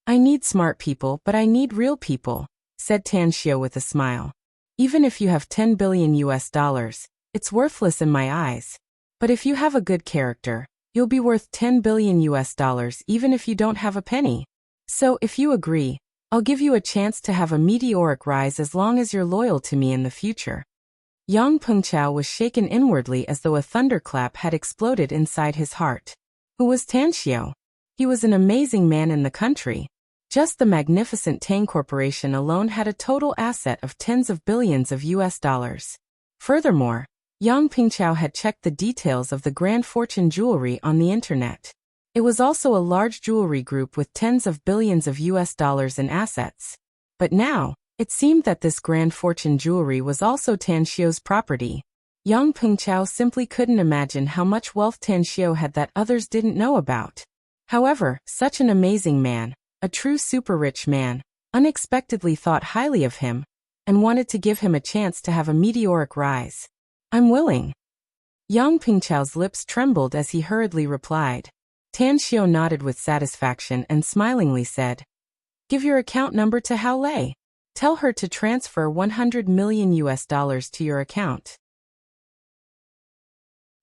I need smart people, but I need real people, said Tan Xiao with a smile. Even if you have 10 billion US dollars, it's worthless in my eyes. But if you have a good character, you'll be worth 10 billion US dollars even if you don't have a penny. So if you agree, I'll give you a chance to have a meteoric rise as long as you're loyal to me in the future. Yang Pengchao was shaken inwardly as though a thunderclap had exploded inside his heart. Who was Tan Xiao? He was an amazing man in the country. Just the magnificent Tang Corporation alone had a total asset of tens of billions of US dollars. Furthermore, Yang Pengchao had checked the details of the Grand Fortune jewelry on the internet. It was also a large jewelry group with tens of billions of US dollars in assets. But now, it seemed that this Grand Fortune jewelry was also Tan Xiao's property. Yang Pengchao simply couldn't imagine how much wealth Tan Xiao had that others didn't know about. However, such an amazing man, a true super-rich man, unexpectedly thought highly of him, and wanted to give him a chance to have a meteoric rise. I'm willing. Yang Pengchao's lips trembled as he hurriedly replied. Tan Xiao nodded with satisfaction and smilingly said, "Give your account number to Hao Lei. Tell her to transfer 100 million US dollars to your account.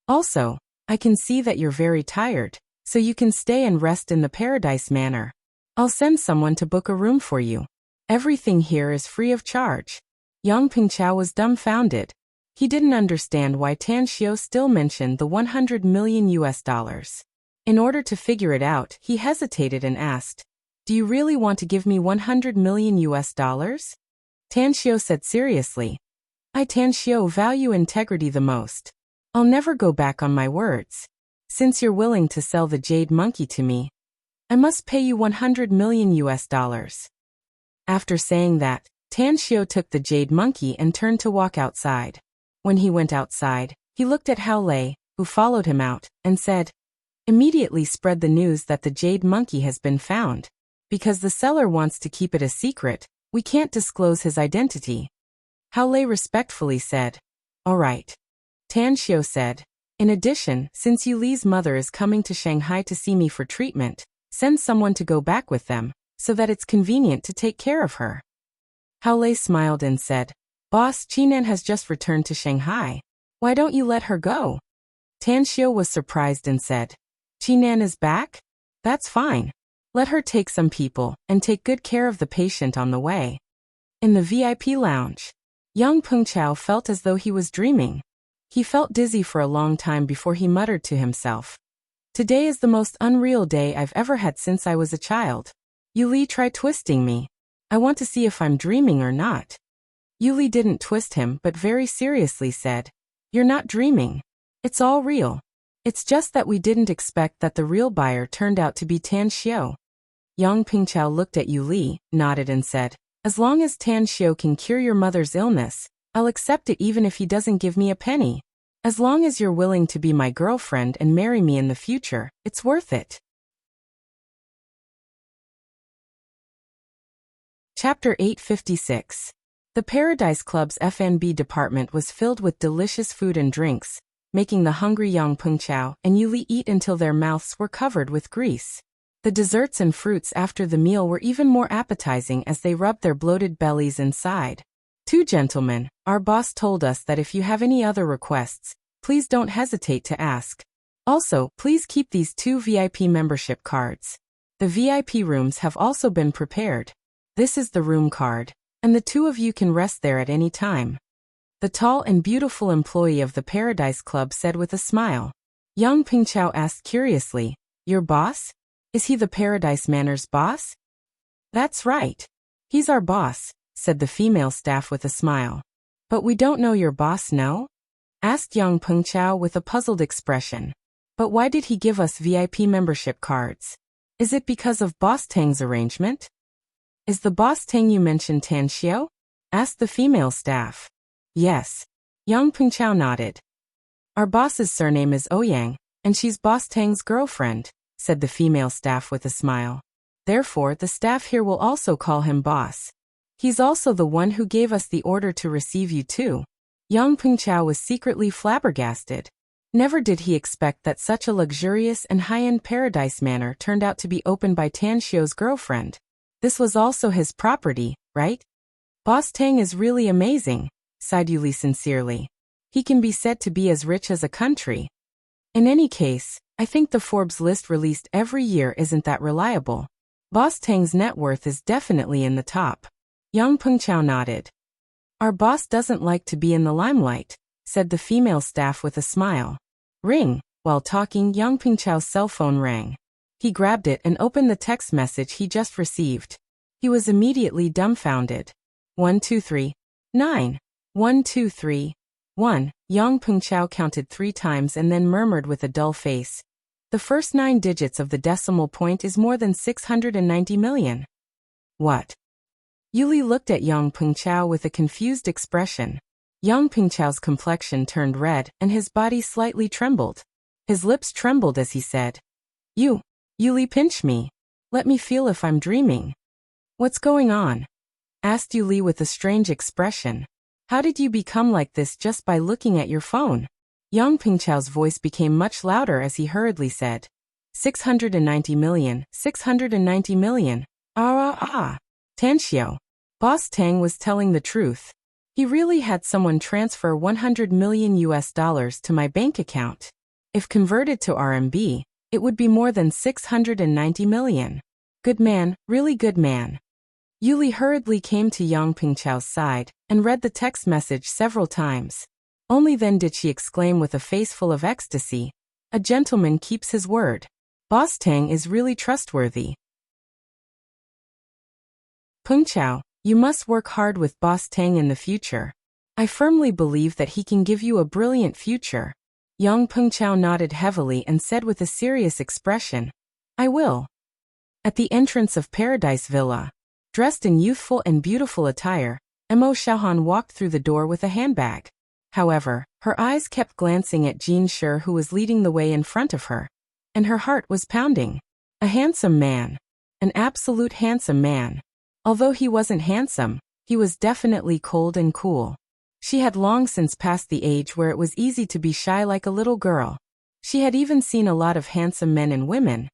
Also, I can see that you're very tired, so you can stay and rest in the Paradise Manor. I'll send someone to book a room for you. Everything here is free of charge." Yang Pengchao was dumbfounded. He didn't understand why Tan Xiao still mentioned the 100 million US dollars. In order to figure it out, he hesitated and asked, "Do you really want to give me 100 million US dollars? Tan Xiao said seriously, "I Tan Xiao value integrity the most. I'll never go back on my words. Since you're willing to sell the jade monkey to me, I must pay you 100 million US dollars. After saying that, Tan Xiao took the jade monkey and turned to walk outside. When he went outside, he looked at Hao Lei, who followed him out, and said, "Immediately spread the news that the jade monkey has been found. Because the seller wants to keep it a secret, we can't disclose his identity." Hao Lei respectfully said, "All right." Tan Xiao said, "In addition, since Yu Li's mother is coming to Shanghai to see me for treatment, send someone to go back with them, so that it's convenient to take care of her." Hao Lei smiled and said, "Boss, Qinan has just returned to Shanghai. Why don't you let her go?" Tan Xiao was surprised and said, "Qinan is back? That's fine. Let her take some people, and take good care of the patient on the way." In the VIP lounge, Yang Pengchao felt as though he was dreaming. He felt dizzy for a long time before he muttered to himself, "Today is the most unreal day I've ever had since I was a child. Yu Li tried twisting me. I want to see if I'm dreaming or not." Yu Li didn't twist him but very seriously said, "You're not dreaming. It's all real. It's just that we didn't expect that the real buyer turned out to be Tan Xiao." Yang Pengchao looked at Yu Li, nodded and said, "As long as Tan Xiao can cure your mother's illness, I'll accept it even if he doesn't give me a penny. As long as you're willing to be my girlfriend and marry me in the future, it's worth it." Chapter 856. The Paradise Club's F&B department was filled with delicious food and drinks, making the hungry Yang Pengchao and Yu Li eat until their mouths were covered with grease. The desserts and fruits after the meal were even more appetizing as they rubbed their bloated bellies inside. "Two gentlemen, our boss told us that if you have any other requests, please don't hesitate to ask. Also, please keep these 2 VIP membership cards. The VIP rooms have also been prepared. This is the room card, and the 2 of you can rest there at any time." The tall and beautiful employee of the Paradise Club said with a smile. Yang Pengchao asked curiously, "Your boss? Is he the Paradise Manor's boss?" "That's right. He's our boss," said the female staff with a smile. "But we don't know your boss, no?" asked Yang Pengchao with a puzzled expression. "But why did he give us VIP membership cards? Is it because of Boss Tang's arrangement?" "Is the Boss Tang you mentioned Tan Xiao?" asked the female staff. "Yes." Yang Pengchao nodded. "Our boss's surname is Ouyang, and she's Boss Tang's girlfriend," said the female staff with a smile. "Therefore, the staff here will also call him boss. He's also the one who gave us the order to receive you too." Yang Pengchao was secretly flabbergasted. Never did he expect that such a luxurious and high-end paradise manor turned out to be opened by Tan Xiao's girlfriend. This was also his property, right? Boss Tang is really amazing. sighed Yuli sincerely. He can be said to be as rich as a country. In any case, I think the Forbes list released every year isn't that reliable. Boss Tang's net worth is definitely in the top. Yang Pengchao nodded. Our boss doesn't like to be in the limelight, said the female staff with a smile. Ring. While talking, Yang Pengchao's cell phone rang. He grabbed it and opened the text message he just received. He was immediately dumbfounded. 123. 9. 123. 1. Yang Pengchao counted 3 times and then murmured with a dull face. The first 9 digits of the decimal point is more than 690 million. What? Yuli looked at Yang Pengchao with a confused expression. Yang Pengchao's complexion turned red and his body slightly trembled. His lips trembled as he said, Yuli, pinch me. Let me feel if I'm dreaming. What's going on? Asked Yuli with a strange expression. How did you become like this just by looking at your phone? Yang Pengchao's voice became much louder as he hurriedly said, 690 million, 690 million. Tanxiu. Boss Tang was telling the truth. He really had someone transfer $100 million to my bank account. If converted to RMB, it would be more than 690 million. Good man, really good man. Yuli hurriedly came to Yang Pengchao's side and read the text message several times. Only then did she exclaim with a face full of ecstasy, a gentleman keeps his word. Boss Tang is really trustworthy. Pengchao, you must work hard with Boss Tang in the future. I firmly believe that he can give you a brilliant future. Yang Pengchao nodded heavily and said with a serious expression, I will. At the entrance of Paradise Villa, dressed in youthful and beautiful attire, Emo Xiaohan walked through the door with a handbag. However, her eyes kept glancing at Jin Shi, who was leading the way in front of her, and her heart was pounding. A handsome man. An absolute handsome man. Although he wasn't handsome, he was definitely cold and cool. She had long since passed the age where it was easy to be shy like a little girl. She had even seen a lot of handsome men and women,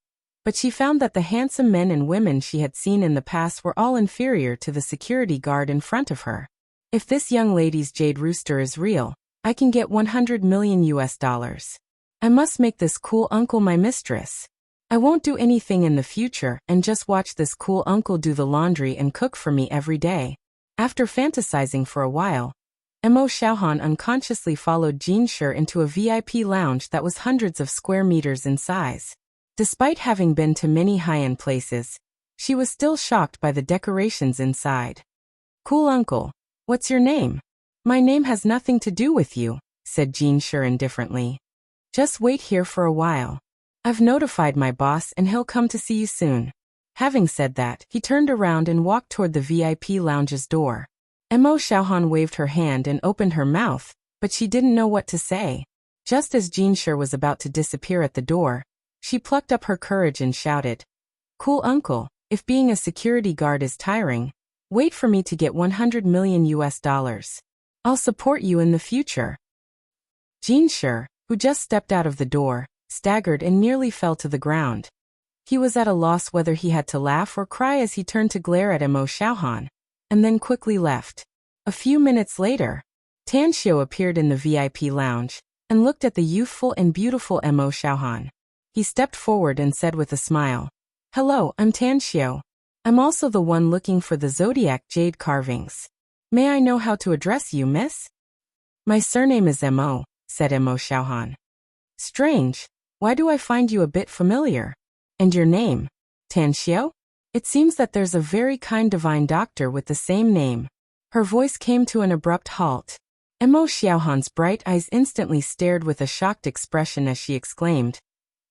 but she found that the handsome men and women she had seen in the past were all inferior to the security guard in front of her. If this young lady's jade rooster is real, I can get $100 million. I must make this cool uncle my mistress. I won't do anything in the future and just watch this cool uncle do the laundry and cook for me every day. After fantasizing for a while, Emo Xiaohan unconsciously followed Jin Shi into a VIP lounge that was hundreds of square meters in size. Despite having been to many high-end places, she was still shocked by the decorations inside. Cool uncle, what's your name? My name has nothing to do with you, said Jin Shi indifferently. Just wait here for a while. I've notified my boss and he'll come to see you soon. Having said that, he turned around and walked toward the VIP lounge's door. Emo Xiaohan waved her hand and opened her mouth, but she didn't know what to say. Just as Jin Shi was about to disappear at the door, she plucked up her courage and shouted, Cool uncle, if being a security guard is tiring, wait for me to get $100 million. I'll support you in the future. Jin Shi, who just stepped out of the door, staggered and nearly fell to the ground. He was at a loss whether he had to laugh or cry as he turned to glare at Emo Xiaohan, and then quickly left. A few minutes later, Tanxiu appeared in the VIP lounge and looked at the youthful and beautiful Emo Xiaohan. He stepped forward and said with a smile, Hello, I'm Tanxiu. I'm also the one looking for the zodiac jade carvings. May I know how to address you, miss? My surname is Emo, said Emo Xiaohan. Strange. Why do I find you a bit familiar? And your name? Tanxiu? It seems that there's a very kind divine doctor with the same name. Her voice came to an abrupt halt. Emo Xiaohan's bright eyes instantly stared with a shocked expression as she exclaimed,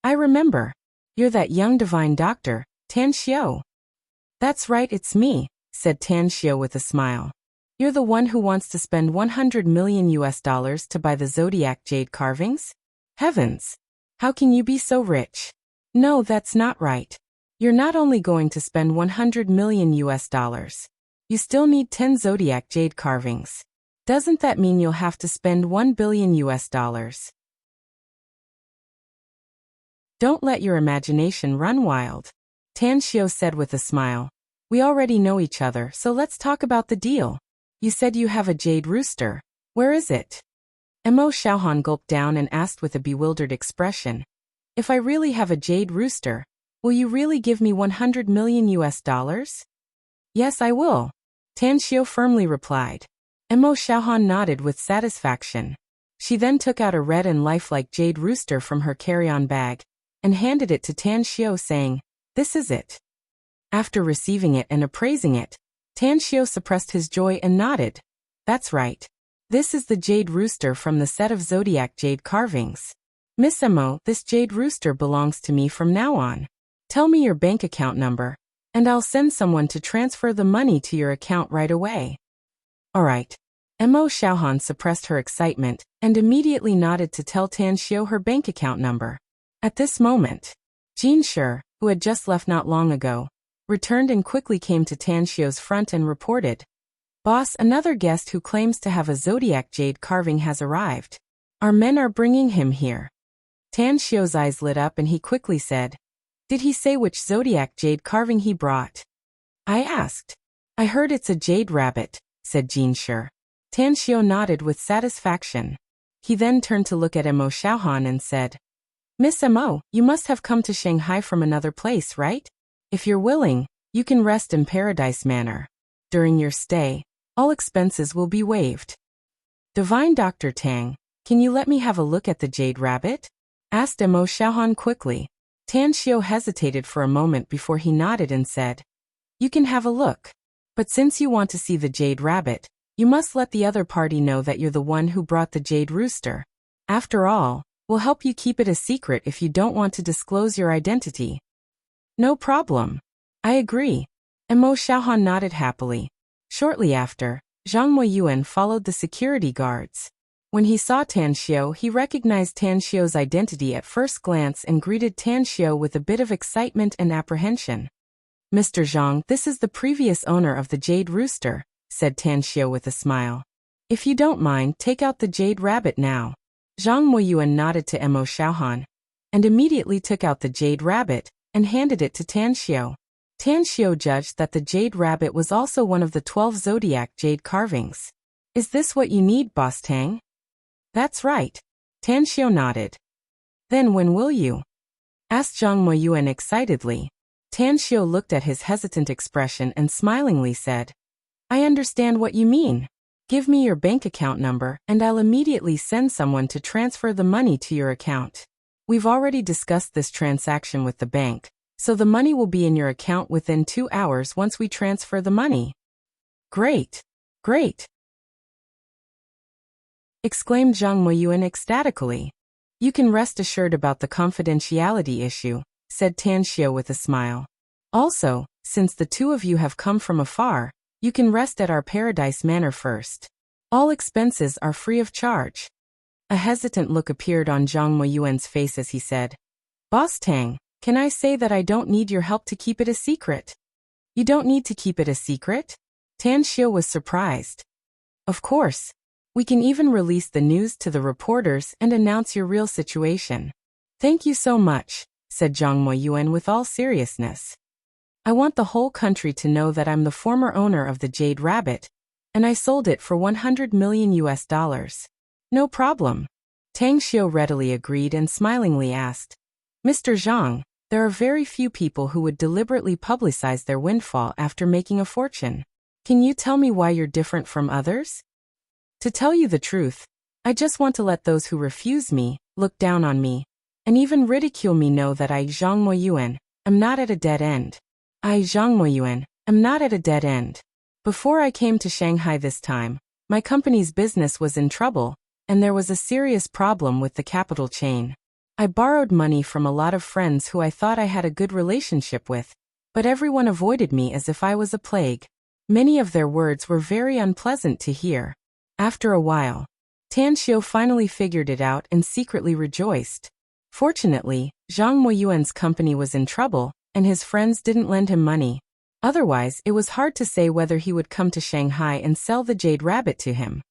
I remember. You're that young divine doctor, Tanxiu. That's right, it's me, said Tanxiu with a smile. You're the one who wants to spend $100 million to buy the zodiac jade carvings? Heavens! How can you be so rich? No, that's not right. You're not only going to spend $100 million. You still need 10 zodiac jade carvings. Doesn't that mean you'll have to spend $1 billion? Don't let your imagination run wild, Tanxiu said with a smile. We already know each other, so let's talk about the deal. You said you have a jade rooster. Where is it? Mo Xiaohan gulped down and asked with a bewildered expression. If I really have a jade rooster, will you really give me 100 million US dollars? Yes, I will, Tan Xiao firmly replied. Mo Xiaohan nodded with satisfaction. She then took out a red and lifelike jade rooster from her carry-on bag and handed it to Tan Xiao saying, "This is it." After receiving it and appraising it, Tan Xiao suppressed his joy and nodded. That's right. This is the jade rooster from the set of zodiac jade carvings. Miss Mo, this jade rooster belongs to me from now on. Tell me your bank account number, and I'll send someone to transfer the money to your account right away. All right. Mo Xiaohan suppressed her excitement and immediately nodded to tell Tan Xiao her bank account number. At this moment, Jin Shi, who had just left not long ago, returned and quickly came to Tan Xiao's front and reported, "Boss, another guest who claims to have a zodiac jade carving has arrived. Our men are bringing him here." Tan Xiao's eyes lit up and he quickly said, "Did he say which zodiac jade carving he brought?" I asked. "I heard it's a jade rabbit," said Jin Shi. Tan Xiao nodded with satisfaction. He then turned to look at Mo Xiaohan and said, "Miss Mo, you must have come to Shanghai from another place, right? If you're willing, you can rest in Paradise Manor. During your stay, all expenses will be waived." "Divine Dr. Tang, can you let me have a look at the jade rabbit?" asked Mo Xiaohan quickly. Tan Xiao hesitated for a moment before he nodded and said, "You can have a look. But since you want to see the jade rabbit, you must let the other party know that you're the one who brought the jade rooster. After all, we'll help you keep it a secret if you don't want to disclose your identity." "No problem. I agree." Mo Xiaohan nodded happily. Shortly after, Zhang Moyuan followed the security guards. When he saw Tan Xiao, he recognized Tan Xiao's identity at first glance and greeted Tan Xiao with a bit of excitement and apprehension. "Mr. Zhang, this is the previous owner of the jade rooster," said Tan Xiao with a smile. "If you don't mind, take out the jade rabbit now." Zhang Moyuan nodded to Mo Xiaohan and immediately took out the jade rabbit and handed it to Tan Xiao. Tan Xiao judged that the jade rabbit was also one of the 12 zodiac jade carvings. "Is this what you need, Boss Tang?" "That's right." Tan Xiao nodded. "Then when will you?" asked Zhang Moyuan excitedly. Tan Xiao looked at his hesitant expression and smilingly said, "I understand what you mean. Give me your bank account number and I'll immediately send someone to transfer the money to your account. We've already discussed this transaction with the bank, so the money will be in your account within 2 hours once we transfer the money." "Great! Great!" exclaimed Zhang Moyuan ecstatically. "You can rest assured about the confidentiality issue," said Tan Xiao with a smile. "Also, since the two of you have come from afar, you can rest at our Paradise Manor first. All expenses are free of charge." A hesitant look appeared on Zhang Moyuan's face as he said, "Boss Tang, can I say that I don't need your help to keep it a secret?" "You don't need to keep it a secret?" Tan Xiao was surprised. "Of course. We can even release the news to the reporters and announce your real situation." "Thank you so much," said Zhang Moyuan with all seriousness. "I want the whole country to know that I'm the former owner of the jade rabbit, and I sold it for 100 million US dollars. "No problem." Tang Xiao readily agreed and smilingly asked, "Mr. Zhang, there are very few people who would deliberately publicize their windfall after making a fortune. Can you tell me why you're different from others?" "To tell you the truth, I just want to let those who refuse me, look down on me, and even ridicule me know that I, Zhang Moyuan, am not at a dead end. I, Zhang Moyuan, am not at a dead end. Before I came to Shanghai this time, my company's business was in trouble, and there was a serious problem with the capital chain. I borrowed money from a lot of friends who I thought I had a good relationship with, but everyone avoided me as if I was a plague. Many of their words were very unpleasant to hear. After a while, Tan Xiao finally figured it out and secretly rejoiced. Fortunately, Zhang Moyuan's company was in trouble, and his friends didn't lend him money. Otherwise, it was hard to say whether he would come to Shanghai and sell the jade rabbit to him.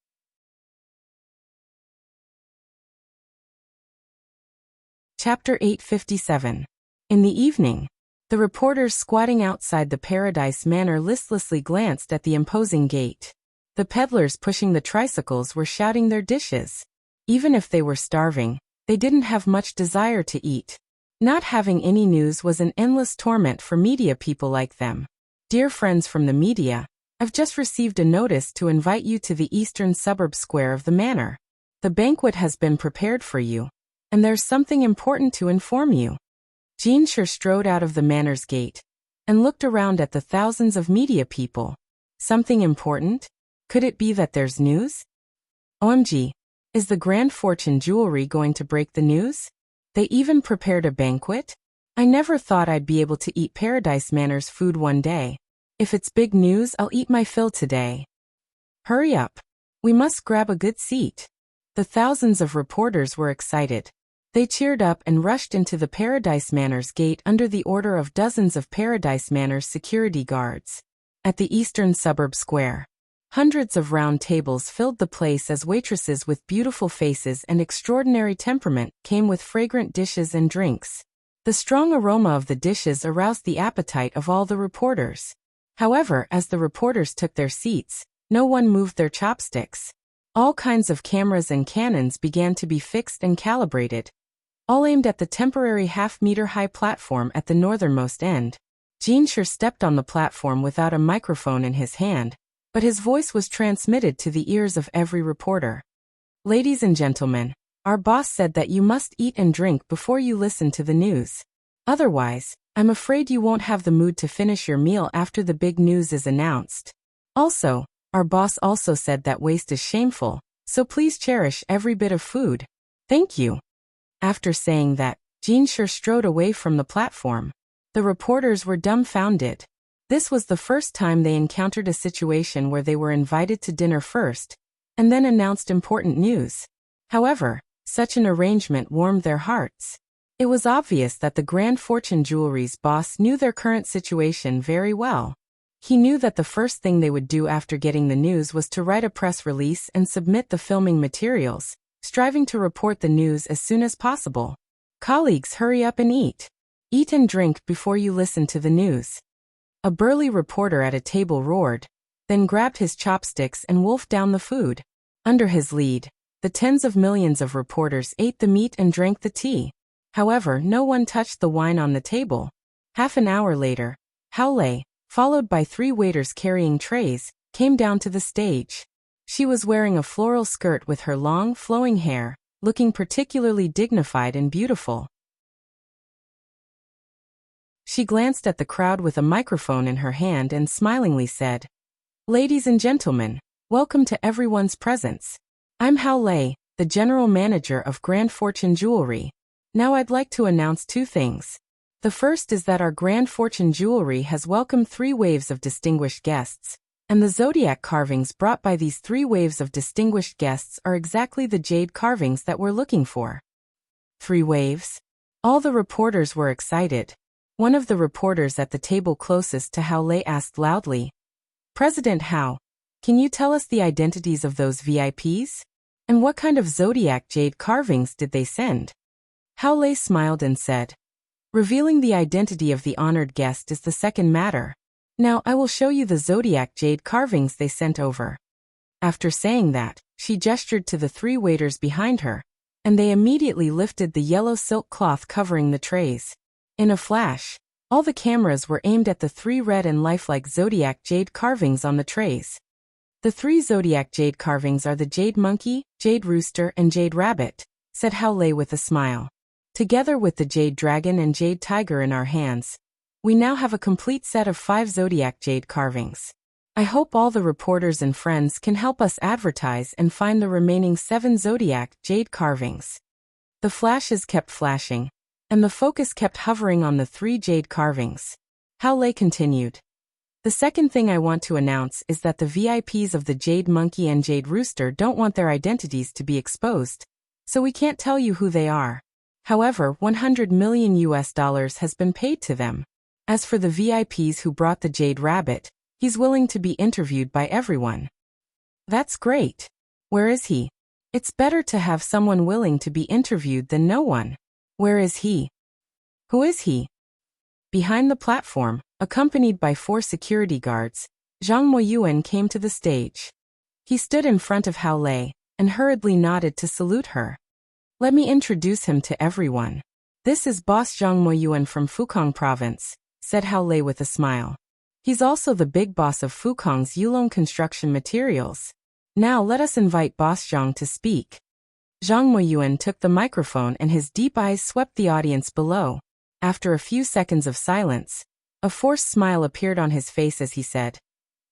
Chapter 857. In the evening, the reporters squatting outside the Paradise Manor listlessly glanced at the imposing gate. The peddlers pushing the tricycles were shouting their dishes. Even if they were starving, they didn't have much desire to eat. Not having any news was an endless torment for media people like them. Dear friends from the media, I've just received a notice to invite you to the eastern suburb square of the manor. The banquet has been prepared for you, and there's something important to inform you. Jean strode out of the manor's gate and looked around at the thousands of media people. Something important? Could it be that there's news? OMG, is the Grand Fortune Jewelry going to break the news? They even prepared a banquet? I never thought I'd be able to eat Paradise Manor's food one day. If it's big news, I'll eat my fill today. Hurry up. We must grab a good seat. The thousands of reporters were excited. They cheered up and rushed into the Paradise Manor's gate under the order of dozens of Paradise Manor's security guards. At the eastern suburb square, hundreds of round tables filled the place as waitresses with beautiful faces and extraordinary temperament came with fragrant dishes and drinks. The strong aroma of the dishes aroused the appetite of all the reporters. However, as the reporters took their seats, no one moved their chopsticks. All kinds of cameras and cannons began to be fixed and calibrated, all aimed at the temporary half-meter-high platform at the northernmost end. Jean stepped on the platform without a microphone in his hand, but his voice was transmitted to the ears of every reporter. Ladies and gentlemen, our boss said that you must eat and drink before you listen to the news. Otherwise, I'm afraid you won't have the mood to finish your meal after the big news is announced. Also, our boss also said that waste is shameful, so please cherish every bit of food. Thank you. After saying that, Jean strode away from the platform. The reporters were dumbfounded. This was the first time they encountered a situation where they were invited to dinner first, and then announced important news. However, such an arrangement warmed their hearts. It was obvious that the Grand Fortune Jewelry's boss knew their current situation very well. He knew that the first thing they would do after getting the news was to write a press release and submit the filming materials, striving to report the news as soon as possible. Colleagues, hurry up and eat. Eat and drink before you listen to the news. A burly reporter at a table roared, then grabbed his chopsticks and wolfed down the food. Under his lead, the tens of millions of reporters ate the meat and drank the tea. However, no one touched the wine on the table. Half an hour later, Hao Lei, followed by 3 waiters carrying trays, came down to the stage. She was wearing a floral skirt with her long, flowing hair, looking particularly dignified and beautiful. She glanced at the crowd with a microphone in her hand and smilingly said, "Ladies and gentlemen, welcome to everyone's presence. I'm Hao Lei, the general manager of Grand Fortune Jewelry. Now I'd like to announce 2 things. The first is that our Grand Fortune Jewelry has welcomed 3 waves of distinguished guests, and the zodiac carvings brought by these 3 waves of distinguished guests are exactly the jade carvings that we're looking for." 3 waves? All the reporters were excited. One of the reporters at the table closest to Hao Lei asked loudly, "President Hao, can you tell us the identities of those VIPs? And what kind of zodiac jade carvings did they send?" Hao Lei smiled and said, "Revealing the identity of the honored guest is the second matter. Now I will show you the zodiac jade carvings they sent over." After saying that, she gestured to the 3 waiters behind her, and they immediately lifted the yellow silk cloth covering the trays. In a flash, all the cameras were aimed at the 3 red and lifelike zodiac jade carvings on the trays. The 3 zodiac jade carvings are the jade monkey, jade rooster, and jade rabbit, said Hao Lei with a smile. Together with the jade dragon and jade tiger in our hands, we now have a complete set of 5 zodiac jade carvings. I hope all the reporters and friends can help us advertise and find the remaining 7 zodiac jade carvings. The flashes kept flashing, and the focus kept hovering on the 3 jade carvings. Hao Lei continued. The second thing I want to announce is that the VIPs of the jade monkey and jade rooster don't want their identities to be exposed, so we can't tell you who they are. However, $100 million has been paid to them. As for the VIPs who brought the jade rabbit, he's willing to be interviewed by everyone. That's great. Where is he? It's better to have someone willing to be interviewed than no one. Where is he? Who is he? Behind the platform, accompanied by 4 security guards, Zhang Moyuan came to the stage. He stood in front of Hao Lei and hurriedly nodded to salute her. Let me introduce him to everyone. This is Boss Zhang Moyuan from Fukang Province, said Hao Lei with a smile. He's also the big boss of Fukang's Yulong Construction Materials. Now let us invite Boss Zhang to speak. Zhang Moyuan took the microphone and his deep eyes swept the audience below. After a few seconds of silence, a forced smile appeared on his face as he said,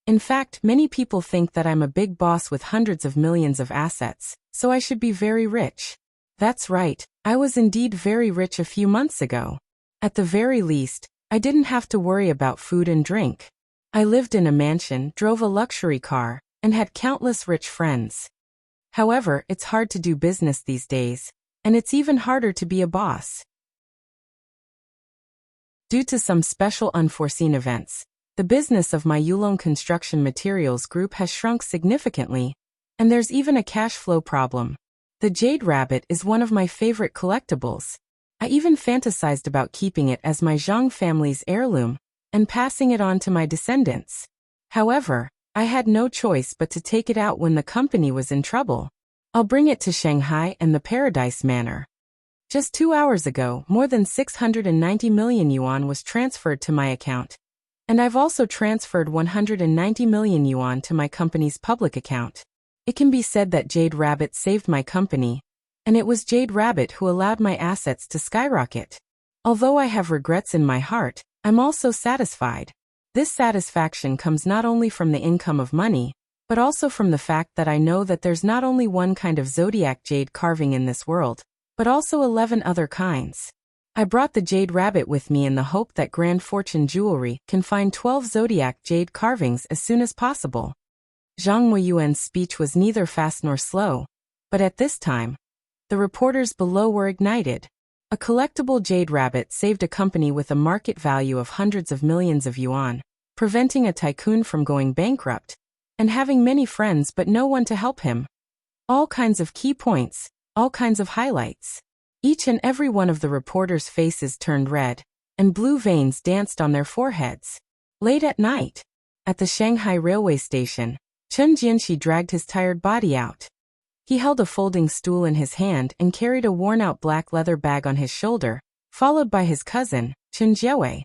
in fact, many people think that I'm a big boss with hundreds of millions of assets, so I should be very rich. That's right, I was indeed very rich a few months ago. At the very least, I didn't have to worry about food and drink. I lived in a mansion, drove a luxury car, and had countless rich friends. However, it's hard to do business these days, and it's even harder to be a boss. Due to some special unforeseen events, the business of my Yulong Construction Materials Group has shrunk significantly, and there's even a cash flow problem. The Jade Rabbit is one of my favorite collectibles. I even fantasized about keeping it as my Zhang family's heirloom and passing it on to my descendants. However, I had no choice but to take it out when the company was in trouble. I'll bring it to Shanghai and the Paradise Manor. Just 2 hours ago, more than 690 million yuan was transferred to my account. And I've also transferred 190 million yuan to my company's public account. It can be said that Jade Rabbit saved my company, and it was Jade Rabbit who allowed my assets to skyrocket. Although I have regrets in my heart, I'm also satisfied. This satisfaction comes not only from the income of money, but also from the fact that I know that there's not only one kind of zodiac jade carving in this world, but also 11 other kinds. I brought the Jade Rabbit with me in the hope that Grand Fortune Jewelry can find 12 zodiac jade carvings as soon as possible. Zhang Moyuan's speech was neither fast nor slow, but at this time, the reporters below were ignited. A collectible Jade Rabbit saved a company with a market value of hundreds of millions of yuan, preventing a tycoon from going bankrupt, and having many friends but no one to help him. All kinds of key points, all kinds of highlights. Each and every one of the reporters' faces turned red, and blue veins danced on their foreheads. Late at night, at the Shanghai railway station, Chen Jianxi dragged his tired body out. He held a folding stool in his hand and carried a worn-out black leather bag on his shoulder, followed by his cousin, Chen Jiawei.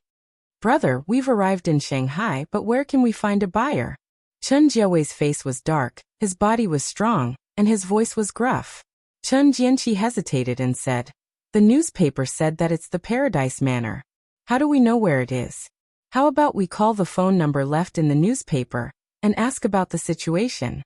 Brother, we've arrived in Shanghai, but where can we find a buyer? Chen Jiawei's face was dark, his body was strong, and his voice was gruff. Chen Jianxi hesitated and said, the newspaper said that it's the Paradise Manor. How do we know where it is? How about we call the phone number left in the newspaper and ask about the situation?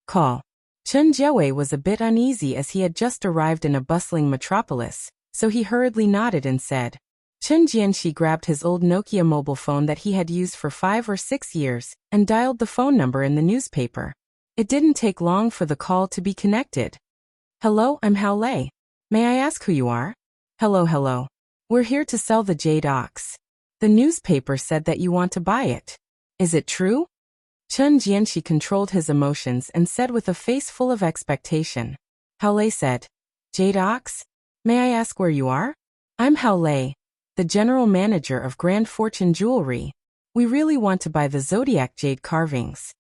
Call. Chen Jiawei was a bit uneasy as he had just arrived in a bustling metropolis, so he hurriedly nodded and said. Chen Jianxi grabbed his old Nokia mobile phone that he had used for 5 or 6 years and dialed the phone number in the newspaper. It didn't take long for the call to be connected. Hello, I'm Hao Lei. May I ask who you are? Hello. We're here to sell the Jade Ox. The newspaper said that you want to buy it. Is it true? Chen Jianxi controlled his emotions and said with a face full of expectation. Hao Lei said, Jade Ox? May I ask where you are? I'm Hao Lei, the general manager of Grand Fortune Jewelry. We really want to buy the zodiac jade carvings.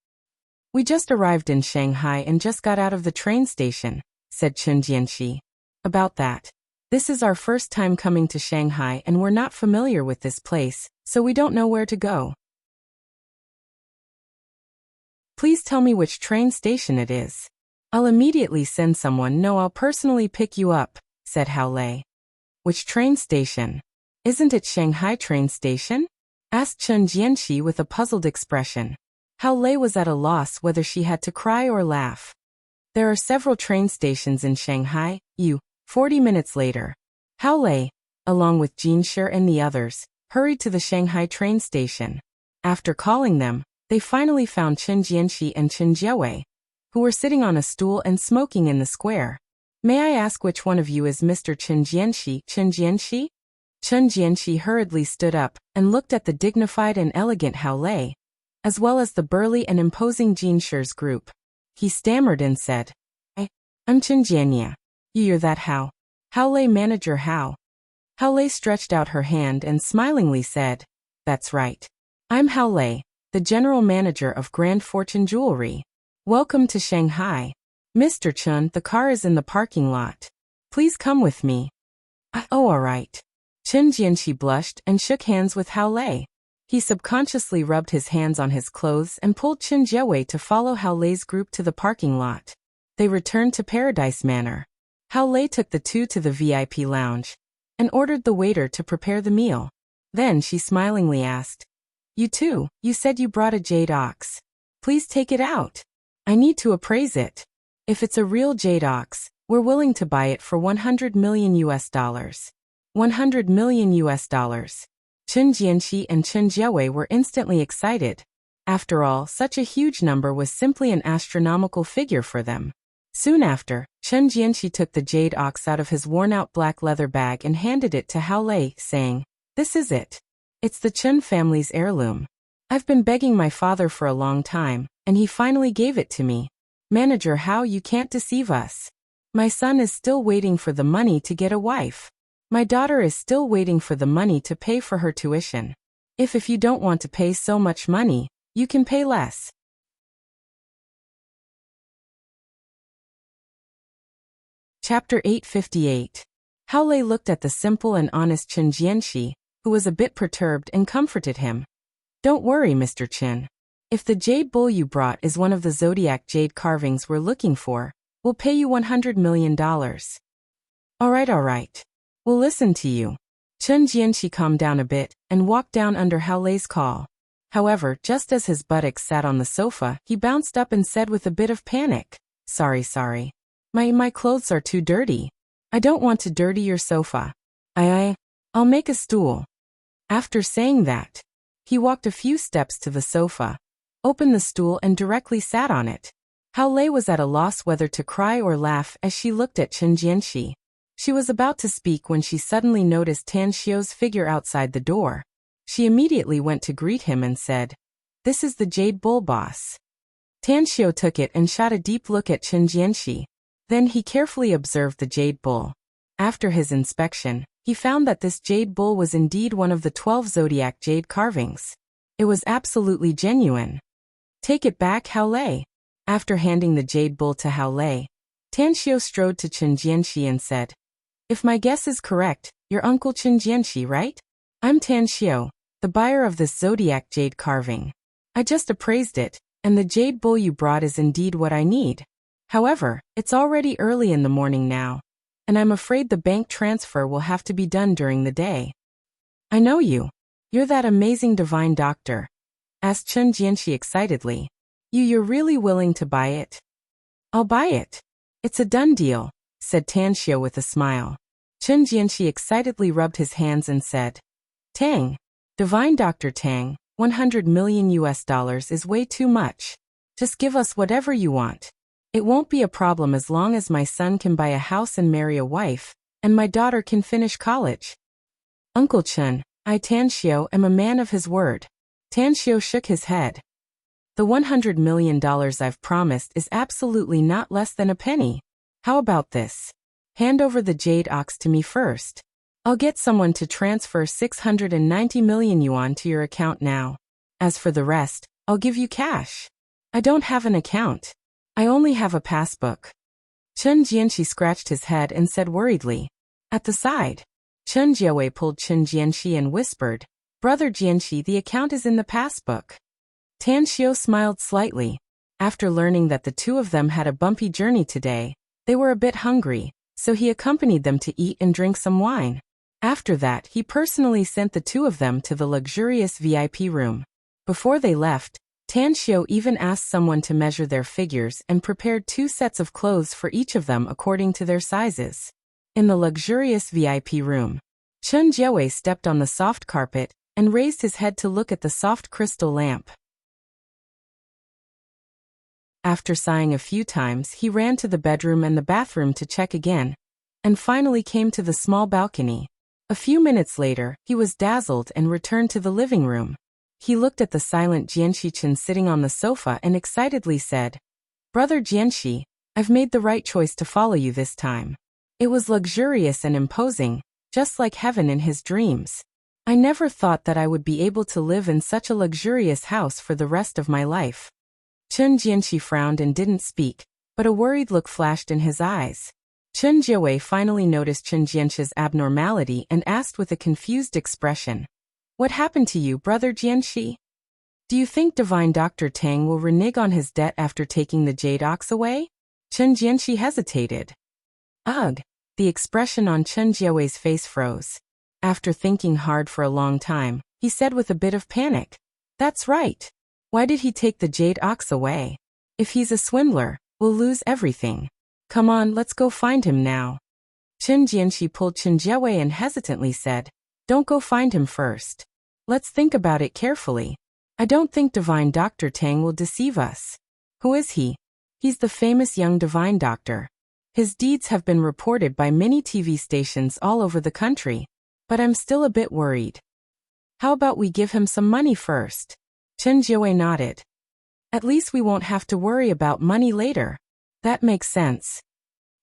We just arrived in Shanghai and just got out of the train station, said Chen Jianxi. About that. This is our first time coming to Shanghai and we're not familiar with this place, so we don't know where to go. Please tell me which train station it is. I'll immediately send someone. No, I'll personally pick you up, said Hao Lei. Which train station? Isn't it Shanghai train station? Asked Chen Jianxi with a puzzled expression. Hao Lei was at a loss whether she had to cry or laugh. There are several train stations in Shanghai. 40 minutes later, Hao Lei, along with Jin Shi and the others, hurried to the Shanghai train station. After calling them, they finally found Chen Jianxi and Chen Jiawei, who were sitting on a stool and smoking in the square. May I ask which one of you is Mr. Chen Jianxi? Chen Jianxi? Chen Jianxi hurriedly stood up and looked at the dignified and elegant Hao Lei, as well as the burly and imposing Jin Shi's group. He stammered and said, I'm Chen Jianya. You're that Hao Lei manager Hao. Hao Lei stretched out her hand and smilingly said, That's right. I'm Hao Lei, the general manager of Grand Fortune Jewelry. Welcome to Shanghai. Mr. Chun, the car is in the parking lot. Please come with me. Oh, all right. Chen Jianxi blushed and shook hands with Hao Lei. He subconsciously rubbed his hands on his clothes and pulled Chen Jiawei to follow Hao Lei's group to the parking lot. They returned to Paradise Manor. Hao Lei took the two to the VIP lounge and ordered the waiter to prepare the meal. Then she smilingly asked, "You two, you said you brought a jade ox. Please take it out. I need to appraise it. If it's a real jade ox, we're willing to buy it for $100 million. $100 million. Chen Jianxi and Chen Jiawei were instantly excited. After all, such a huge number was simply an astronomical figure for them. Soon after, Chen Jianxi took the jade ox out of his worn-out black leather bag and handed it to Hao Lei, saying, "This is it. It's the Chen family's heirloom. I've been begging my father for a long time, and he finally gave it to me. Manager Hao, you can't deceive us. My son is still waiting for the money to get a wife. My daughter is still waiting for the money to pay for her tuition. If you don't want to pay so much money, you can pay less." Chapter 858. Hao Lei looked at the simple and honest Chen Jianxi, who was a bit perturbed, and comforted him. "Don't worry, Mr. Chen. If the jade bull you brought is one of the zodiac jade carvings we're looking for, we'll pay you $100 million. All right. We'll listen to you." Chen Jianxi calmed down a bit and walked down under Hao Lei's call. However, just as his buttocks sat on the sofa, he bounced up and said with a bit of panic, Sorry. My clothes are too dirty. I don't want to dirty your sofa. I'll make a stool." After saying that, he walked a few steps to the sofa, opened the stool and directly sat on it. Hao Lei was at a loss whether to cry or laugh as she looked at Chen Jianxi. She was about to speak when she suddenly noticed Tan Xiu's figure outside the door. She immediately went to greet him and said, "This is the Jade Bull boss." Tan Xiu took it and shot a deep look at Chen Jianxi. Then he carefully observed the Jade Bull. After his inspection, he found that this Jade Bull was indeed one of the 12 zodiac jade carvings. It was absolutely genuine. "Take it back, Hao Lei." After handing the Jade Bull to Hao Lei, Tan Xiu strode to Chen Jianxi and said, "If my guess is correct, your uncle Chen Jianxi, right? I'm Tan Xiu, the buyer of this zodiac jade carving. I just appraised it, and the jade bull you brought is indeed what I need. However, it's already early in the morning now, and I'm afraid the bank transfer will have to be done during the day." "I know you. You're that amazing divine doctor," asked Chen Jianxi excitedly. You're really willing to buy it?" "I'll buy it. It's a done deal," said Tan Xiu with a smile. Chen Jianxi excitedly rubbed his hands and said, "Tang, Divine Dr. Tang, $100 million is way too much. Just give us whatever you want. It won't be a problem as long as my son can buy a house and marry a wife, and my daughter can finish college." "Uncle Chen, I Tan Xiu am a man of his word." Tan Xiu shook his head. "The $100 million I've promised is absolutely not less than a penny. How about this? Hand over the jade ox to me first. I'll get someone to transfer 690 million yuan to your account now. As for the rest, I'll give you cash. I don't have an account. I only have a passbook." Chen Jianxi scratched his head and said worriedly. At the side, Chen Jiawei pulled Chen Jianxi and whispered, "Brother Jianxi, the account is in the passbook." Tan Xiu smiled slightly. After learning that the two of them had a bumpy journey today, they were a bit hungry, so he accompanied them to eat and drink some wine. After that, he personally sent the two of them to the luxurious VIP room. Before they left, Tan Xiu even asked someone to measure their figures and prepared 2 sets of clothes for each of them according to their sizes. In the luxurious VIP room, Chen Jiawei stepped on the soft carpet and raised his head to look at the soft crystal lamp. After sighing a few times, he ran to the bedroom and the bathroom to check again, and finally came to the small balcony. A few minutes later, he was dazzled and returned to the living room. He looked at the silent Jianxi Chen sitting on the sofa and excitedly said, "Brother Jianxi, I've made the right choice to follow you this time. It was luxurious and imposing, just like heaven in his dreams. I never thought that I would be able to live in such a luxurious house for the rest of my life." Chun Jianxi frowned and didn't speak, but a worried look flashed in his eyes. Chun Jiawei finally noticed Chun Jianxi's abnormality and asked with a confused expression, "What happened to you, brother Jianxi? Do you think divine Dr. Tang will renege on his debt after taking the jade ox away?" Chun Jianxi hesitated. Ugh! The expression on Chun Jiawei's face froze. After thinking hard for a long time, he said with a bit of panic, "That's right. Why did he take the jade ox away? If he's a swindler, we'll lose everything. Come on, let's go find him now." Chun Jianxi pulled Chun Jiawei and hesitantly said, "Don't go find him first. Let's think about it carefully. I don't think divine Dr. Tang will deceive us. Who is he? He's the famous young divine doctor. His deeds have been reported by many TV stations all over the country, but I'm still a bit worried. How about we give him some money first?" Chun Jiawei nodded. "At least we won't have to worry about money later. That makes sense."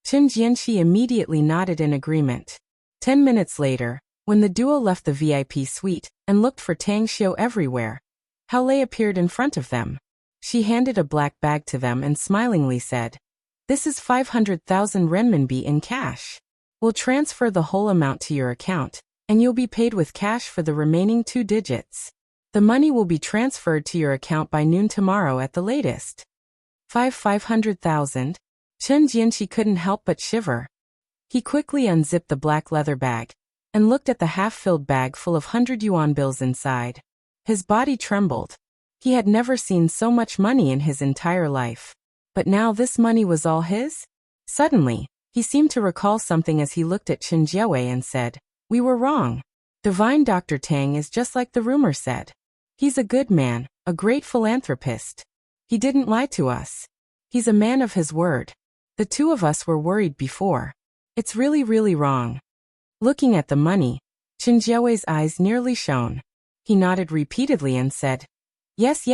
Chun Jianxi immediately nodded in agreement. 10 minutes later, when the duo left the VIP suite and looked for Tang Xiu everywhere, Hao Lei appeared in front of them. She handed a black bag to them and smilingly said, "This is 500,000 renminbi in cash. We'll transfer the whole amount to your account, and you'll be paid with cash for the remaining 2 digits. The money will be transferred to your account by noon tomorrow at the latest." 500,000? Chun Jianxi couldn't help but shiver. He quickly unzipped the black leather bag and looked at the half-filled bag full of 100 yuan bills inside. His body trembled. He had never seen so much money in his entire life. But now this money was all his? Suddenly, he seemed to recall something as he looked at Chun Jiawei and said, "We were wrong. Divine Dr. Tang is just like the rumor said. He's a good man, a great philanthropist. He didn't lie to us. He's a man of his word. The two of us were worried before. It's really wrong." Looking at the money, Chun Jiawei's eyes nearly shone. He nodded repeatedly and said, Yes.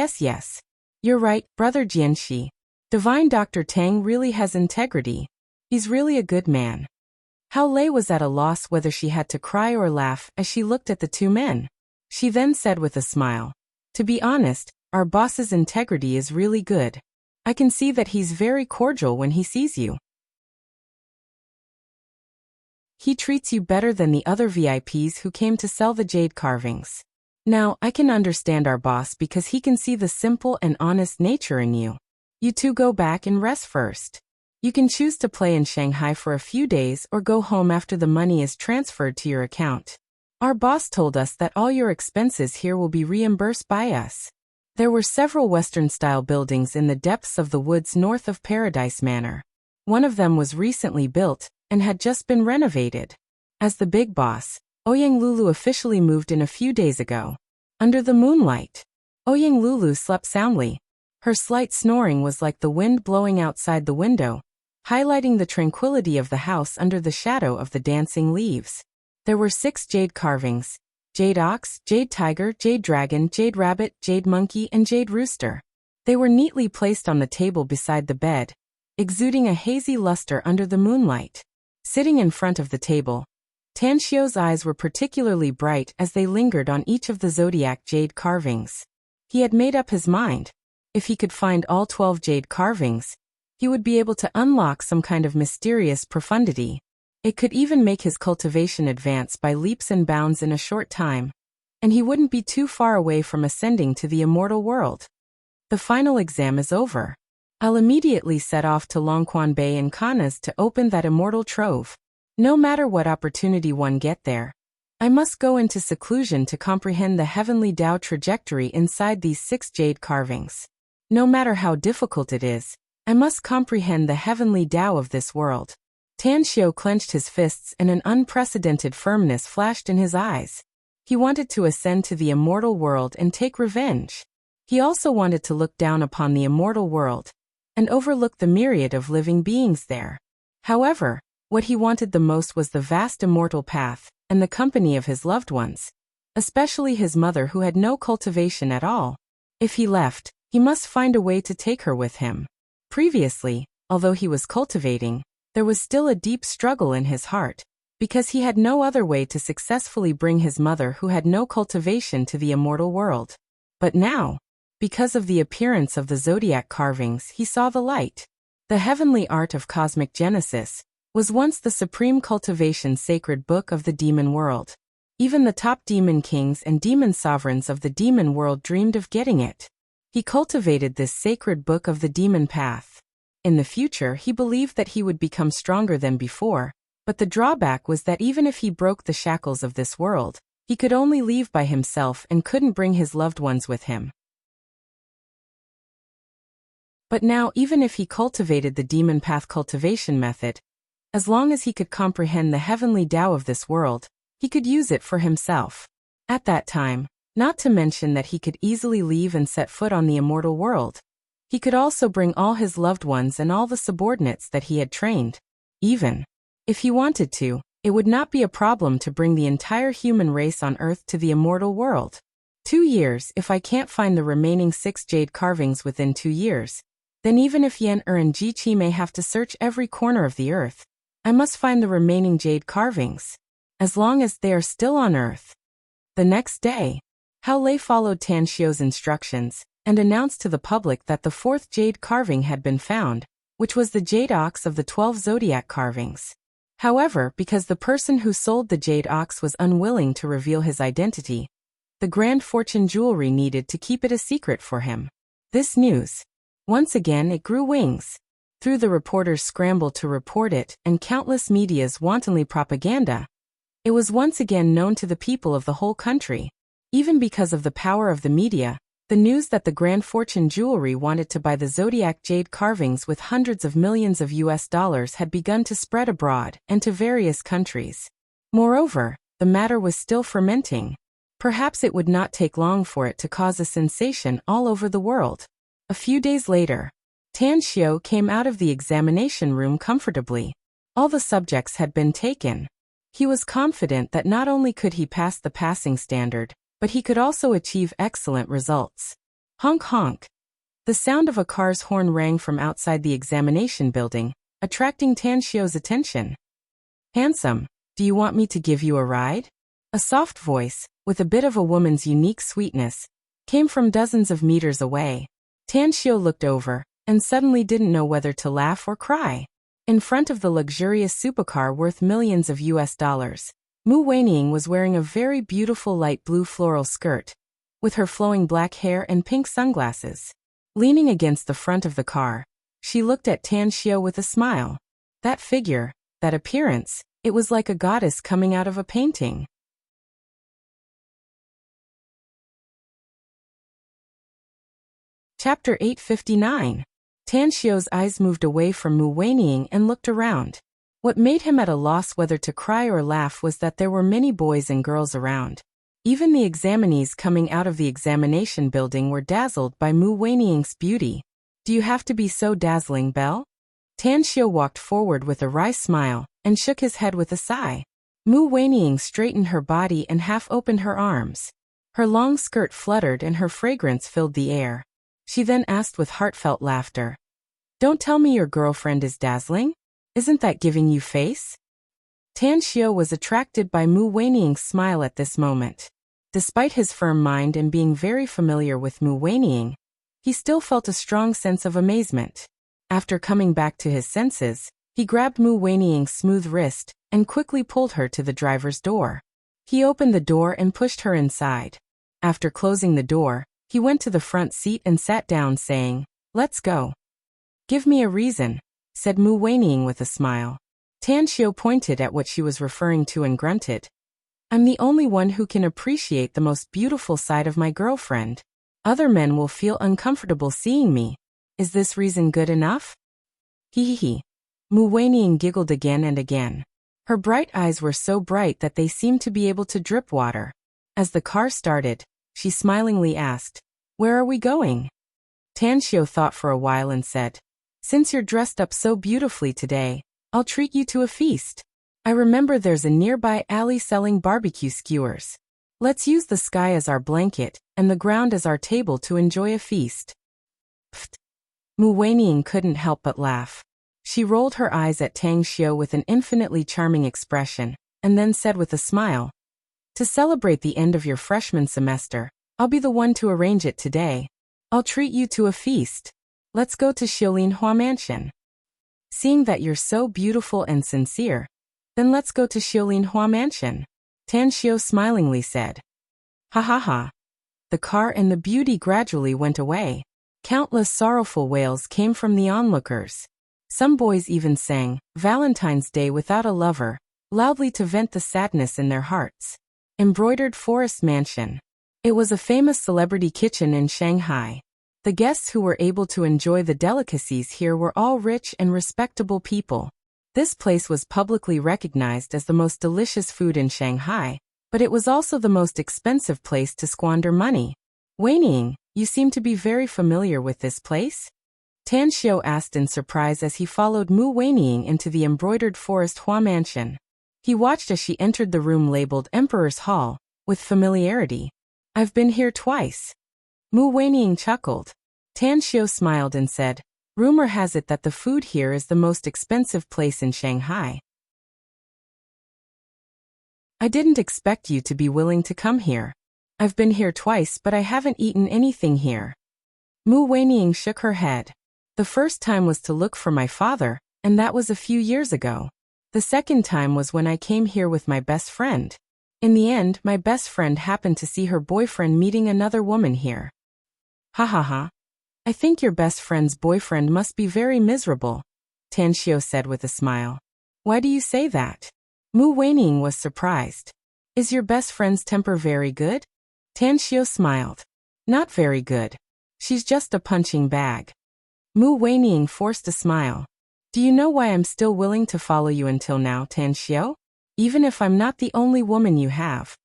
You're right, brother Jianxi. Divine Dr. Tang really has integrity. He's really a good man." Hao Lei was at a loss whether she had to cry or laugh as she looked at the two men. She then said with a smile, "To be honest, our boss's integrity is really good. I can see that he's very cordial when he sees you. He treats you better than the other VIPs who came to sell the jade carvings. Now, I can understand our boss because he can see the simple and honest nature in you. You two go back and rest first. You can choose to play in Shanghai for a few days or go home after the money is transferred to your account. Our boss told us that all your expenses here will be reimbursed by us." There were several Western-style buildings in the depths of the woods north of Paradise Manor. One of them was recently built and had just been renovated. As the big boss, Ouyang Lulu officially moved in a few days ago. Under the moonlight, Ouyang Lulu slept soundly. Her slight snoring was like the wind blowing outside the window, highlighting the tranquility of the house under the shadow of the dancing leaves. There were 6 jade carvings: jade ox, jade tiger, jade dragon, jade rabbit, jade monkey, and jade rooster. They were neatly placed on the table beside the bed, exuding a hazy luster under the moonlight. Sitting in front of the table, Tan Xiu's eyes were particularly bright as they lingered on each of the zodiac jade carvings. He had made up his mind. If he could find all 12 jade carvings, he would be able to unlock some kind of mysterious profundity. It could even make his cultivation advance by leaps and bounds in a short time, and he wouldn't be too far away from ascending to the immortal world. The final exam is over. I'll immediately set off to Longquan Bay in Kanas to open that immortal trove. No matter what opportunity one get there, I must go into seclusion to comprehend the heavenly Tao trajectory inside these 6 jade carvings. No matter how difficult it is, I must comprehend the heavenly Tao of this world. Tan Xiu clenched his fists and an unprecedented firmness flashed in his eyes. He wanted to ascend to the immortal world and take revenge. He also wanted to look down upon the immortal world and overlook the myriad of living beings there. However, what he wanted the most was the vast immortal path and the company of his loved ones, especially his mother who had no cultivation at all. If he left, he must find a way to take her with him. Previously, although he was cultivating, there was still a deep struggle in his heart, because he had no other way to successfully bring his mother who had no cultivation to the immortal world. But now, Because of the appearance of the zodiac carvings, he saw the light. The heavenly art of cosmic genesis was once the supreme cultivation sacred book of the demon world. Even the top demon kings and demon sovereigns of the demon world dreamed of getting it. He cultivated this sacred book of the demon path. In the future, he believed that he would become stronger than before, but the drawback was that even if he broke the shackles of this world, he could only leave by himself and couldn't bring his loved ones with him. But now, even if he cultivated the demon path cultivation method, as long as he could comprehend the heavenly Tao of this world, he could use it for himself. At that time, not to mention that he could easily leave and set foot on the immortal world. He could also bring all his loved ones and all the subordinates that he had trained. Even if he wanted to, it would not be a problem to bring the entire human race on Earth to the immortal world. 2 years. If I can't find the remaining 6 jade carvings within 2 years, then even if Yan and Jiqi may have to search every corner of the Earth, I must find the remaining jade carvings, as long as they are still on Earth. The next day, Hao Lei followed Tan Xiu's instructions and announced to the public that the 4th jade carving had been found, which was the jade ox of the 12 zodiac carvings. However, because the person who sold the jade ox was unwilling to reveal his identity, the Grand Fortune jewelry needed to keep it a secret for him. This news, once again, it grew wings. Through the reporters' scramble to report it and countless media's wantonly propaganda, it was once again known to the people of the whole country. Even because of the power of the media, the news that the Grand Fortune jewelry wanted to buy the zodiac jade carvings with hundreds of millions of US dollars had begun to spread abroad and to various countries. Moreover, the matter was still fermenting. Perhaps it would not take long for it to cause a sensation all over the world. A few days later, Tan Xiu came out of the examination room comfortably. All the subjects had been taken. He was confident that not only could he pass the passing standard, but he could also achieve excellent results. Honk honk. The sound of a car's horn rang from outside the examination building, attracting Tan Xiu's attention. "Handsome, do you want me to give you a ride?" A soft voice, with a bit of a woman's unique sweetness, came from dozens of meters away. Tan Xiu looked over, and suddenly didn't know whether to laugh or cry. In front of the luxurious supercar worth millions of US dollars, Mu Weining was wearing a very beautiful light blue floral skirt, with her flowing black hair and pink sunglasses. Leaning against the front of the car, she looked at Tan Xiu with a smile. That figure, that appearance, it was like a goddess coming out of a painting. Chapter 859. Tan Xiu's eyes moved away from Mu Weining and looked around. What made him at a loss whether to cry or laugh was that there were many boys and girls around. Even the examinees coming out of the examination building were dazzled by Mu Weining's beauty. "Do you have to be so dazzling, Belle?" Tan Xiu walked forward with a wry smile and shook his head with a sigh. Mu Weining straightened her body and half opened her arms. Her long skirt fluttered and her fragrance filled the air. She then asked with heartfelt laughter, "Don't tell me your girlfriend is dazzling? Isn't that giving you face?" Tan Xiu was attracted by Mu Weining's smile at this moment. Despite his firm mind and being very familiar with Mu Weining, he still felt a strong sense of amazement. After coming back to his senses, he grabbed Mu Weining's smooth wrist and quickly pulled her to the driver's door. He opened the door and pushed her inside. After closing the door, he went to the front seat and sat down, saying, "Let's go." "Give me a reason," said Mu Weining with a smile. Tan Xiu pointed at what she was referring to and grunted. "I'm the only one who can appreciate the most beautiful side of my girlfriend. Other men will feel uncomfortable seeing me. Is this reason good enough?" Hee. Mu Weining giggled again and again. Her bright eyes were so bright that they seemed to be able to drip water. As the car started, she smilingly asked, "Where are we going?" Tan Xiu thought for a while and said, "Since you're dressed up so beautifully today, I'll treat you to a feast. I remember there's a nearby alley selling barbecue skewers. Let's use the sky as our blanket and the ground as our table to enjoy a feast." Pfft. Mu Weining couldn't help but laugh. She rolled her eyes at Tan Xiu with an infinitely charming expression, and then said with a smile, "To celebrate the end of your freshman semester, I'll be the one to arrange it today. I'll treat you to a feast. Let's go to Xiaolinhua Mansion. Seeing that you're so beautiful and sincere, then let's go to Xiaolinhua Mansion, Tan Xiao smilingly said. Ha ha ha. The car and the beauty gradually went away. Countless sorrowful wails came from the onlookers. Some boys even sang, Valentine's Day Without a Lover, loudly to vent the sadness in their hearts. Embroidered Forest Mansion. It was a famous celebrity kitchen in Shanghai. The guests who were able to enjoy the delicacies here were all rich and respectable people. This place was publicly recognized as the most delicious food in Shanghai, but it was also the most expensive place to squander money. Weining, you seem to be very familiar with this place? Tan Xiao asked in surprise as he followed Mu Weining into the embroidered forest Hua Mansion. He watched as she entered the room labeled Emperor's Hall, with familiarity. I've been here twice. Mu Weining chuckled. Tan Xiao smiled and said, rumor has it that the food here is the most expensive place in Shanghai. I didn't expect you to be willing to come here. I've been here twice but I haven't eaten anything here. Mu Weining shook her head. The first time was to look for my father, and that was a few years ago. The second time was when I came here with my best friend. In the end, my best friend happened to see her boyfriend meeting another woman here. Ha ha ha. I think your best friend's boyfriend must be very miserable, Tan Xiao said with a smile. Why do you say that? Mu Weining was surprised. Is your best friend's temper very good? Tan Xiao smiled. Not very good. She's just a punching bag. Mu Weining forced a smile. Do you know why I'm still willing to follow you until now, Tan Xiao? Even if I'm not the only woman you have.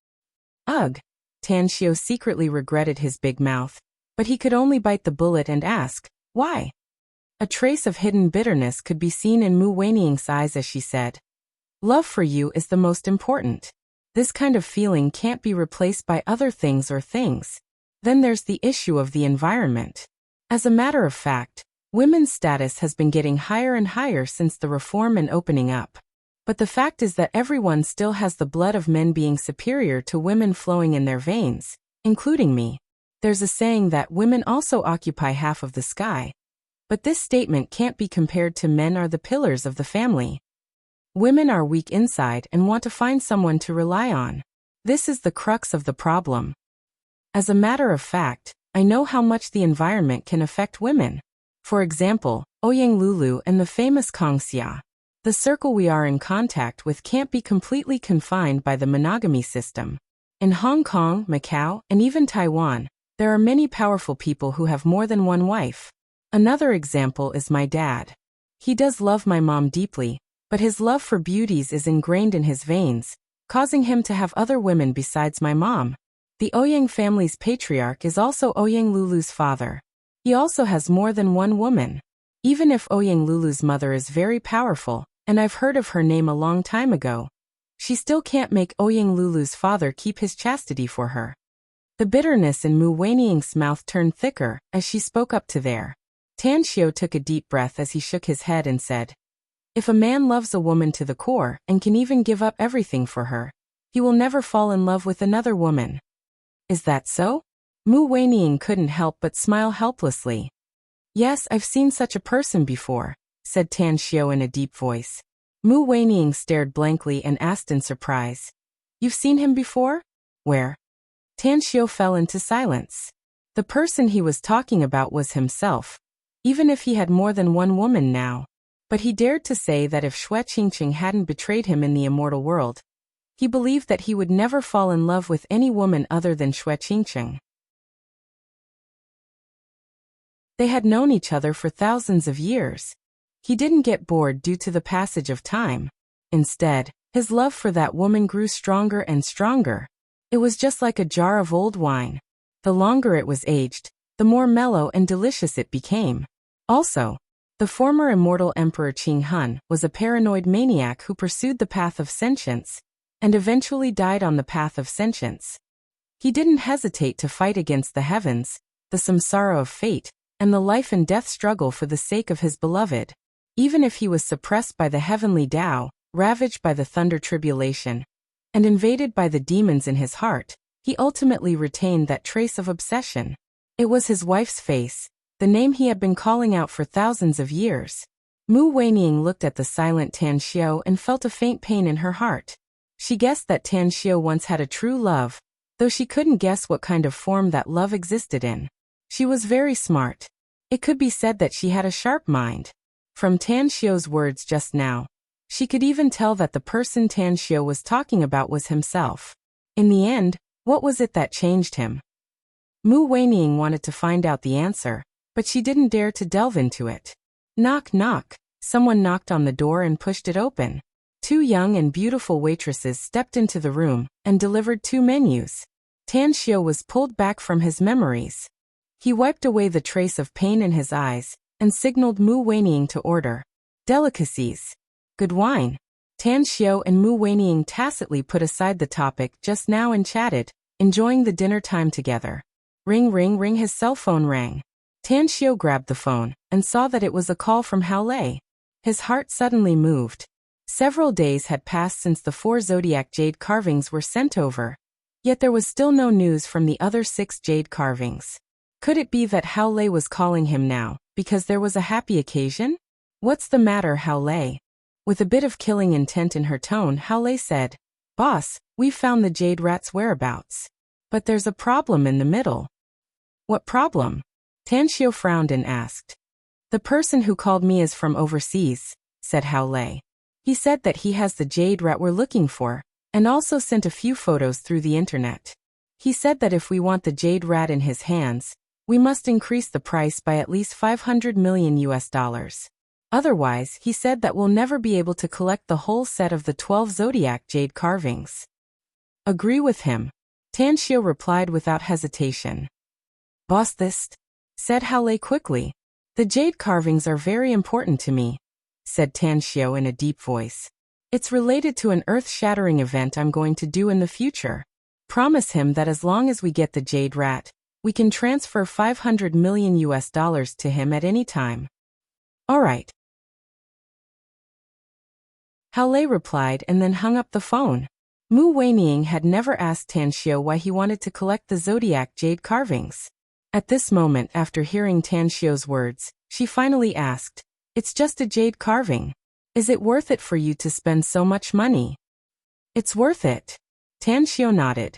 Ugh. Tan Xiao secretly regretted his big mouth, but he could only bite the bullet and ask, why? A trace of hidden bitterness could be seen in Mu Weining's eyes as she said, love for you is the most important. This kind of feeling can't be replaced by other things or things. Then there's the issue of the environment. As a matter of fact, women's status has been getting higher and higher since the reform and opening up. But the fact is that everyone still has the blood of men being superior to women flowing in their veins, including me. There's a saying that women also occupy half of the sky. But this statement can't be compared to men are the pillars of the family. Women are weak inside and want to find someone to rely on. This is the crux of the problem. As a matter of fact, I know how much the environment can affect women. For example, Ouyang Lulu and the famous Kongxia. The circle we are in contact with can't be completely confined by the monogamy system. In Hong Kong, Macau, and even Taiwan, there are many powerful people who have more than one wife. Another example is my dad. He does love my mom deeply, but his love for beauties is ingrained in his veins, causing him to have other women besides my mom. The Ouyang family's patriarch is also Ouyang Lulu's father. He also has more than one woman. Even if Ouyang Lulu's mother is very powerful, and I've heard of her name a long time ago, she still can't make Ouyang Lulu's father keep his chastity for her. The bitterness in Mu Weining's mouth turned thicker as she spoke up to there. Tan Xiao took a deep breath as he shook his head and said, if a man loves a woman to the core and can even give up everything for her, he will never fall in love with another woman. Is that so? Mu Weining couldn't help but smile helplessly. Yes, I've seen such a person before, said Tan Xiao in a deep voice. Mu Weining stared blankly and asked in surprise, you've seen him before? Where? Tan Xiao fell into silence. The person he was talking about was himself, even if he had more than one woman now. But he dared to say that if Xue Qingqing hadn't betrayed him in the immortal world, he believed that he would never fall in love with any woman other than Xue Qingqing. They had known each other for thousands of years. He didn't get bored due to the passage of time. Instead, his love for that woman grew stronger and stronger. It was just like a jar of old wine. The longer it was aged, the more mellow and delicious it became. Also, the former immortal Emperor Qing Hun was a paranoid maniac who pursued the path of sentience, and eventually died on the path of sentience. He didn't hesitate to fight against the heavens, the samsara of fate, and the life and death struggle for the sake of his beloved. Even if he was suppressed by the heavenly Tao, ravaged by the thunder tribulation, and invaded by the demons in his heart, he ultimately retained that trace of obsession. It was his wife's face, the name he had been calling out for thousands of years. Mu Weining looked at the silent Tan Xiao and felt a faint pain in her heart. She guessed that Tan Xiao once had a true love, though she couldn't guess what kind of form that love existed in. She was very smart. It could be said that she had a sharp mind. From Tan Xiao's words just now, she could even tell that the person Tan Xiao was talking about was himself. In the end, what was it that changed him? Mu Weining wanted to find out the answer, but she didn't dare to delve into it. Knock knock. Someone knocked on the door and pushed it open. Two young and beautiful waitresses stepped into the room and delivered 2 menus. Tan Xiao was pulled back from his memories. He wiped away the trace of pain in his eyes and signaled Mu Weining to order delicacies. Good wine. Tan Xiao and Mu Weining tacitly put aside the topic just now and chatted, enjoying the dinner time together. Ring ring ring. His cell phone rang. Tan Xiao grabbed the phone and saw that it was a call from Hao Lei. His heart suddenly moved. Several days had passed since the 4 zodiac jade carvings were sent over. Yet there was still no news from the other 6 jade carvings. Could it be that Hao Lei was calling him now, because there was a happy occasion? What's the matter, Hao Lei? With a bit of killing intent in her tone, Hao Lei said, Boss, we've found the jade rat's whereabouts. But there's a problem in the middle. What problem? Tan Xiao frowned and asked. The person who called me is from overseas, said Hao Lei. He said that he has the jade rat we're looking for, and also sent a few photos through the internet. He said that if we want the jade rat in his hands, we must increase the price by at least $500 million. Otherwise, he said that we'll never be able to collect the whole set of the 12 zodiac jade carvings. Agree with him, Tan Xiao replied without hesitation. Boss, this, said Hao Lei quickly. The jade carvings are very important to me, said Tan Xiao in a deep voice. It's related to an earth-shattering event I'm going to do in the future. Promise him that as long as we get the jade rat, we can transfer $500 million to him at any time. All right. Hao Lei replied and then hung up the phone. Mu Weining had never asked Tan Xiao why he wanted to collect the zodiac jade carvings. At this moment, after hearing Tan Xiao's words, she finally asked, It's just a jade carving. Is it worth it for you to spend so much money? It's worth it. Tan Xiao nodded.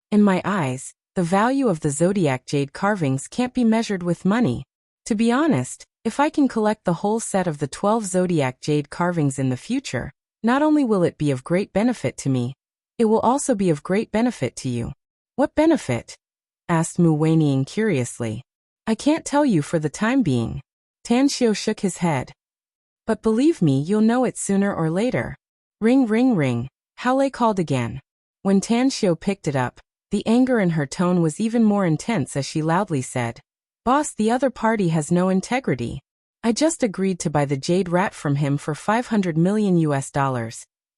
In my eyes, the value of the zodiac jade carvings can't be measured with money. To be honest, if I can collect the whole set of the 12 zodiac jade carvings in the future, not only will it be of great benefit to me, it will also be of great benefit to you. What benefit? Asked Mu Weining curiously. I can't tell you for the time being. Tan Xiao shook his head. But believe me, you'll know it sooner or later. Ring ring ring, Hao Lei called again. When Tan Xiao picked it up, the anger in her tone was even more intense as she loudly said, Boss, the other party has no integrity. I just agreed to buy the jade rat from him for $500 million,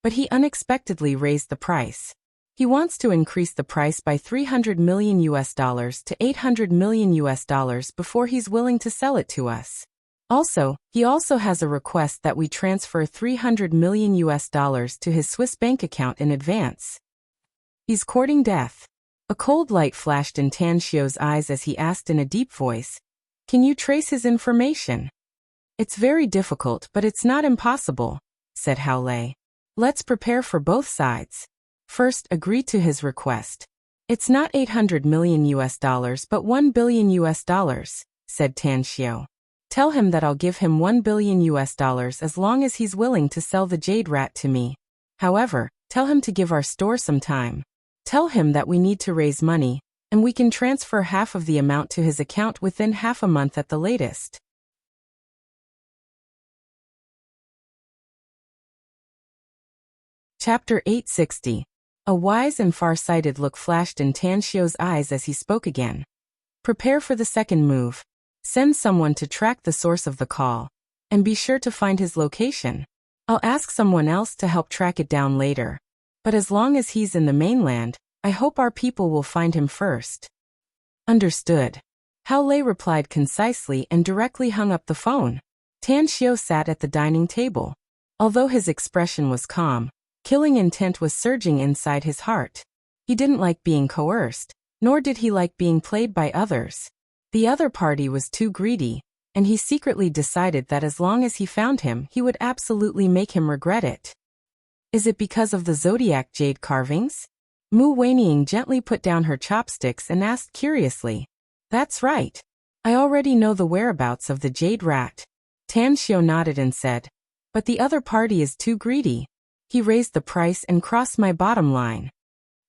but he unexpectedly raised the price. He wants to increase the price by $300 million to $800 million before he's willing to sell it to us. Also, he also has a request that we transfer $300 million to his Swiss bank account in advance. He's courting death. A cold light flashed in Tan Xiao's eyes as he asked in a deep voice, Can you trace his information? It's very difficult, but it's not impossible, said Hao Lei. Let's prepare for both sides. First, agree to his request. It's not $800 million but $1 billion, said Tan Xiao. Tell him that I'll give him $1 billion as long as he's willing to sell the jade rat to me. However, tell him to give our store some time. Tell him that we need to raise money, and we can transfer half of the amount to his account within half a month at the latest. Chapter 860. A wise and far-sighted look flashed in Tan Xiao's eyes as he spoke again. Prepare for the second move. Send someone to track the source of the call, and be sure to find his location. I'll ask someone else to help track it down later. But as long as he's in the mainland, I hope our people will find him first. Understood. Hao Lei replied concisely and directly hung up the phone. Tan Xiao sat at the dining table. Although his expression was calm, killing intent was surging inside his heart. He didn't like being coerced, nor did he like being played by others. The other party was too greedy, and he secretly decided that as long as he found him, he would absolutely make him regret it. Is it because of the zodiac jade carvings? Mu Weining gently put down her chopsticks and asked curiously. That's right. I already know the whereabouts of the jade rat. Tan Xiao nodded and said, but the other party is too greedy. He raised the price and crossed my bottom line.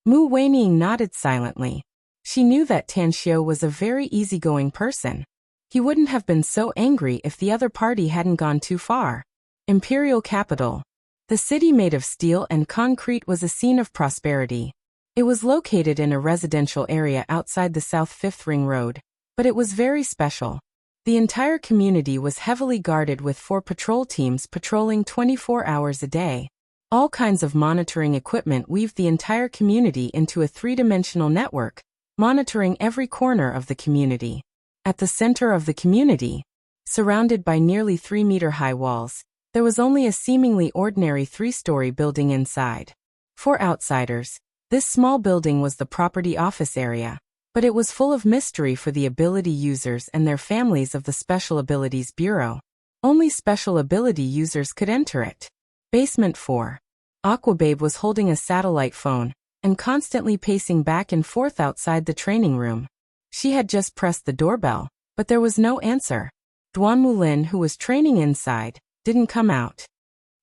Mu Weining nodded silently. She knew that Tan Xiao was a very easygoing person. He wouldn't have been so angry if the other party hadn't gone too far. Imperial capital. The city made of steel and concrete was a scene of prosperity. It was located in a residential area outside the South Fifth Ring Road, but it was very special. The entire community was heavily guarded with 4 patrol teams patrolling 24 hours a day. All kinds of monitoring equipment weaved the entire community into a 3-dimensional network, monitoring every corner of the community. At the center of the community, surrounded by nearly 3-meter-high walls, there was only a seemingly ordinary 3-story building inside. For outsiders, this small building was the property office area, but it was full of mystery for the ability users and their families of the Special Abilities Bureau. Only special ability users could enter it. Basement 4. Aquababe was holding a satellite phone and constantly pacing back and forth outside the training room. She had just pressed the doorbell, but there was no answer. Duan Mulin, who was training inside, didn't come out.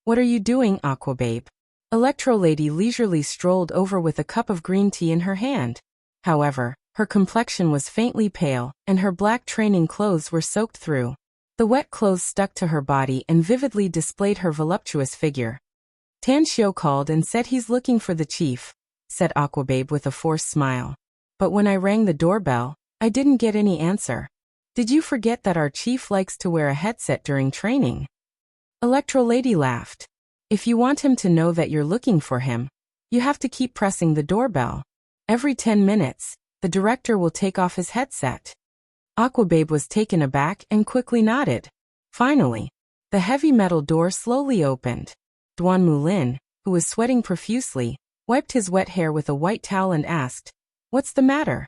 What are you doing, Aquababe? Electro Lady leisurely strolled over with a cup of green tea in her hand. However, her complexion was faintly pale, and her black training clothes were soaked through. The wet clothes stuck to her body and vividly displayed her voluptuous figure. Tan Xiao called and said he's looking for the chief, said Aquababe with a forced smile. But when I rang the doorbell, I didn't get any answer. Did you forget that our chief likes to wear a headset during training? Electro Lady laughed. If you want him to know that you're looking for him, you have to keep pressing the doorbell. Every 10 minutes, the director will take off his headset. Aquababe was taken aback and quickly nodded. Finally, the heavy metal door slowly opened. Duan Mulin, who was sweating profusely, wiped his wet hair with a white towel and asked, "What's the matter?"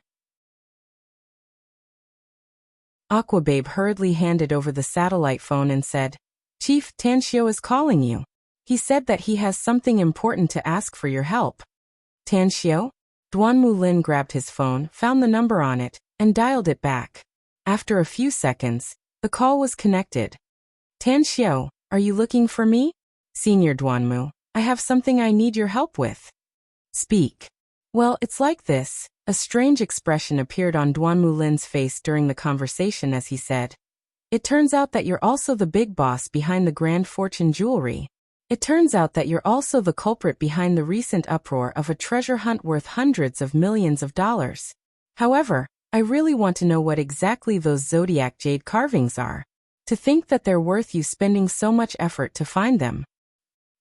Aquababe hurriedly handed over the satellite phone and said, "Chief, Tan Xiao is calling you. He said that he has something important to ask for your help." Tan Xiao? Duan Mulin grabbed his phone, found the number on it, and dialed it back. After a few seconds, the call was connected. Tan Xiao, are you looking for me? Senior Duanmu, I have something I need your help with. Speak. Well, it's like this. A strange expression appeared on Duan Mulin's face during the conversation as he said, "It turns out that you're also the big boss behind the Grand Fortune jewelry. It turns out that you're also the culprit behind the recent uproar of a treasure hunt worth hundreds of millions of dollars. However, I really want to know what exactly those zodiac jade carvings are. To think that they're worth you spending so much effort to find them."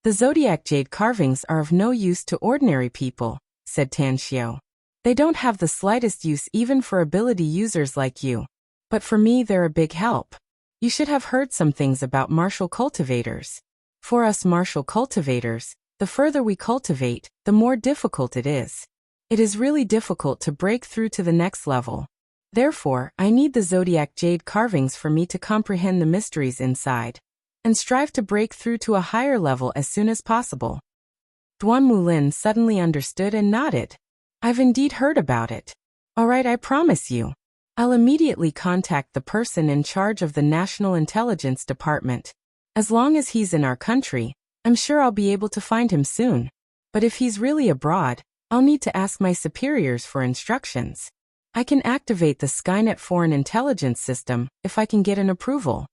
"The zodiac jade carvings are of no use to ordinary people," said Tan Xiao. "They don't have the slightest use even for ability users like you. But for me they're a big help. You should have heard some things about martial cultivators. For us martial cultivators, the further we cultivate, the more difficult it is. It is really difficult to break through to the next level. Therefore, I need the zodiac jade carvings for me to comprehend the mysteries inside, and strive to break through to a higher level as soon as possible." Duan Mulin suddenly understood and nodded. "I've indeed heard about it. All right, I promise you. I'll immediately contact the person in charge of the National Intelligence Department. As long as he's in our country, I'm sure I'll be able to find him soon. But if he's really abroad, I'll need to ask my superiors for instructions. I can activate the Skynet foreign intelligence system if I can get an approval."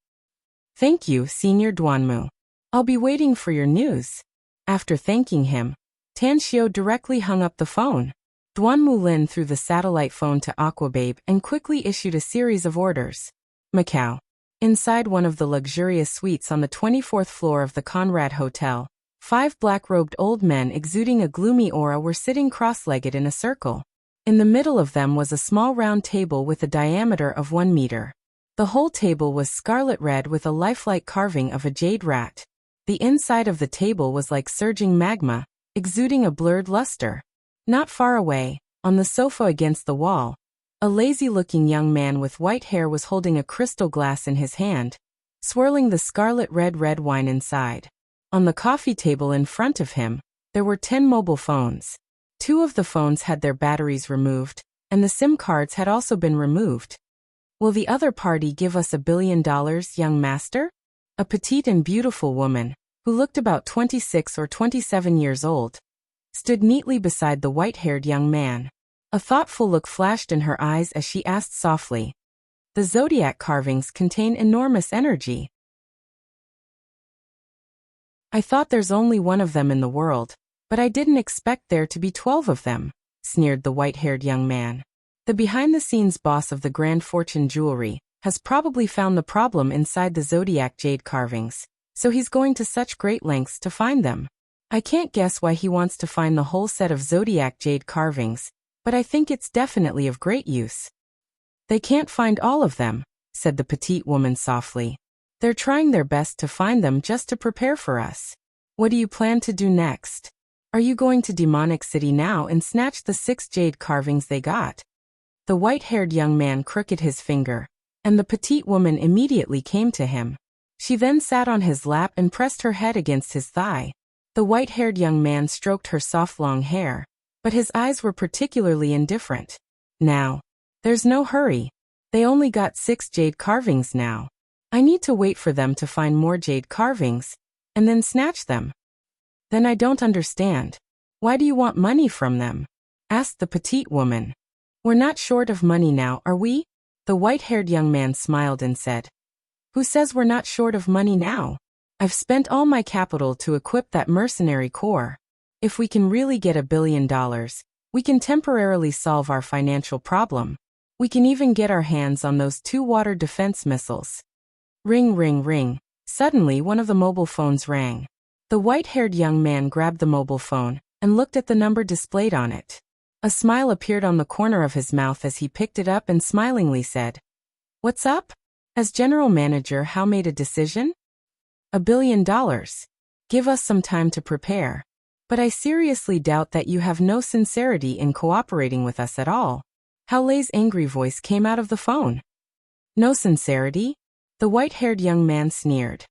"Thank you, Senior Duanmu. I'll be waiting for your news." After thanking him, Tan Xiao directly hung up the phone. Duan Mulin threw the satellite phone to Aquababe and quickly issued a series of orders. Macau. Inside one of the luxurious suites on the 24th floor of the Conrad Hotel, 5 black-robed old men exuding a gloomy aura were sitting cross-legged in a circle. In the middle of them was a small round table with a diameter of 1 meter. The whole table was scarlet red with a lifelike carving of a jade rat. The inside of the table was like surging magma, exuding a blurred luster. Not far away, on the sofa against the wall, A lazy-looking young man with white hair was holding a crystal glass in his hand, swirling the scarlet red wine inside. On the coffee table in front of him, there were 10 mobile phones. 2 of the phones had their batteries removed, and the SIM cards had also been removed. Will the other party give us $1 billion, young master? A petite and beautiful woman, who looked about 26 or 27 years old, stood neatly beside the white-haired young man. A thoughtful look flashed in her eyes as she asked softly, "The zodiac carvings contain enormous energy. I thought there's only one of them in the world, but I didn't expect there to be 12 of them," sneered the white-haired young man. The behind-the-scenes boss of the Grand Fortune Jewelry has probably found the problem inside the zodiac jade carvings, so he's going to such great lengths to find them. I can't guess why he wants to find the whole set of zodiac jade carvings, but I think it's definitely of great use. They can't find all of them, said the petite woman softly. They're trying their best to find them just to prepare for us. What do you plan to do next? Are you going to Demonic City now and snatch the 6 jade carvings they got? The white-haired young man crooked his finger, and the petite woman immediately came to him. She then sat on his lap and pressed her head against his thigh. The white-haired young man stroked her soft long hair, but his eyes were particularly indifferent. Now, there's no hurry. They only got 6 jade carvings now. I need to wait for them to find more jade carvings, and then snatch them. Then I don't understand. Why do you want money from them? Asked the petite woman. We're not short of money now, are we? The white-haired young man smiled and said, Who says we're not short of money now? I've spent all my capital to equip that mercenary corps. If we can really get $1 billion, we can temporarily solve our financial problem. We can even get our hands on those 2 water defense missiles. Ring, ring, ring. Suddenly, one of the mobile phones rang. The white-haired young man grabbed the mobile phone and looked at the number displayed on it. A smile appeared on the corner of his mouth as he picked it up and smilingly said, What's up? As general manager, How made a decision? $1 billion. Give us some time to prepare. But I seriously doubt that you have no sincerity in cooperating with us at all. Hao Lei's angry voice came out of the phone. No sincerity? The white-haired young man sneered.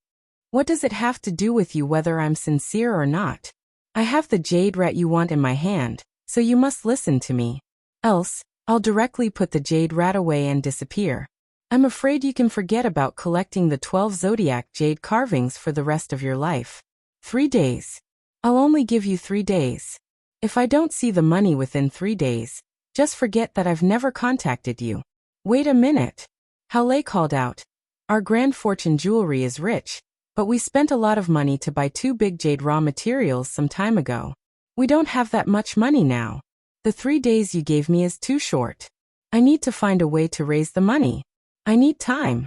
What does it have to do with you whether I'm sincere or not? I have the jade rat you want in my hand, so you must listen to me. Else, I'll directly put the jade rat away and disappear. I'm afraid you can forget about collecting the 12 zodiac jade carvings for the rest of your life. 3 days. I'll only give you 3 days. If I don't see the money within 3 days, just forget that I've never contacted you. Wait a minute. Hao Lei called out. Our Grand Fortune Jewelry is rich, but we spent a lot of money to buy 2 big jade raw materials some time ago. We don't have that much money now. The 3 days you gave me is too short. I need to find a way to raise the money. I need time.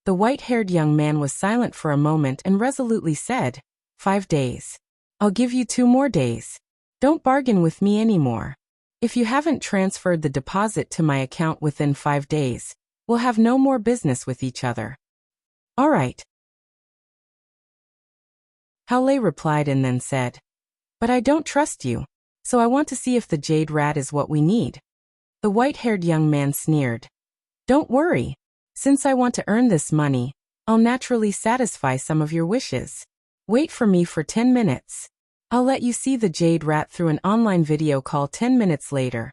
The white-haired young man was silent for a moment and resolutely said, 5 days. I'll give you 2 more days. Don't bargain with me anymore. If you haven't transferred the deposit to my account within 5 days, we'll have no more business with each other. All right. Hao Lei replied and then said, But I don't trust you, so I want to see if the jade rat is what we need. The white-haired young man sneered. Don't worry. Since I want to earn this money, I'll naturally satisfy some of your wishes. Wait for me for 10 minutes. I'll let you see the jade rat through an online video call 10 minutes later.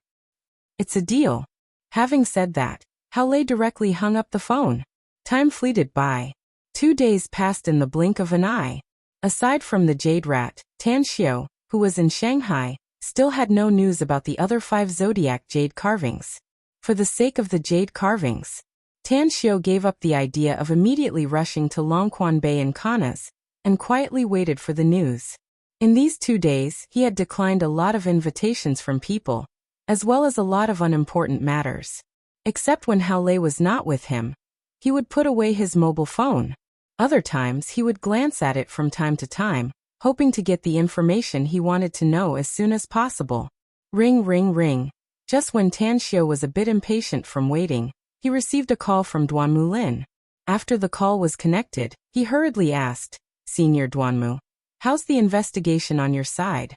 It's a deal. Having said that, Hao Lei directly hung up the phone. Time fleeted by. 2 days passed in the blink of an eye. Aside from the jade rat, Tan Xiao, who was in Shanghai, still had no news about the other 5 zodiac jade carvings. For the sake of the jade carvings, Tan Xiao gave up the idea of immediately rushing to Longquan Bay in Kanas, and quietly waited for the news. In these 2 days, he had declined a lot of invitations from people, as well as a lot of unimportant matters. Except when Hao Lei was not with him, he would put away his mobile phone. Other times he would glance at it from time to time, hoping to get the information he wanted to know as soon as possible. Ring, ring, ring. Just when Tan Xiao was a bit impatient from waiting, he received a call from Duanmu Lin. After the call was connected, he hurriedly asked, Senior Duanmu, how's the investigation on your side?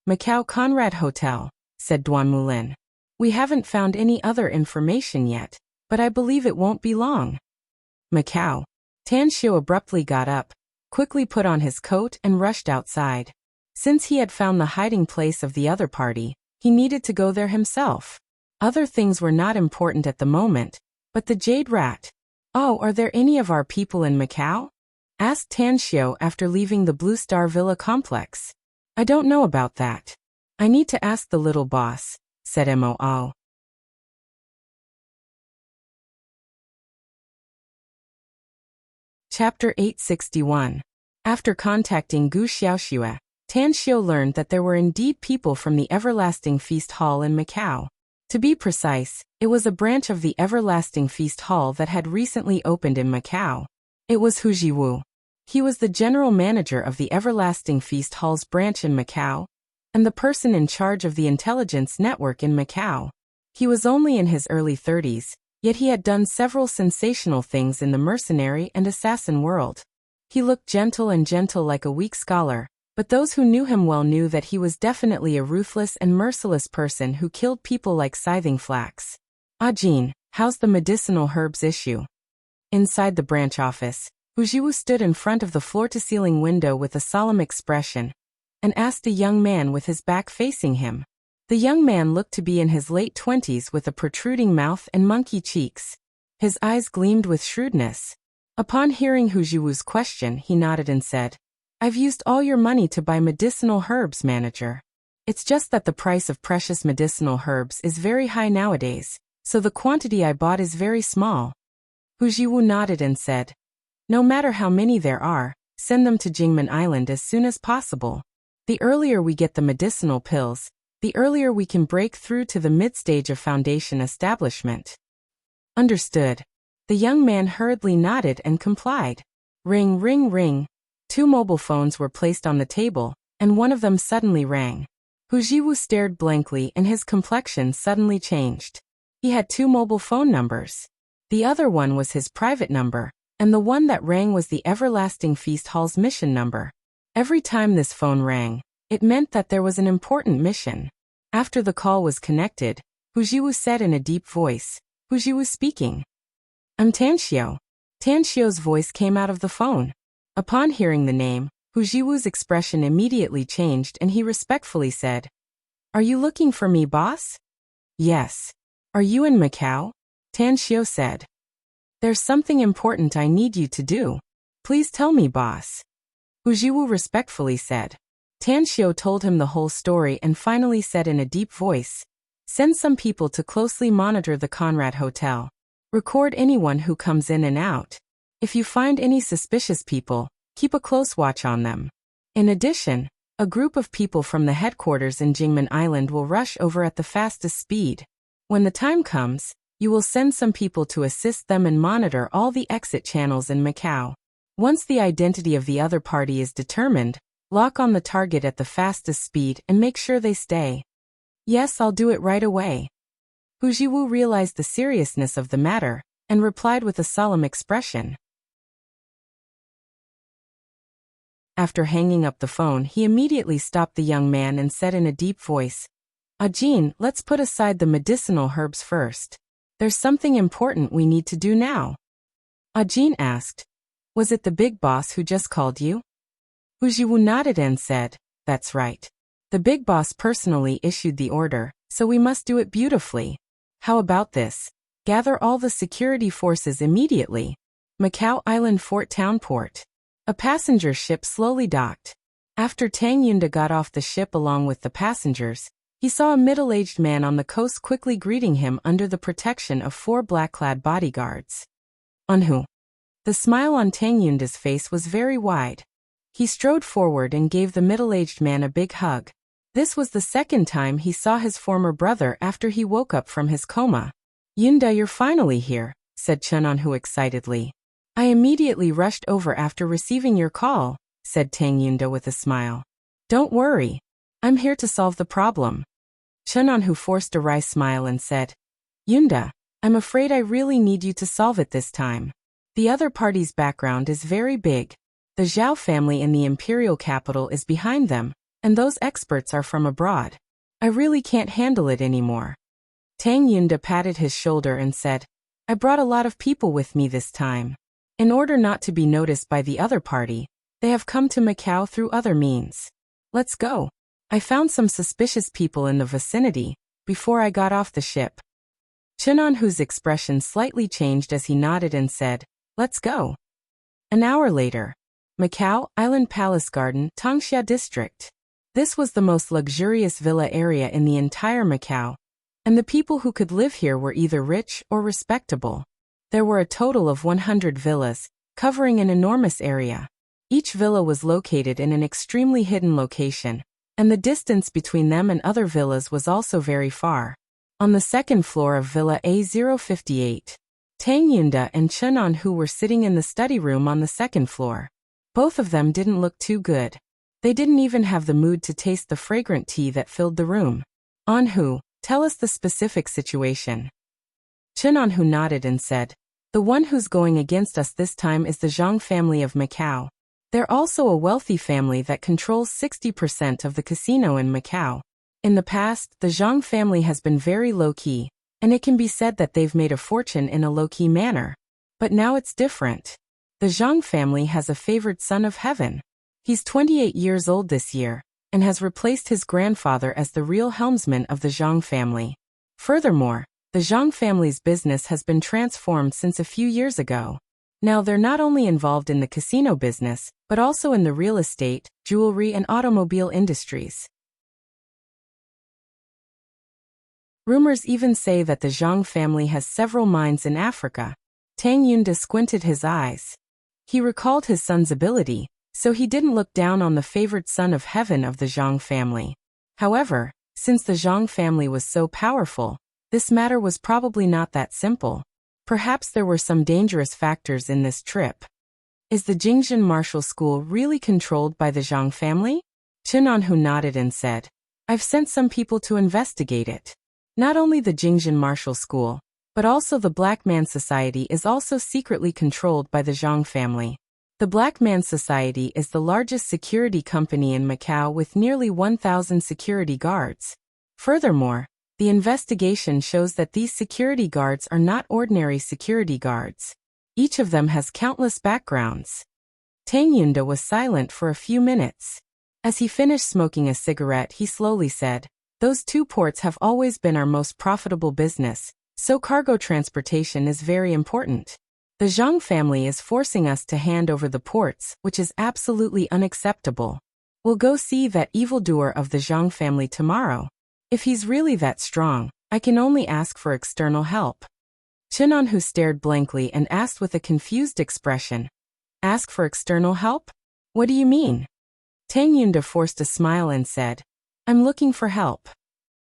Macau Conrad Hotel, said Duanmu Lin. We haven't found any other information yet, but I believe it won't be long. Macau. Tan Xiu abruptly got up, quickly put on his coat and rushed outside. Since he had found the hiding place of the other party, he needed to go there himself. Other things were not important at the moment, but the Jade Rat. Oh, are there any of our people in Macau? Asked Tan Xiu after leaving the Blue Star Villa complex. I don't know about that. I need to ask the little boss, said Moo. Chapter 861. After contacting Gu Xiaoxue, Tan Xiu learned that there were indeed people from the Everlasting Feast Hall in Macau. To be precise, it was a branch of the Everlasting Feast Hall that had recently opened in Macau. It was Hu Jiwu. He was the general manager of the Everlasting Feast Hall's branch in Macau, and the person in charge of the intelligence network in Macau. He was only in his early 30s, yet he had done several sensational things in the mercenary and assassin world. He looked gentle like a weak scholar, but those who knew him well knew that he was definitely a ruthless and merciless person who killed people like scything flax. Jin, how's the medicinal herbs issue? Inside the branch office, Hu Jiwu stood in front of the floor-to-ceiling window with a solemn expression, and asked a young man with his back facing him. The young man looked to be in his late 20s with a protruding mouth and monkey cheeks. His eyes gleamed with shrewdness. Upon hearing Hu Jiwu's question, he nodded and said, I've used all your money to buy medicinal herbs, manager. It's just that the price of precious medicinal herbs is very high nowadays, so the quantity I bought is very small. Hu Jiwu nodded and said, no matter how many there are, send them to Jingmen Island as soon as possible. The earlier we get the medicinal pills, the earlier we can break through to the mid-stage of foundation establishment. Understood. The young man hurriedly nodded and complied. Ring, ring, ring. 2 mobile phones were placed on the table, and one of them suddenly rang. Hu Jiwu stared blankly and his complexion suddenly changed. He had 2 mobile phone numbers. The other one was his private number, and the one that rang was the Everlasting Feast Hall's mission number. Every time this phone rang, it meant that there was an important mission. After the call was connected, Hu Jiwu said in a deep voice, Hu Jiwu speaking. I'm Tan Xiu. Tan Xiu's voice came out of the phone. Upon hearing the name, Hu Jiwu's expression immediately changed and he respectfully said, Are you looking for me, boss? Yes. Are you in Macau? Tan Xiu said. There's something important I need you to do. Please tell me, boss. Hu Jiwu respectfully said. Tan Xiu told him the whole story and finally said in a deep voice, Send some people to closely monitor the Conrad Hotel. Record anyone who comes in and out. If you find any suspicious people, keep a close watch on them. In addition, a group of people from the headquarters in Jingmen Island will rush over at the fastest speed. When the time comes, you will send some people to assist them and monitor all the exit channels in Macau. Once the identity of the other party is determined, lock on the target at the fastest speed and make sure they stay. Yes, I'll do it right away. Hu Jiwu realized the seriousness of the matter and replied with a solemn expression. After hanging up the phone, he immediately stopped the young man and said in a deep voice, Jin, let's put aside the medicinal herbs first. There's something important we need to do now. Jin asked, Was it the big boss who just called you? Hu Jiwu nodded and said, That's right. The big boss personally issued the order, so we must do it beautifully. How about this? Gather all the security forces immediately. Macau Island Fort Town Port. A passenger ship slowly docked. After Tang Yunda got off the ship along with the passengers, he saw a middle-aged man on the coast quickly greeting him under the protection of 4 black-clad bodyguards. Unhu. The smile on Tang Yunda's face was very wide. He strode forward and gave the middle-aged man a big hug. This was the second time he saw his former brother after he woke up from his coma. Yunda, you're finally here, said Chen Anhu excitedly. I immediately rushed over after receiving your call, said Tang Yunda with a smile. Don't worry. I'm here to solve the problem. Chen Anhu forced a wry smile and said, Yunda, I'm afraid I really need you to solve it this time. The other party's background is very big. The Zhao family in the imperial capital is behind them, and those experts are from abroad. I really can't handle it anymore. Tang Yunda patted his shoulder and said, I brought a lot of people with me this time. In order not to be noticed by the other party, they have come to Macau through other means. Let's go. I found some suspicious people in the vicinity before I got off the ship. Chenonhu's expression slightly changed as he nodded and said, Let's go. An hour later. Macau, Island Palace Garden, Tongxia District. This was the most luxurious villa area in the entire Macau, and the people who could live here were either rich or respectable. There were a total of 100 villas, covering an enormous area. Each villa was located in an extremely hidden location, and the distance between them and other villas was also very far. On the second floor of Villa A058, Tang Yunda and Chenonhu were sitting in the study room on the second floor. Both of them didn't look too good. They didn't even have the mood to taste the fragrant tea that filled the room. Anhu, tell us the specific situation. Chenonhu nodded and said, The one who's going against us this time is the Zhang family of Macau. They're also a wealthy family that controls 60% of the casino in Macau. In the past, the Zhang family has been very low-key, and it can be said that they've made a fortune in a low-key manner. But now it's different. The Zhang family has a favored son of heaven. He's 28 years old this year, and has replaced his grandfather as the real helmsman of the Zhang family. Furthermore, the Zhang family's business has been transformed since a few years ago. Now they're not only involved in the casino business, but also in the real estate, jewelry and automobile industries. Rumors even say that the Zhang family has several mines in Africa. Tang Yunda squinted his eyes. He recalled his son's ability, so he didn't look down on the favored son of heaven of the Zhang family. However, since the Zhang family was so powerful, this matter was probably not that simple. Perhaps there were some dangerous factors in this trip. Is the Jingzhen Martial School really controlled by the Zhang family? Chenonhu nodded and said, I've sent some people to investigate it. Not only the Jingzhen Martial School, but also the Black Man Society is also secretly controlled by the Zhang family. The Black Man Society is the largest security company in Macau with nearly 1,000 security guards. Furthermore, the investigation shows that these security guards are not ordinary security guards. Each of them has countless backgrounds. Tang Yunda was silent for a few minutes. As he finished smoking a cigarette, he slowly said, Those two ports have always been our most profitable business, so cargo transportation is very important. The Zhang family is forcing us to hand over the ports, which is absolutely unacceptable. We'll go see that evildoer of the Zhang family tomorrow. If he's really that strong, I can only ask for external help. Chenonhu stared blankly and asked with a confused expression, Ask for external help? What do you mean? Tang Yunda forced a smile and said, I'm looking for help.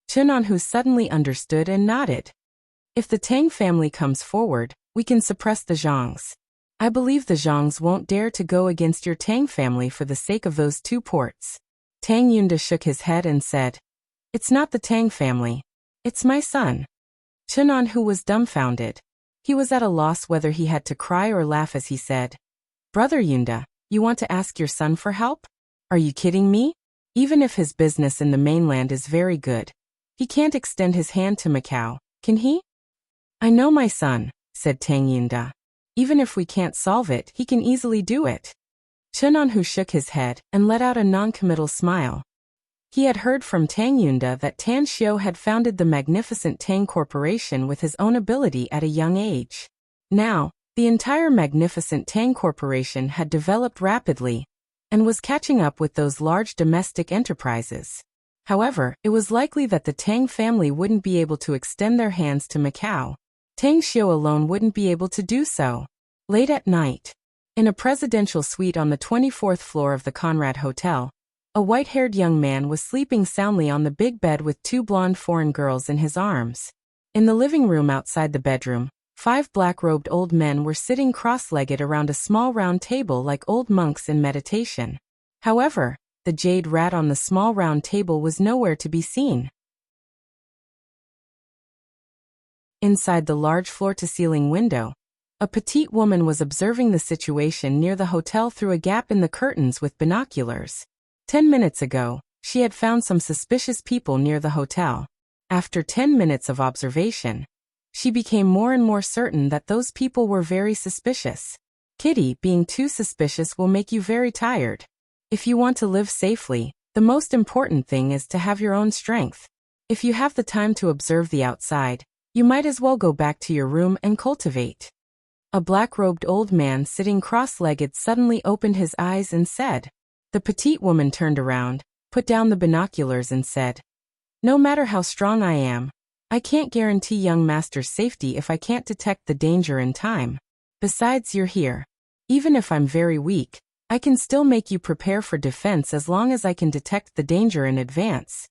Chenonhu suddenly understood and nodded. If the Tang family comes forward, we can suppress the Zhangs. I believe the Zhangs won't dare to go against your Tang family for the sake of those two ports. Tang Yunda shook his head and said, It's not the Tang family. It's my son. Chenonhu was dumbfounded. He was at a loss whether he had to cry or laugh as he said, Brother Yunda, you want to ask your son for help? Are you kidding me? Even if his business in the mainland is very good, he can't extend his hand to Macau, can he? I know my son, said Tang Yunda. Even if we can't solve it, he can easily do it. Chenonhu shook his head and let out a non-committal smile. He had heard from Tang Yunda that Tan Xiu had founded the magnificent Tang Corporation with his own ability at a young age. Now, the entire magnificent Tang Corporation had developed rapidly and was catching up with those large domestic enterprises. However, it was likely that the Tang family wouldn't be able to extend their hands to Macau. Tang Xiu alone wouldn't be able to do so. Late at night, in a presidential suite on the 24th floor of the Conrad Hotel, a white-haired young man was sleeping soundly on the big bed with two blonde foreign girls in his arms. In the living room outside the bedroom, 5 black-robed old men were sitting cross-legged around a small round table like old monks in meditation. However, the jade rat on the small round table was nowhere to be seen. Inside the large floor-to-ceiling window, a petite woman was observing the situation near the hotel through a gap in the curtains with binoculars. 10 minutes ago, she had found some suspicious people near the hotel. After 10 minutes of observation, she became more and more certain that those people were very suspicious. Kitty, being too suspicious will make you very tired. If you want to live safely, the most important thing is to have your own strength. If you have the time to observe the outside, you might as well go back to your room and cultivate. A black-robed old man sitting cross-legged suddenly opened his eyes and said. The petite woman turned around, put down the binoculars and said, "No matter how strong I am, I can't guarantee young master's safety if I can't detect the danger in time. Besides, you're here. Even if I'm very weak, I can still make you prepare for defense as long as I can detect the danger in advance."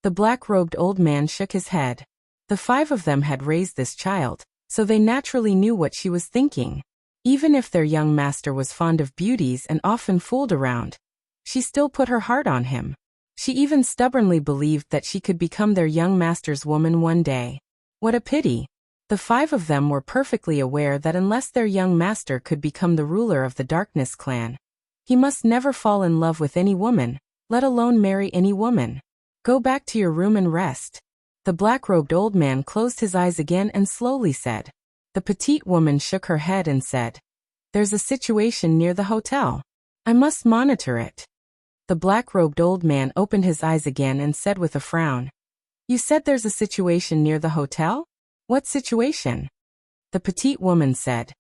The black-robed old man shook his head. The 5 of them had raised this child, so they naturally knew what she was thinking. Even if their young master was fond of beauties and often fooled around, she still put her heart on him. She even stubbornly believed that she could become their young master's woman one day. What a pity! The 5 of them were perfectly aware that unless their young master could become the ruler of the Darkness clan, he must never fall in love with any woman, let alone marry any woman. Go back to your room and rest. The black-robed old man closed his eyes again and slowly said. The petite woman shook her head and said, "There's a situation near the hotel. I must monitor it." The black-robed old man opened his eyes again and said with a frown, "You said there's a situation near the hotel? What situation?" The petite woman said,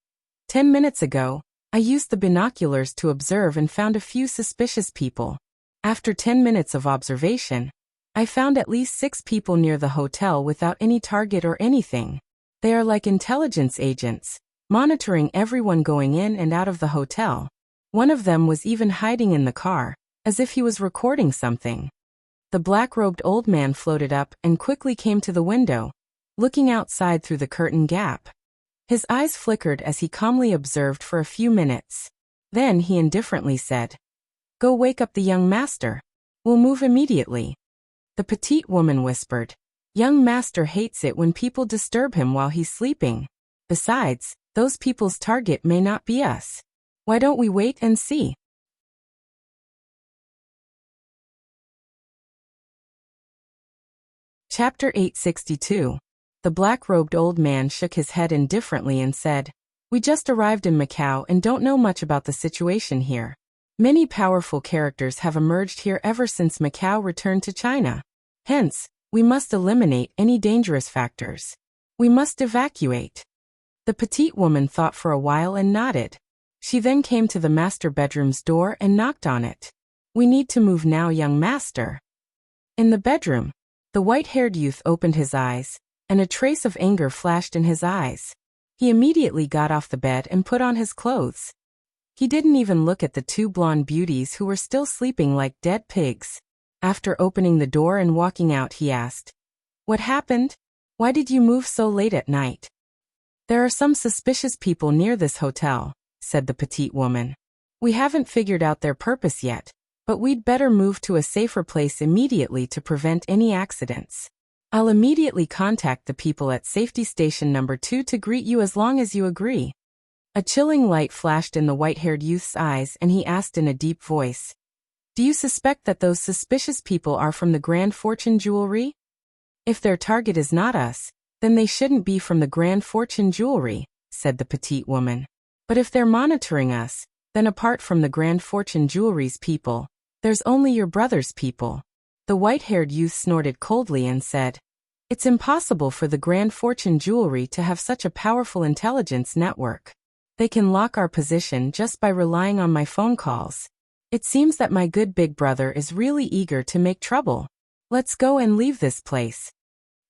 10 minutes ago, I used the binoculars to observe and found a few suspicious people. After 10 minutes of observation, I found at least 6 people near the hotel without any target or anything. They are like intelligence agents, monitoring everyone going in and out of the hotel. One of them was even hiding in the car, as if he was recording something. The black-robed old man floated up and quickly came to the window, looking outside through the curtain gap. His eyes flickered as he calmly observed for a few minutes. Then he indifferently said, "Go wake up the young master. We'll move immediately." The petite woman whispered, "Young master hates it when people disturb him while he's sleeping. Besides, those people's target may not be us. Why don't we wait and see?" Chapter 862. The black-robed old man shook his head indifferently and said, "We just arrived in Macau and don't know much about the situation here. Many powerful characters have emerged here ever since Macau returned to China. Hence, we must eliminate any dangerous factors. We must evacuate." The petite woman thought for a while and nodded. She then came to the master bedroom's door and knocked on it. "We need to move now, young master." In the bedroom, the white-haired youth opened his eyes, and a trace of anger flashed in his eyes. He immediately got off the bed and put on his clothes. He didn't even look at the 2 blonde beauties who were still sleeping like dead pigs. After opening the door and walking out, he asked, "What happened? Why did you move so late at night?" "There are some suspicious people near this hotel," said the petite woman. "We haven't figured out their purpose yet, but we'd better move to a safer place immediately to prevent any accidents. I'll immediately contact the people at safety station number 2 to greet you as long as you agree." A chilling light flashed in the white-haired youth's eyes and he asked in a deep voice, "Do you suspect that those suspicious people are from the Grand Fortune Jewelry? If their target is not us, then they shouldn't be from the Grand Fortune Jewelry," said the petite woman. "But if they're monitoring us, then apart from the Grand Fortune Jewelry's people, there's only your brother's people." The white-haired youth snorted coldly and said, "It's impossible for the Grand Fortune Jewelry to have such a powerful intelligence network. They can lock our position just by relying on my phone calls. It seems that my good big brother is really eager to make trouble. Let's go and leave this place."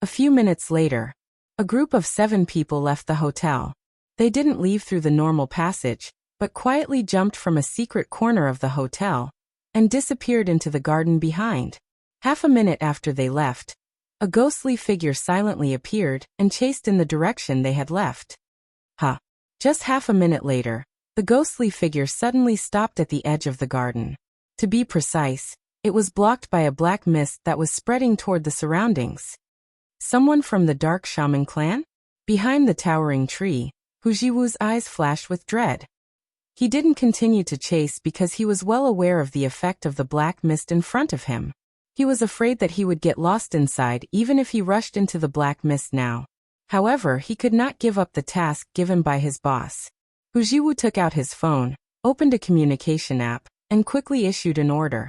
A few minutes later, a group of 7 people left the hotel. They didn't leave through the normal passage, but quietly jumped from a secret corner of the hotel and disappeared into the garden behind. Half a minute after they left, a ghostly figure silently appeared and chased in the direction they had left. Just half a minute later, the ghostly figure suddenly stopped at the edge of the garden. To be precise, it was blocked by a black mist that was spreading toward the surroundings. Someone from the Dark Shaman clan? Behind the towering tree, Hu Jiwu's eyes flashed with dread. He didn't continue to chase because he was well aware of the effect of the black mist in front of him. He was afraid that he would get lost inside even if he rushed into the black mist now. However, he could not give up the task given by his boss. Hu Jiwu took out his phone, opened a communication app, and quickly issued an order.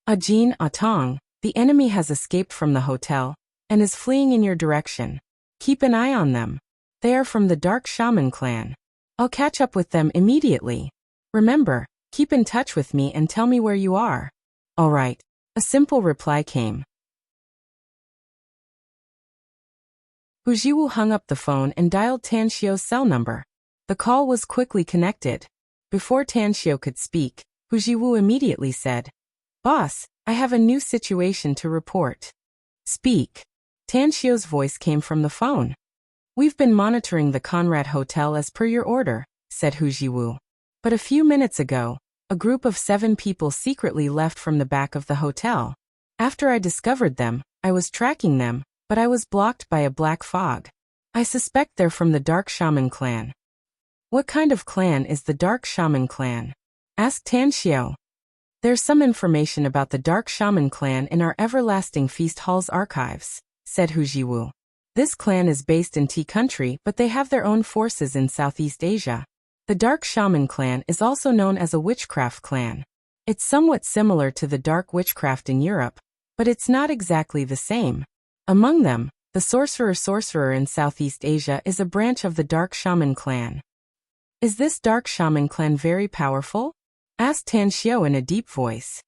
Ajin Atong, the enemy has escaped from the hotel and is fleeing in your direction. Keep an eye on them. They are from the Dark Shaman clan. I'll catch up with them immediately. Remember, keep in touch with me and tell me where you are. All right. A simple reply came. Hu Jiwu hung up the phone and dialed Tan Xiu's cell number. The call was quickly connected. Before Tan Xiu could speak, Hu Jiwu immediately said, "Boss, I have a new situation to report." "Speak." Tan Xiu's voice came from the phone. "We've been monitoring the Conrad Hotel as per your order," said Hu Jiwu. "But a few minutes ago, a group of 7 people secretly left from the back of the hotel. After I discovered them, I was tracking them, but I was blocked by a black fog. I suspect they're from the Dark Shaman clan." "What kind of clan is the Dark Shaman clan?" asked Tan Xiu. "There's some information about the Dark Shaman clan in our Everlasting Feast Hall's archives," said Hu Jiwu. "This clan is based in Tea Country, but they have their own forces in Southeast Asia. The Dark Shaman clan is also known as a witchcraft clan. It's somewhat similar to the dark witchcraft in Europe, but it's not exactly the same. Among them, the sorcerer in Southeast Asia is a branch of the Dark Shaman clan." "Is this Dark Shaman clan very powerful?" asked Tan Xiu in a deep voice.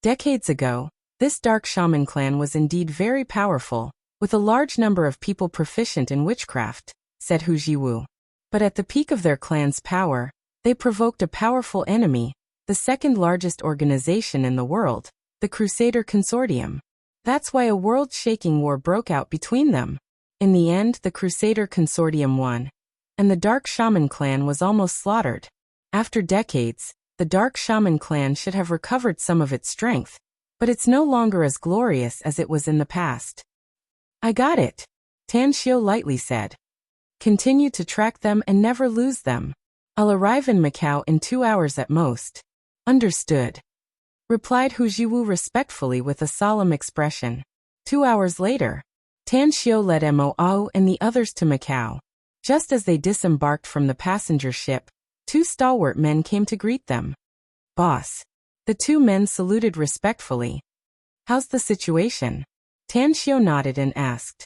"Decades ago, this Dark Shaman clan was indeed very powerful, with a large number of people proficient in witchcraft," said Hu Jiwu. "But at the peak of their clan's power, they provoked a powerful enemy, the second largest organization in the world, the Crusader Consortium. That's why a world-shaking war broke out between them. In the end, the Crusader Consortium won, and the Dark Shaman clan was almost slaughtered. After decades, the Dark Shaman clan should have recovered some of its strength, but it's no longer as glorious as it was in the past." "I got it," Tan Xiu lightly said. "Continue to track them and never lose them. I'll arrive in Macau in 2 hours at most." "Understood," replied Hu Jiwu respectfully with a solemn expression. 2 hours later, Tan Xiu led Mo Ao and the others to Macau. Just as they disembarked from the passenger ship, 2 stalwart men came to greet them. "Boss." The 2 men saluted respectfully. "How's the situation?" Tan Xiu nodded and asked.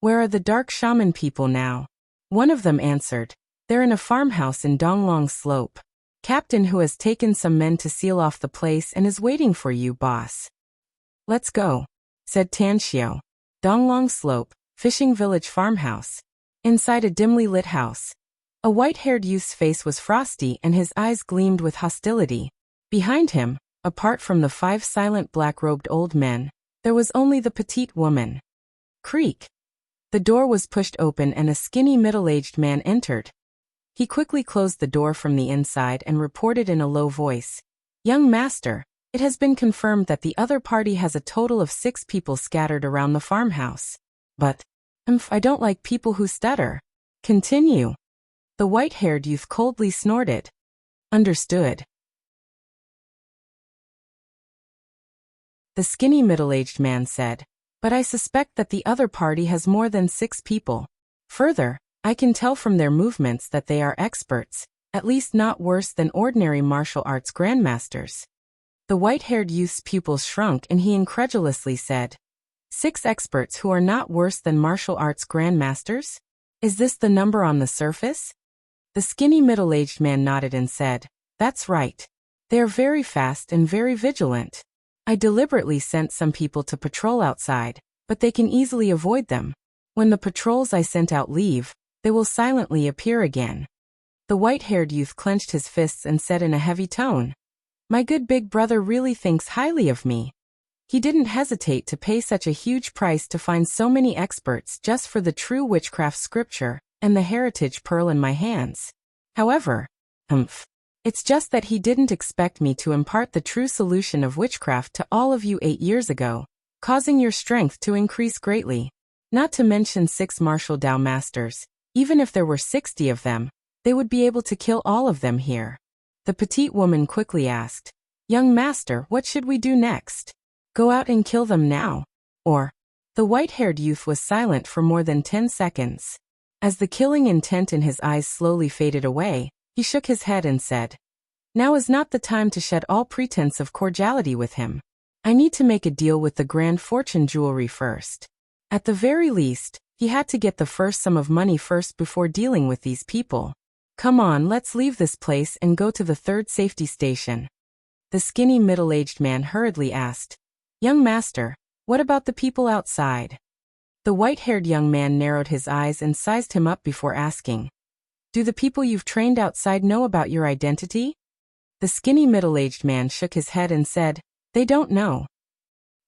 "Where are the Dark Shaman people now?" One of them answered, "They're in a farmhouse in Donglong Slope. Captain Hu has taken some men to seal off the place and is waiting for you, boss." "Let's go," said Tan Xiu. Donglong Slope, fishing village farmhouse. Inside a dimly lit house, a white-haired youth's face was frosty and his eyes gleamed with hostility. Behind him, apart from the 5 silent black-robed old men, there was only the petite woman. Creak. The door was pushed open and a skinny middle-aged man entered. He quickly closed the door from the inside and reported in a low voice, "Young master, it has been confirmed that the other party has a total of 6 people scattered around the farmhouse. But, I don't like people who stutter. Continue." The white-haired youth coldly snorted. "Understood." The skinny middle-aged man said, "But I suspect that the other party has more than 6 people. Further, I can tell from their movements that they are experts, at least not worse than ordinary martial arts grandmasters." The white-haired youth's pupils shrunk and he incredulously said, 6 experts who are not worse than martial arts grandmasters? Is this the number on the surface?" The skinny middle-aged man nodded and said, "That's right. They are very fast and very vigilant. I deliberately sent some people to patrol outside, but they can easily avoid them. When the patrols I sent out leave, they will silently appear again." The white-haired youth clenched his fists and said in a heavy tone, "My good big brother really thinks highly of me." He didn't hesitate to pay such a huge price to find so many experts just for the true witchcraft scripture and the heritage pearl in my hands. However, it's just that he didn't expect me to impart the true solution of witchcraft to all of you 8 years ago, causing your strength to increase greatly. Not to mention 6 martial Dao masters. Even if there were 60 of them, they would be able to kill all of them here." The petite woman quickly asked, "Young master, what should we do next?" Go out and kill them now. Or, the white-haired youth was silent for more than 10 seconds. As the killing intent in his eyes slowly faded away, he shook his head and said, "Now is not the time to shed all pretense of cordiality with him. I need to make a deal with the Grand Fortune Jewelry first. At the very least, he had to get the first sum of money first before dealing with these people. Come on, let's leave this place and go to the third safety station." The skinny middle-aged man hurriedly asked, "Young master, what about the people outside?" The white-haired young man narrowed his eyes and sized him up before asking, "Do the people you've trained outside know about your identity?" The skinny middle-aged man shook his head and said, "They don't know."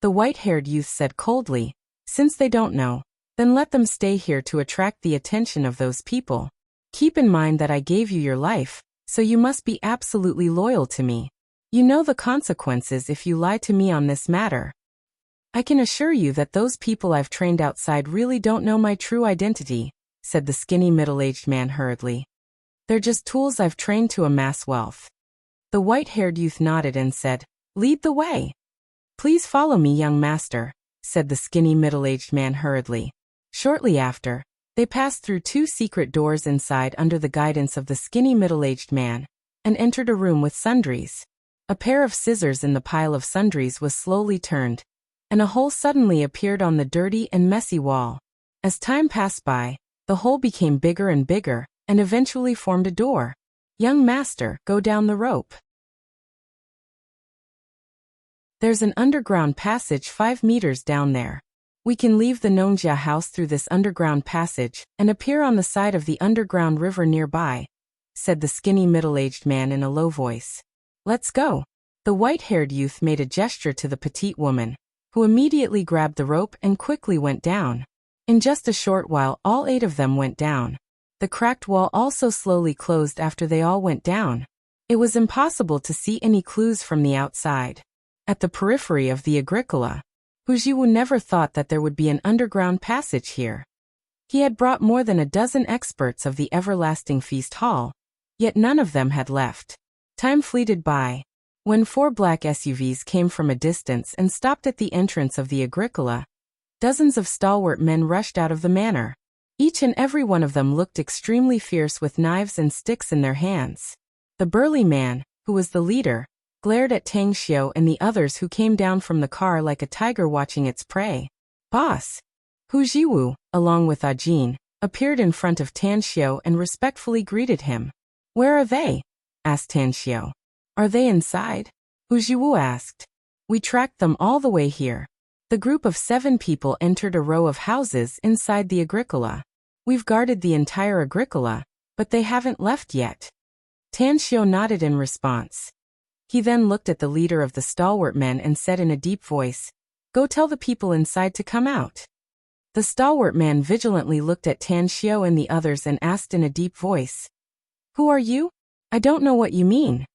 The white-haired youth said coldly, "Since they don't know, then let them stay here to attract the attention of those people. Keep in mind that I gave you your life, so you must be absolutely loyal to me. You know the consequences if you lie to me on this matter. I can assure you that those people I've trained outside really don't know my true identity," said the skinny middle-aged man hurriedly. "They're just tools I've trained to amass wealth." The white-haired youth nodded and said, "Lead the way." "Please follow me, young master," said the skinny middle-aged man hurriedly. Shortly after, they passed through 2 secret doors inside under the guidance of the skinny middle-aged man, and entered a room with sundries. A pair of scissors in the pile of sundries was slowly turned, and a hole suddenly appeared on the dirty and messy wall. As time passed by, the hole became bigger and bigger, and eventually formed a door. "Young master, go down the rope. There's an underground passage 5 meters down there. We can leave the Nongjia house through this underground passage and appear on the side of the underground river nearby," said the skinny middle-aged man in a low voice. "Let's go." The white-haired youth made a gesture to the petite woman, who immediately grabbed the rope and quickly went down. In just a short while, all 8 of them went down. The cracked wall also slowly closed after they all went down. It was impossible to see any clues from the outside. At the periphery of the Agricola, Wuxia never thought that there would be an underground passage here. He had brought more than a dozen experts of the everlasting feast hall, yet none of them had left. Time fleeted by. When 4 black SUVs came from a distance and stopped at the entrance of the Agricola, dozens of stalwart men rushed out of the manor. Each and every one of them looked extremely fierce with knives and sticks in their hands. The burly man, who was the leader, glared at Tang Xiu and the others who came down from the car like a tiger watching its prey. "Boss!" Wuxia, along with Ajin, appeared in front of Tan Xiu and respectfully greeted him. "Where are they?" asked Tan Xiu. "Are they inside?" Wuxia asked. "We tracked them all the way here." The group of 7 people entered a row of houses inside the Agricola. "We've guarded the entire Agricola, but they haven't left yet." Tan Xiu nodded in response. He then looked at the leader of the stalwart men and said in a deep voice, "Go tell the people inside to come out." The stalwart man vigilantly looked at Tan Xiu and the others and asked in a deep voice, "Who are you? I don't know what you mean."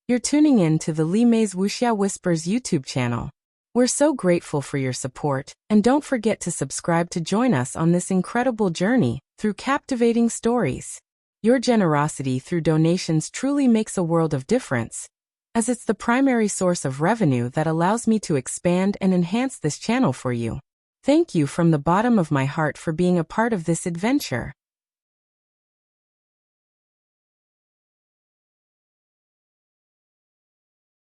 "You're tuning in to the Li Mei's Wuxia Whispers YouTube channel. We're so grateful for your support, and don't forget to subscribe to join us on this incredible journey through captivating stories. Your generosity through donations truly makes a world of difference, as it's the primary source of revenue that allows me to expand and enhance this channel for you. Thank you from the bottom of my heart for being a part of this adventure.